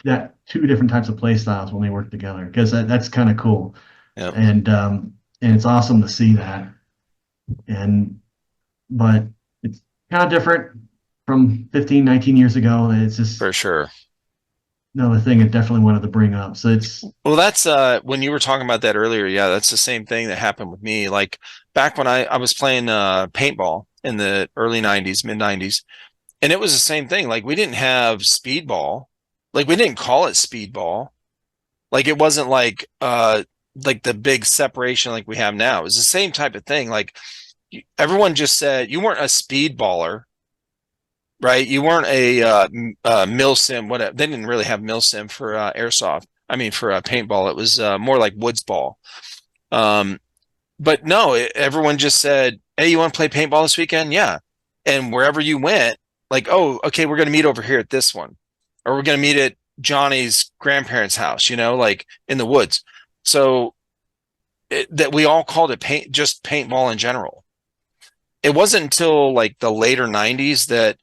That two different types of play styles when they work together, because that's kind of cool. Yep. And it's awesome to see that. But it's kind of different from 15, 19 years ago. It's just for sure another thing I definitely wanted to bring up. So that's when you were talking about that earlier. Yeah, that's the same thing that happened with me. Like back when I was playing paintball in the early 90s, mid 90s, and it was the same thing. Like we didn't have speedball. Like we didn't call it speedball. Like it wasn't like the big separation like we have now. It was the same type of thing. Like everyone just said you weren't a speedballer, right? You weren't a milsim. Whatever. They didn't really have milsim for airsoft. I mean, for paintball, it was more like woods ball. But no, everyone just said, "Hey, you want to play paintball this weekend?" Yeah. And wherever you went, like, "Oh, okay, we're going to meet over here at this one, or we're going to meet at Johnny's grandparents' house," like in the woods. So that we all called it just paintball in general. It wasn't until like the later 90s that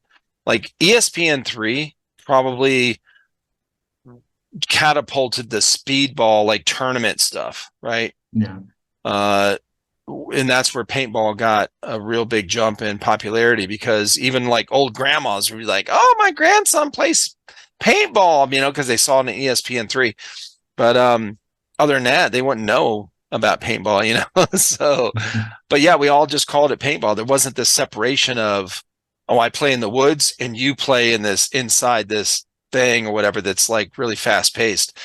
like ESPN3 probably catapulted the speedball like tournament stuff, right? Yeah. And that's where paintball got a real big jump in popularity, because even like old grandmas would be like, "Oh, my grandson plays paintball," because they saw it in ESPN3. But other than that, they wouldn't know about paintball, So, but yeah, we all just called it paintball. There wasn't this separation of, "Oh, I play in the woods and you play in this inside this thing or whatever that's like really fast paced,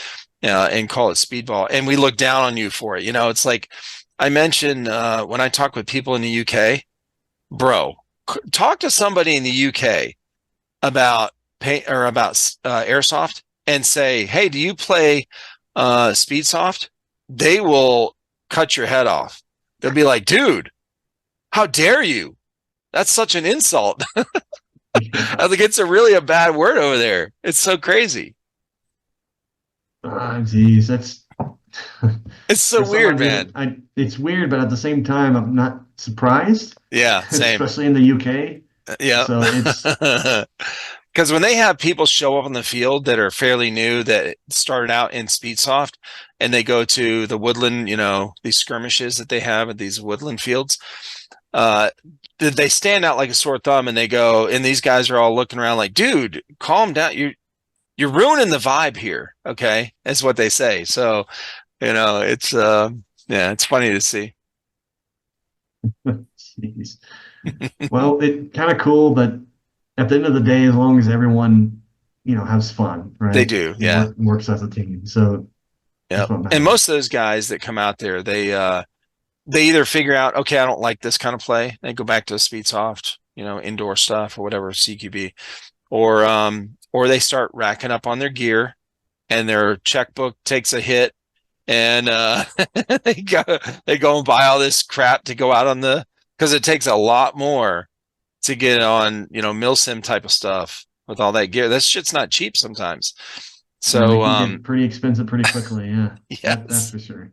and call it speedball." And we look down on you for it. It's like I mentioned when I talk with people in the UK, bro, talk to somebody in the UK about paint or about airsoft and say, "Hey, do you play Speedsoft?" They will cut your head off. They'll be like, "Dude, how dare you? That's such an insult." Yeah. I think it's a bad word over there. It's so crazy. Geez, that's It's so for some weird, reason, man. it's weird, but at the same time, I'm not surprised, Yeah, same. especially in the UK. Yeah. So it's Because when they have people show up on the field that are fairly new that started out in Speedsoft and they go to the woodland, these skirmishes that they have at these woodland fields, uh, they stand out like a sore thumb and they go, and these guys are all looking around like, dude, calm down. You're ruining the vibe here. Okay. That's what they say. So, it's, yeah, it's funny to see. Jeez. Well, it kind of cool, but at the end of the day, as long as everyone, has fun, They right? do. And Yeah. works as a team. So Yeah. that's what And matters. most of those guys that come out there, they either figure out, okay, I don't like this kind of play. They go back to Speedsoft, indoor stuff or whatever, CQB, or they start racking up on their gear and their checkbook takes a hit and they go they go and buy all this crap to go out on because it takes a lot more to get on, milsim type of stuff with all that gear. That shit's not cheap sometimes. And they So can get pretty expensive pretty quickly. Yeah, that's yes. for sure.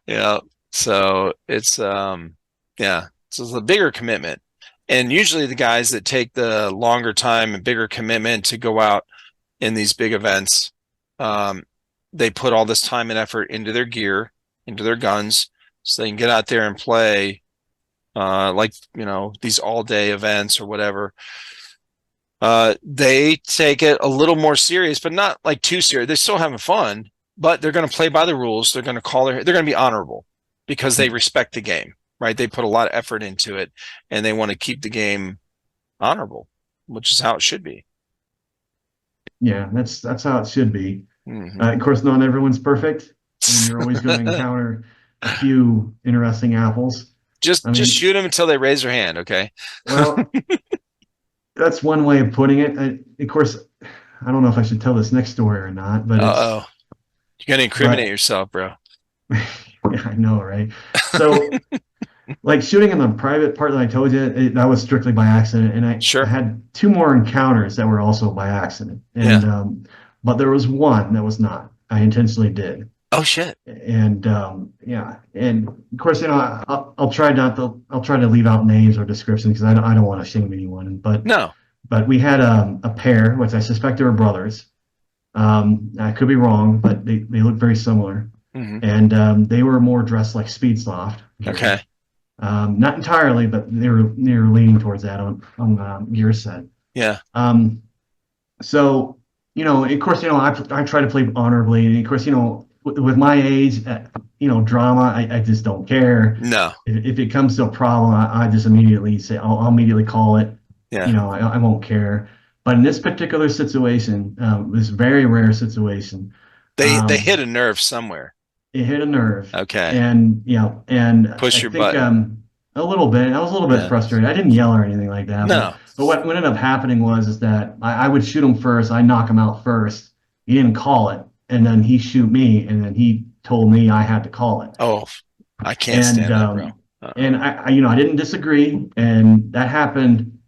Yeah. So it's yeah. So it's a bigger commitment. And usually the guys that take the longer time and bigger commitment to go out in these big events, um, they put all this time and effort into their gear, into their guns, so they can get out there and play like, these all day events or whatever. They take it a little more serious, but not like too serious. They're still having fun, but they're going to play by the rules. They're going to they're going to be honorable because they respect the game, right? They put a lot of effort into it and they want to keep the game honorable, which is how it should be. Yeah, that's how it should be. Mm-hmm. Of course, not everyone's perfect, and you're always going to encounter a few interesting apples. just I mean, shoot them until they raise their hand, okay? well, that's one way of putting it. Of course, I don't know if I should tell this next story or not, but Uh-oh. You're going to incriminate yourself, bro. yeah, I know, right? So, like shooting in the private part that I told you, that was strictly by accident, and I Sure. had two more encounters that were also by accident, and but there was one that was not. I intentionally did. Oh shit. And yeah, and of course, I'll try to leave out names or descriptions because I don't want to shame anyone. No. But we had a pair, which I suspect they were brothers. I could be wrong, but they look very similar. Mm-hmm. And they were more dressed like Speedsoft. Okay. Not entirely, but they were leaning towards that on gear set. Yeah. So of course, I try to play honorably, and of course, with my age, drama, I just don't care. No. If it comes to a problem, I just immediately say, I'll immediately call it. Yeah. I won't care. But in this particular situation, this very rare situation, they hit a nerve somewhere. It hit a nerve. Okay. And push your button. A little bit. I was a little bit frustrated. I didn't yell or anything like that. No. But what ended up happening is that I would shoot him first. I knock him out first. He didn't call it, and then he shoot me, and then he told me I had to call it. Oh, I can't stand that, bro. And I didn't disagree, and that happened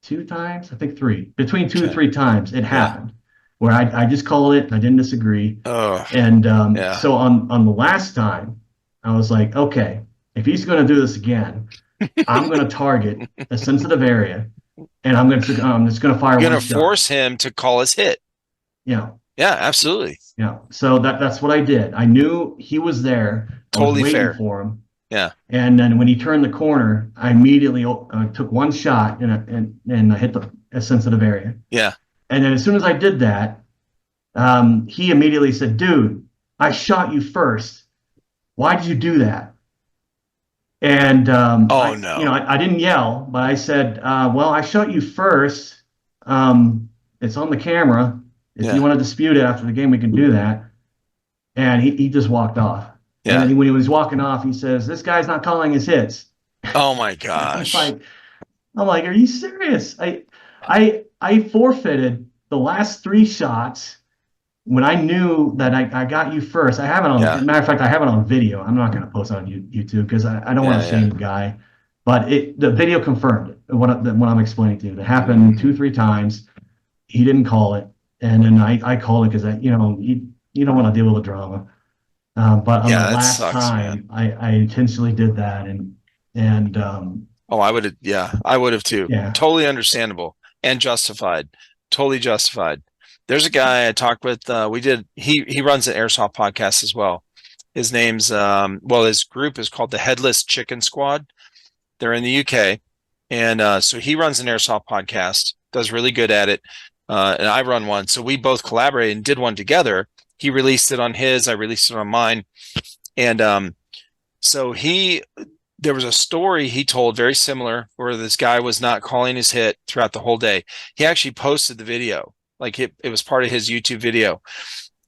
2 times, I think 3, between 2 and 3 times. It happened where I just called it. I didn't disagree. Oh. And so on the last time, I was like, okay, if he's going to do this again, I'm going to target a sensitive area, and I'm just going to fire. You're going to force him to call his hit. Yeah. Yeah, absolutely. Yeah. So that's what I did. I knew he was there. Totally I was waiting fair for him. Yeah. And then when he turned the corner, I immediately took one shot and I hit a sensitive area. Yeah. And then as soon as I did that, he immediately said, "Dude, I shot you first. Why did you do that?" And I didn't yell, but I said, "Well, I shot you first. It's on the camera. If you want to dispute it after the game, we can do that." And he just walked off. Yeah. And then when he was walking off, he says, "This guy's not calling his hits." Oh my gosh. I'm like, are you serious? I forfeited the last 3 shots when I knew that I got you first. I have it on. As a matter of fact, I have it on video. I'm not going to post it on YouTube because I don't want to shame the guy. But the video confirmed it. what I'm explaining to you. That happened 2-3 times. He didn't call it, and then I called it because you don't want to deal with the drama. But on the Yeah, that last sucks, man. time, I intentionally did that, and Oh, I would have, yeah, I would have too. yeah. Totally understandable and justified. Totally justified. There's a guy I talked with, he runs an Airsoft podcast as well. His name's his group is called the Headless Chicken Squad. They're in the UK. And so he runs an Airsoft podcast, does really good at it. And I run one. So we both collaborated and did one together. He released it on his, I released it on mine. And so there was a story he told very similar where this guy was not calling his hit throughout the whole day. He actually posted the video, like it was part of his YouTube video.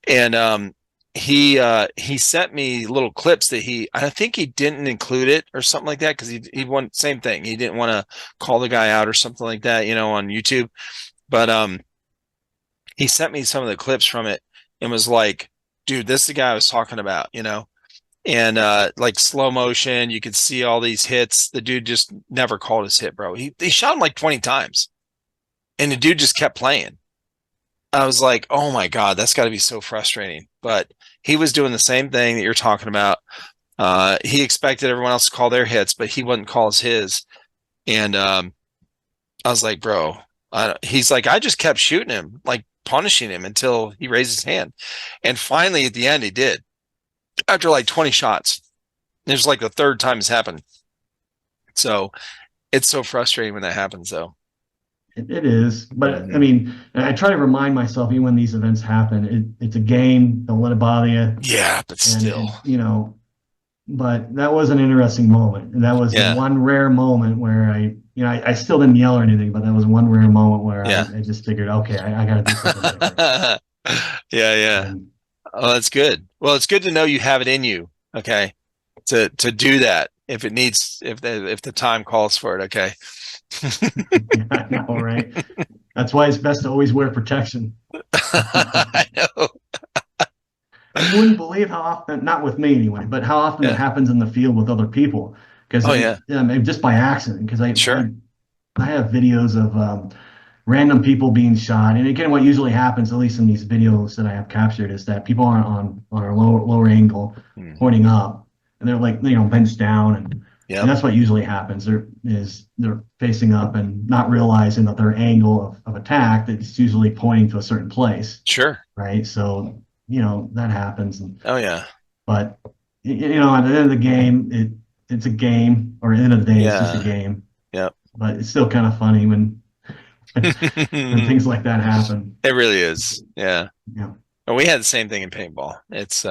And he sent me little clips that I think he didn't include it or something like that because he wanted same thing. He didn't want to call the guy out or something like that, on YouTube. But he sent me some of the clips from it and was like, dude, this is the guy I was talking about, and like slow motion, you could see all these hits. The dude just never called his hit, bro. He shot him like 20 times and the dude just kept playing. I was like, oh my God, that's got to be so frustrating. But he was doing the same thing that you're talking about. He expected everyone else to call their hits, but he wouldn't call his. And I was like, bro, he's like, I just kept shooting him, like punishing him until he raised his hand. And finally at the end, he did. After like 20 shots. There's like the third time it's happened. So it's so frustrating when that happens, though. It is, but I mean, I try to remind myself even when these events happen, it's a game. Don't let it bother you. Yeah, but still, But that was an interesting moment, and that was the one rare moment where I still didn't yell or anything, but that was one rare moment where I just figured, okay, I got to do something different. Yeah. Oh, that's good. Well, it's good to know you have it in you. Okay, to do that if the time calls for it. Okay. Yeah, I know, right? That's why it's best to always wear protection. I know. You wouldn't believe how often, not with me anyway, but how often it happens in the field with other people. Because just by accident. Because I have videos of random people being shot, and again, what usually happens, at least in these videos that I have captured, is that people are on a lower angle, pointing up, and they're like benched down, and that's what usually happens. They're facing up and not realizing that their angle of attack that's usually pointing to a certain place. Sure. Right. So that happens. But at the end of the game, it's a game, or at the end of the day, it's just a game. Yeah. But it's still kind of funny when things like that happen. It really is. Yeah. Yeah. Well, we had the same thing in paintball. It's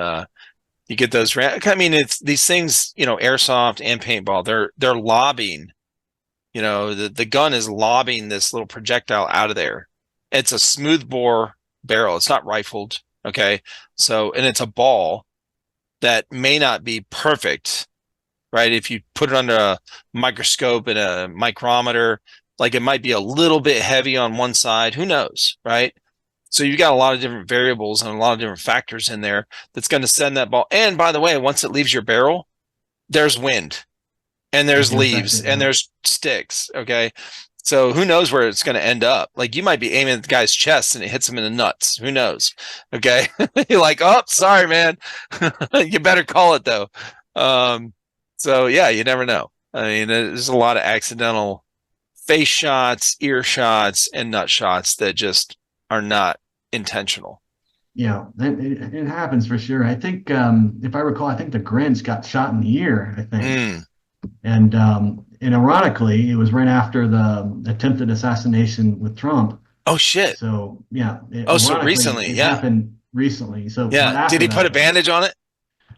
you get those. I mean, it's these things. Airsoft and paintball. They're lobbing. The gun is lobbing this little projectile out of there. It's a smooth bore barrel. It's not rifled. Okay. So, and it's a ball that may not be perfect, right? If you put it under a microscope and a micrometer, like it might be a little bit heavy on one side. Who knows, right? So you've got a lot of different variables and a lot of different factors in there that's going to send that ball. And by the way, once it leaves your barrel, there's wind and there's leaves and there's sticks. Okay. So who knows where it's going to end up? Like you might be aiming at the guy's chest and it hits him in the nuts. Who knows? Okay. You're like, oh, sorry, man. You better call it though. So yeah, you never know. I mean, there's a lot of accidental face shots, ear shots, and nut shots that just are not intentional. Yeah, it happens for sure. I think, if I recall, I think the Grinch got shot in the ear, I think. And ironically, it was right after the attempted assassination with Trump. Oh, shit. So, yeah. So recently, it happened recently. So, yeah. Did he put a bandage on it?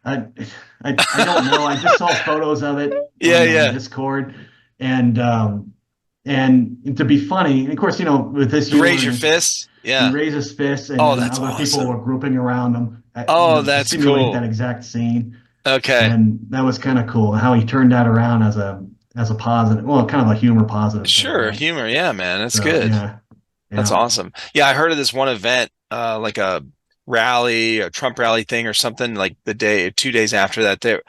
I don't know. I just saw photos of it on Discord. And to be funny, and of course, with this, you raise your fist. Yeah, he raised his fist, and that's other awesome. People were grouping around him. That's to simulate cool. That exact scene. Okay, and that was kind of cool how he turned that around as a positive, well, kind of a humor positive. Sure, humor. Yeah, man, that's good. Yeah, that's awesome. Yeah, I heard of this one event, like a rally, a Trump rally thing or something, like 2 days after that.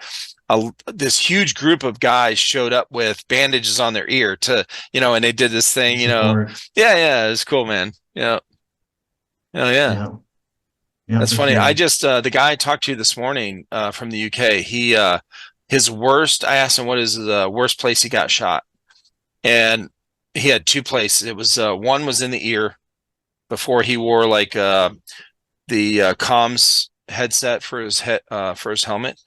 this huge group of guys showed up with bandages on their ear to, and they did this thing, Support. Yeah, it's cool, man. Yeah. Oh yeah. Yeah. Yeah, That's for funny. sure. I just the guy I talked to this morning from the UK, his worst, I asked him what is the worst place he got shot. And he had two places. It was one was in the ear before he wore like the comms headset for his helmet.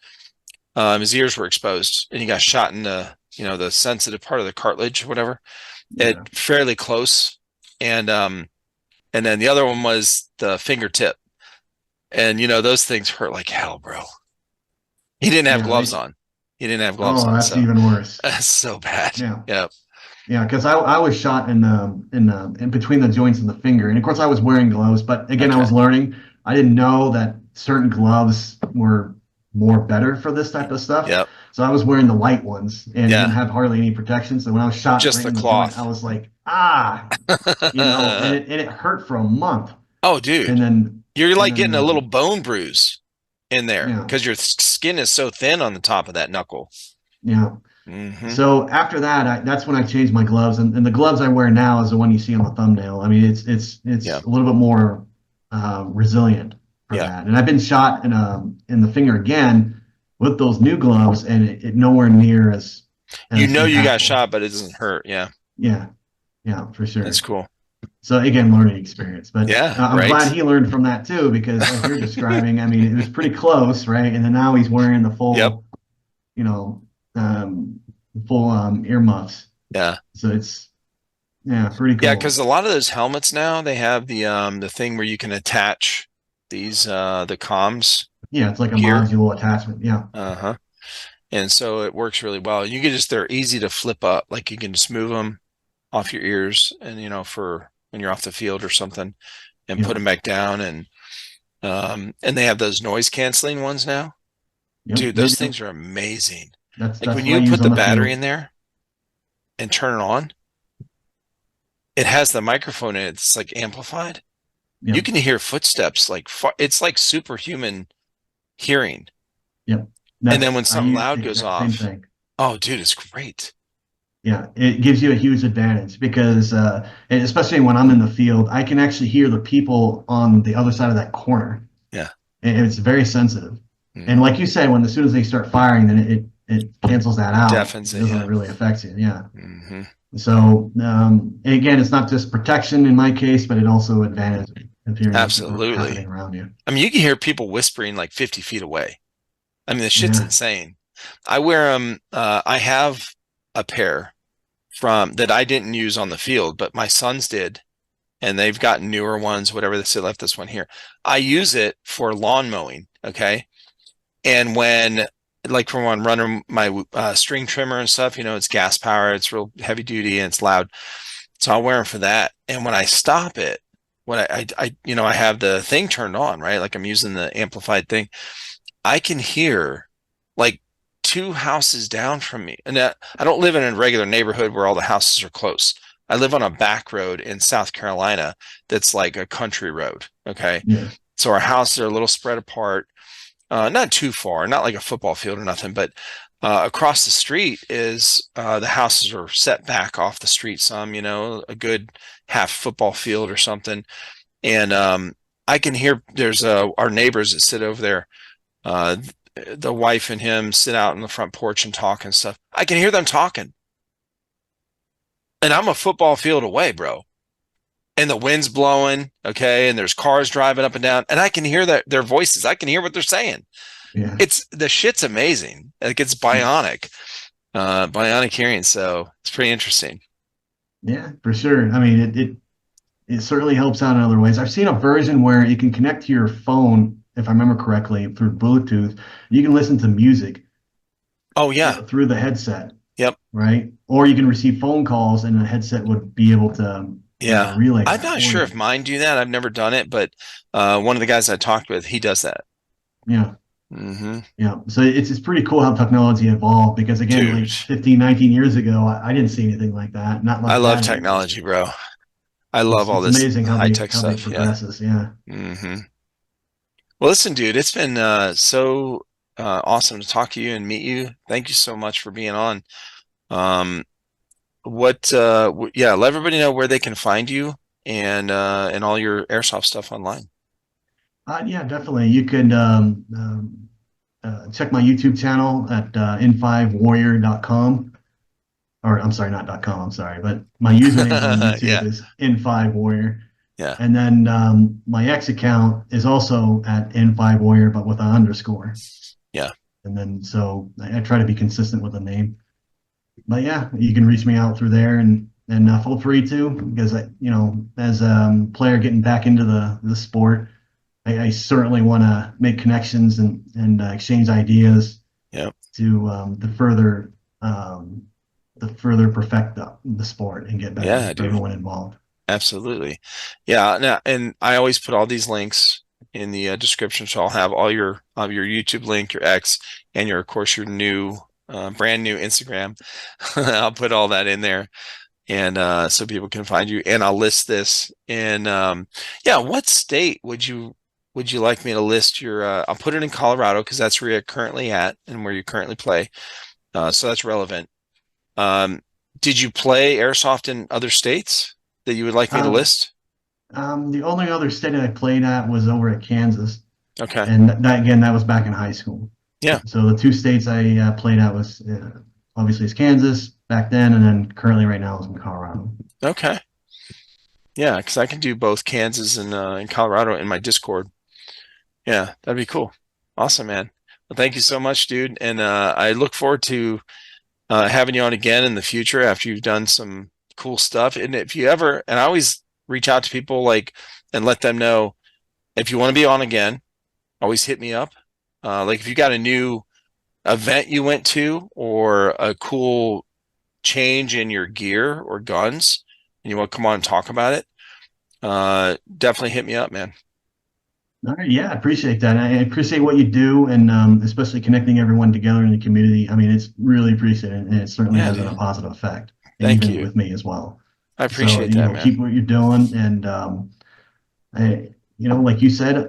His ears were exposed, and he got shot in the sensitive part of the cartilage, whatever. Yeah. It fairly close, and then the other one was the fingertip, and those things hurt like hell, bro. He didn't have gloves on. He didn't have gloves on. That's so even worse. that's so bad. Yeah. Yeah. Yeah, because I was shot in between the joints and the finger, and of course I was wearing gloves. But again, I was learning. I didn't know that certain gloves were more better for this type of stuff. Yep. So I was wearing the light ones and didn't have hardly any protection. So when I was shot Just right the in the cloth. joint, I was like, and it hurt for a month. Oh, dude. And then you're like getting a little bone bruise in there because Yeah. your skin is so thin on the top of that knuckle. Yeah. Mhm. So after that, that's when I changed my gloves, and the gloves I wear now is the one you see on the thumbnail. I mean, it's Yeah. a little bit more resilient for Yeah. that. And I've been shot in the finger again with those new gloves, and it nowhere near as You got impactful. shot, but it doesn't hurt. Yeah. Yeah, for sure. That's cool. So again, learning experience. But Yeah, I'm right. glad he learned from that too, because as you're describing, I mean, it was pretty close, right? And then now he's wearing the full, Yep. full earmuffs. Yeah. So it's pretty cool. Yeah, because a lot of those helmets now they have the thing where you can attach these the comms. Yeah, it's like a gear. module attachment. Yeah. Uh-huh. And so it works really well. You can they're easy to flip up. Like you can just move them off your ears and for when you're off the field or something and put them back down and they have those noise canceling ones now. Yep. Dude, those things are amazing. That's Like when what I you use put on the battery field. in there and turn it on, it has the microphone in it. It's like amplified. Yep. You can hear footsteps it's like superhuman hearing. Yep. And then when something loud goes off, same thing. oh, dude, it's great. Yeah, it gives you a huge advantage because, and especially when I'm in the field, I can actually hear the people on the other side of that corner. Yeah. And it's very sensitive. Mm. And like you said, as soon as they start firing, then it cancels that out. Deafens it doesn't really affect you. Yeah. Mm-hmm. So, and again, it's not just protection in my case, but it also advantages if you're Absolutely around you. I mean, you can hear people whispering like 50 feet away. I mean, the shit's insane. I wear them. I have a pair that I didn't use on the field, but my sons did. And they've gotten newer ones, whatever. They still left this one here. I use it for lawn mowing. Okay. And when I'm running my string trimmer and stuff, it's gas power, it's real heavy duty and it's loud. So I'll wear them for that. And when I stop it, when I have the thing turned on, right? Like I'm using the amplified thing. I can hear like 2 houses down from me. And I don't live in a regular neighborhood where all the houses are close. I live on a back road in South Carolina that's like a country road. Okay. Yeah. So our houses are a little spread apart. Not too far, not like a football field or nothing, but across the street is the houses are set back off the street some, a good half football field or something. And I can hear there's our neighbors that sit over there. The wife and him sit out on the front porch and talk and stuff. I can hear them talking. And I'm a football field away, bro. And the wind's blowing, okay, and there's cars driving up and down, and I can hear their voices. I can hear what they're saying. Yeah. The shit's amazing. Like it's bionic hearing. So it's pretty interesting. Yeah, for sure. I mean, it certainly helps out in other ways. I've seen a version where you can connect to your phone, if I remember correctly, through Bluetooth. You can listen to music. Oh yeah, through the headset. Yep. Right. Or you can receive phone calls, and the headset would be able to. Yeah. Relay. I'm not sure if mine do that. I've never done it, but one of the guys I talked with, he does that. Yeah. Mm-hmm. Yeah. So it's pretty cool how technology evolved because again, Dude. like 15, 19 years ago, I didn't see anything like that. Not like I love that. technology, bro. I love all this amazing how high tech how stuff. progresses. Yeah. Mm-hmm. Well, listen, dude, it's been so awesome to talk to you and meet you. Thank you so much for being on. Um, yeah, let everybody know where they can find you and all your airsoft stuff online. Yeah, definitely. You could check my YouTube channel at n5warrior.com. Or I'm sorry, not .com, I'm sorry, but my username on YouTube Yeah, is n5warrior. yeah, And then my X account is also at n5warrior, but with an underscore. yeah, And then so I try to be consistent with the name. But yeah, you can reach me out through there, and feel free to, because as a player getting back into the sport, I certainly want to make connections and exchange ideas yeah, to further perfect the sport and get better yeah, for dude. everyone involved. Absolutely. Yeah. Now, and I always put all these links in the description, so I'll have all your YouTube link, your X, and of course, your brand new Instagram. I'll put all that in there, and so people can find you. And I'll list this in, yeah. What state would you like me to list your? I'll put it in Colorado because that's where you're currently at and where you currently play. So that's relevant. Um, did you play airsoft in other states that you would like me to Um, list? the only other state that I played at was over at Kansas, Okay. and that again, that was back in high school. Yeah. So the two states I played at was obviously it's Kansas back then, and then currently right now is in Colorado. Okay. Yeah, because I can do both Kansas and Colorado in my Discord. Yeah, that'd be cool. Awesome, man. Well, thank you so much, dude. And I look forward to having you on again in the future after you've done some cool stuff. And if you ever, and I always reach out to people like and let them know if you want to be on again, always hit me up. Like if you got a new event you went to or a cool change in your gear or guns and you want to come on and talk about it, definitely hit me up, man. All right, yeah, I appreciate that. I appreciate what you do, and especially connecting everyone together in the community. I mean, it's really appreciated, and it certainly Yeah, has a dude. positive effect, and Thank even you. with me as well. I So, appreciate that, man. keep what you're doing, and like you said,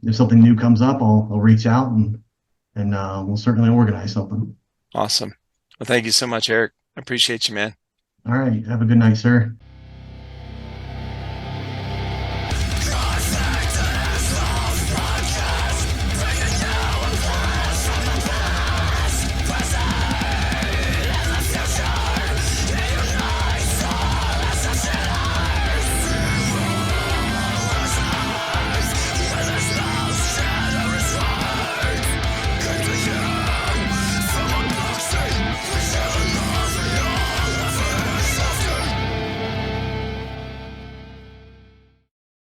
if something new comes up, I'll reach out, and we'll certainly organize something. Awesome. Well, thank you so much, Eric. I appreciate you, man. All right, have a good night, sir.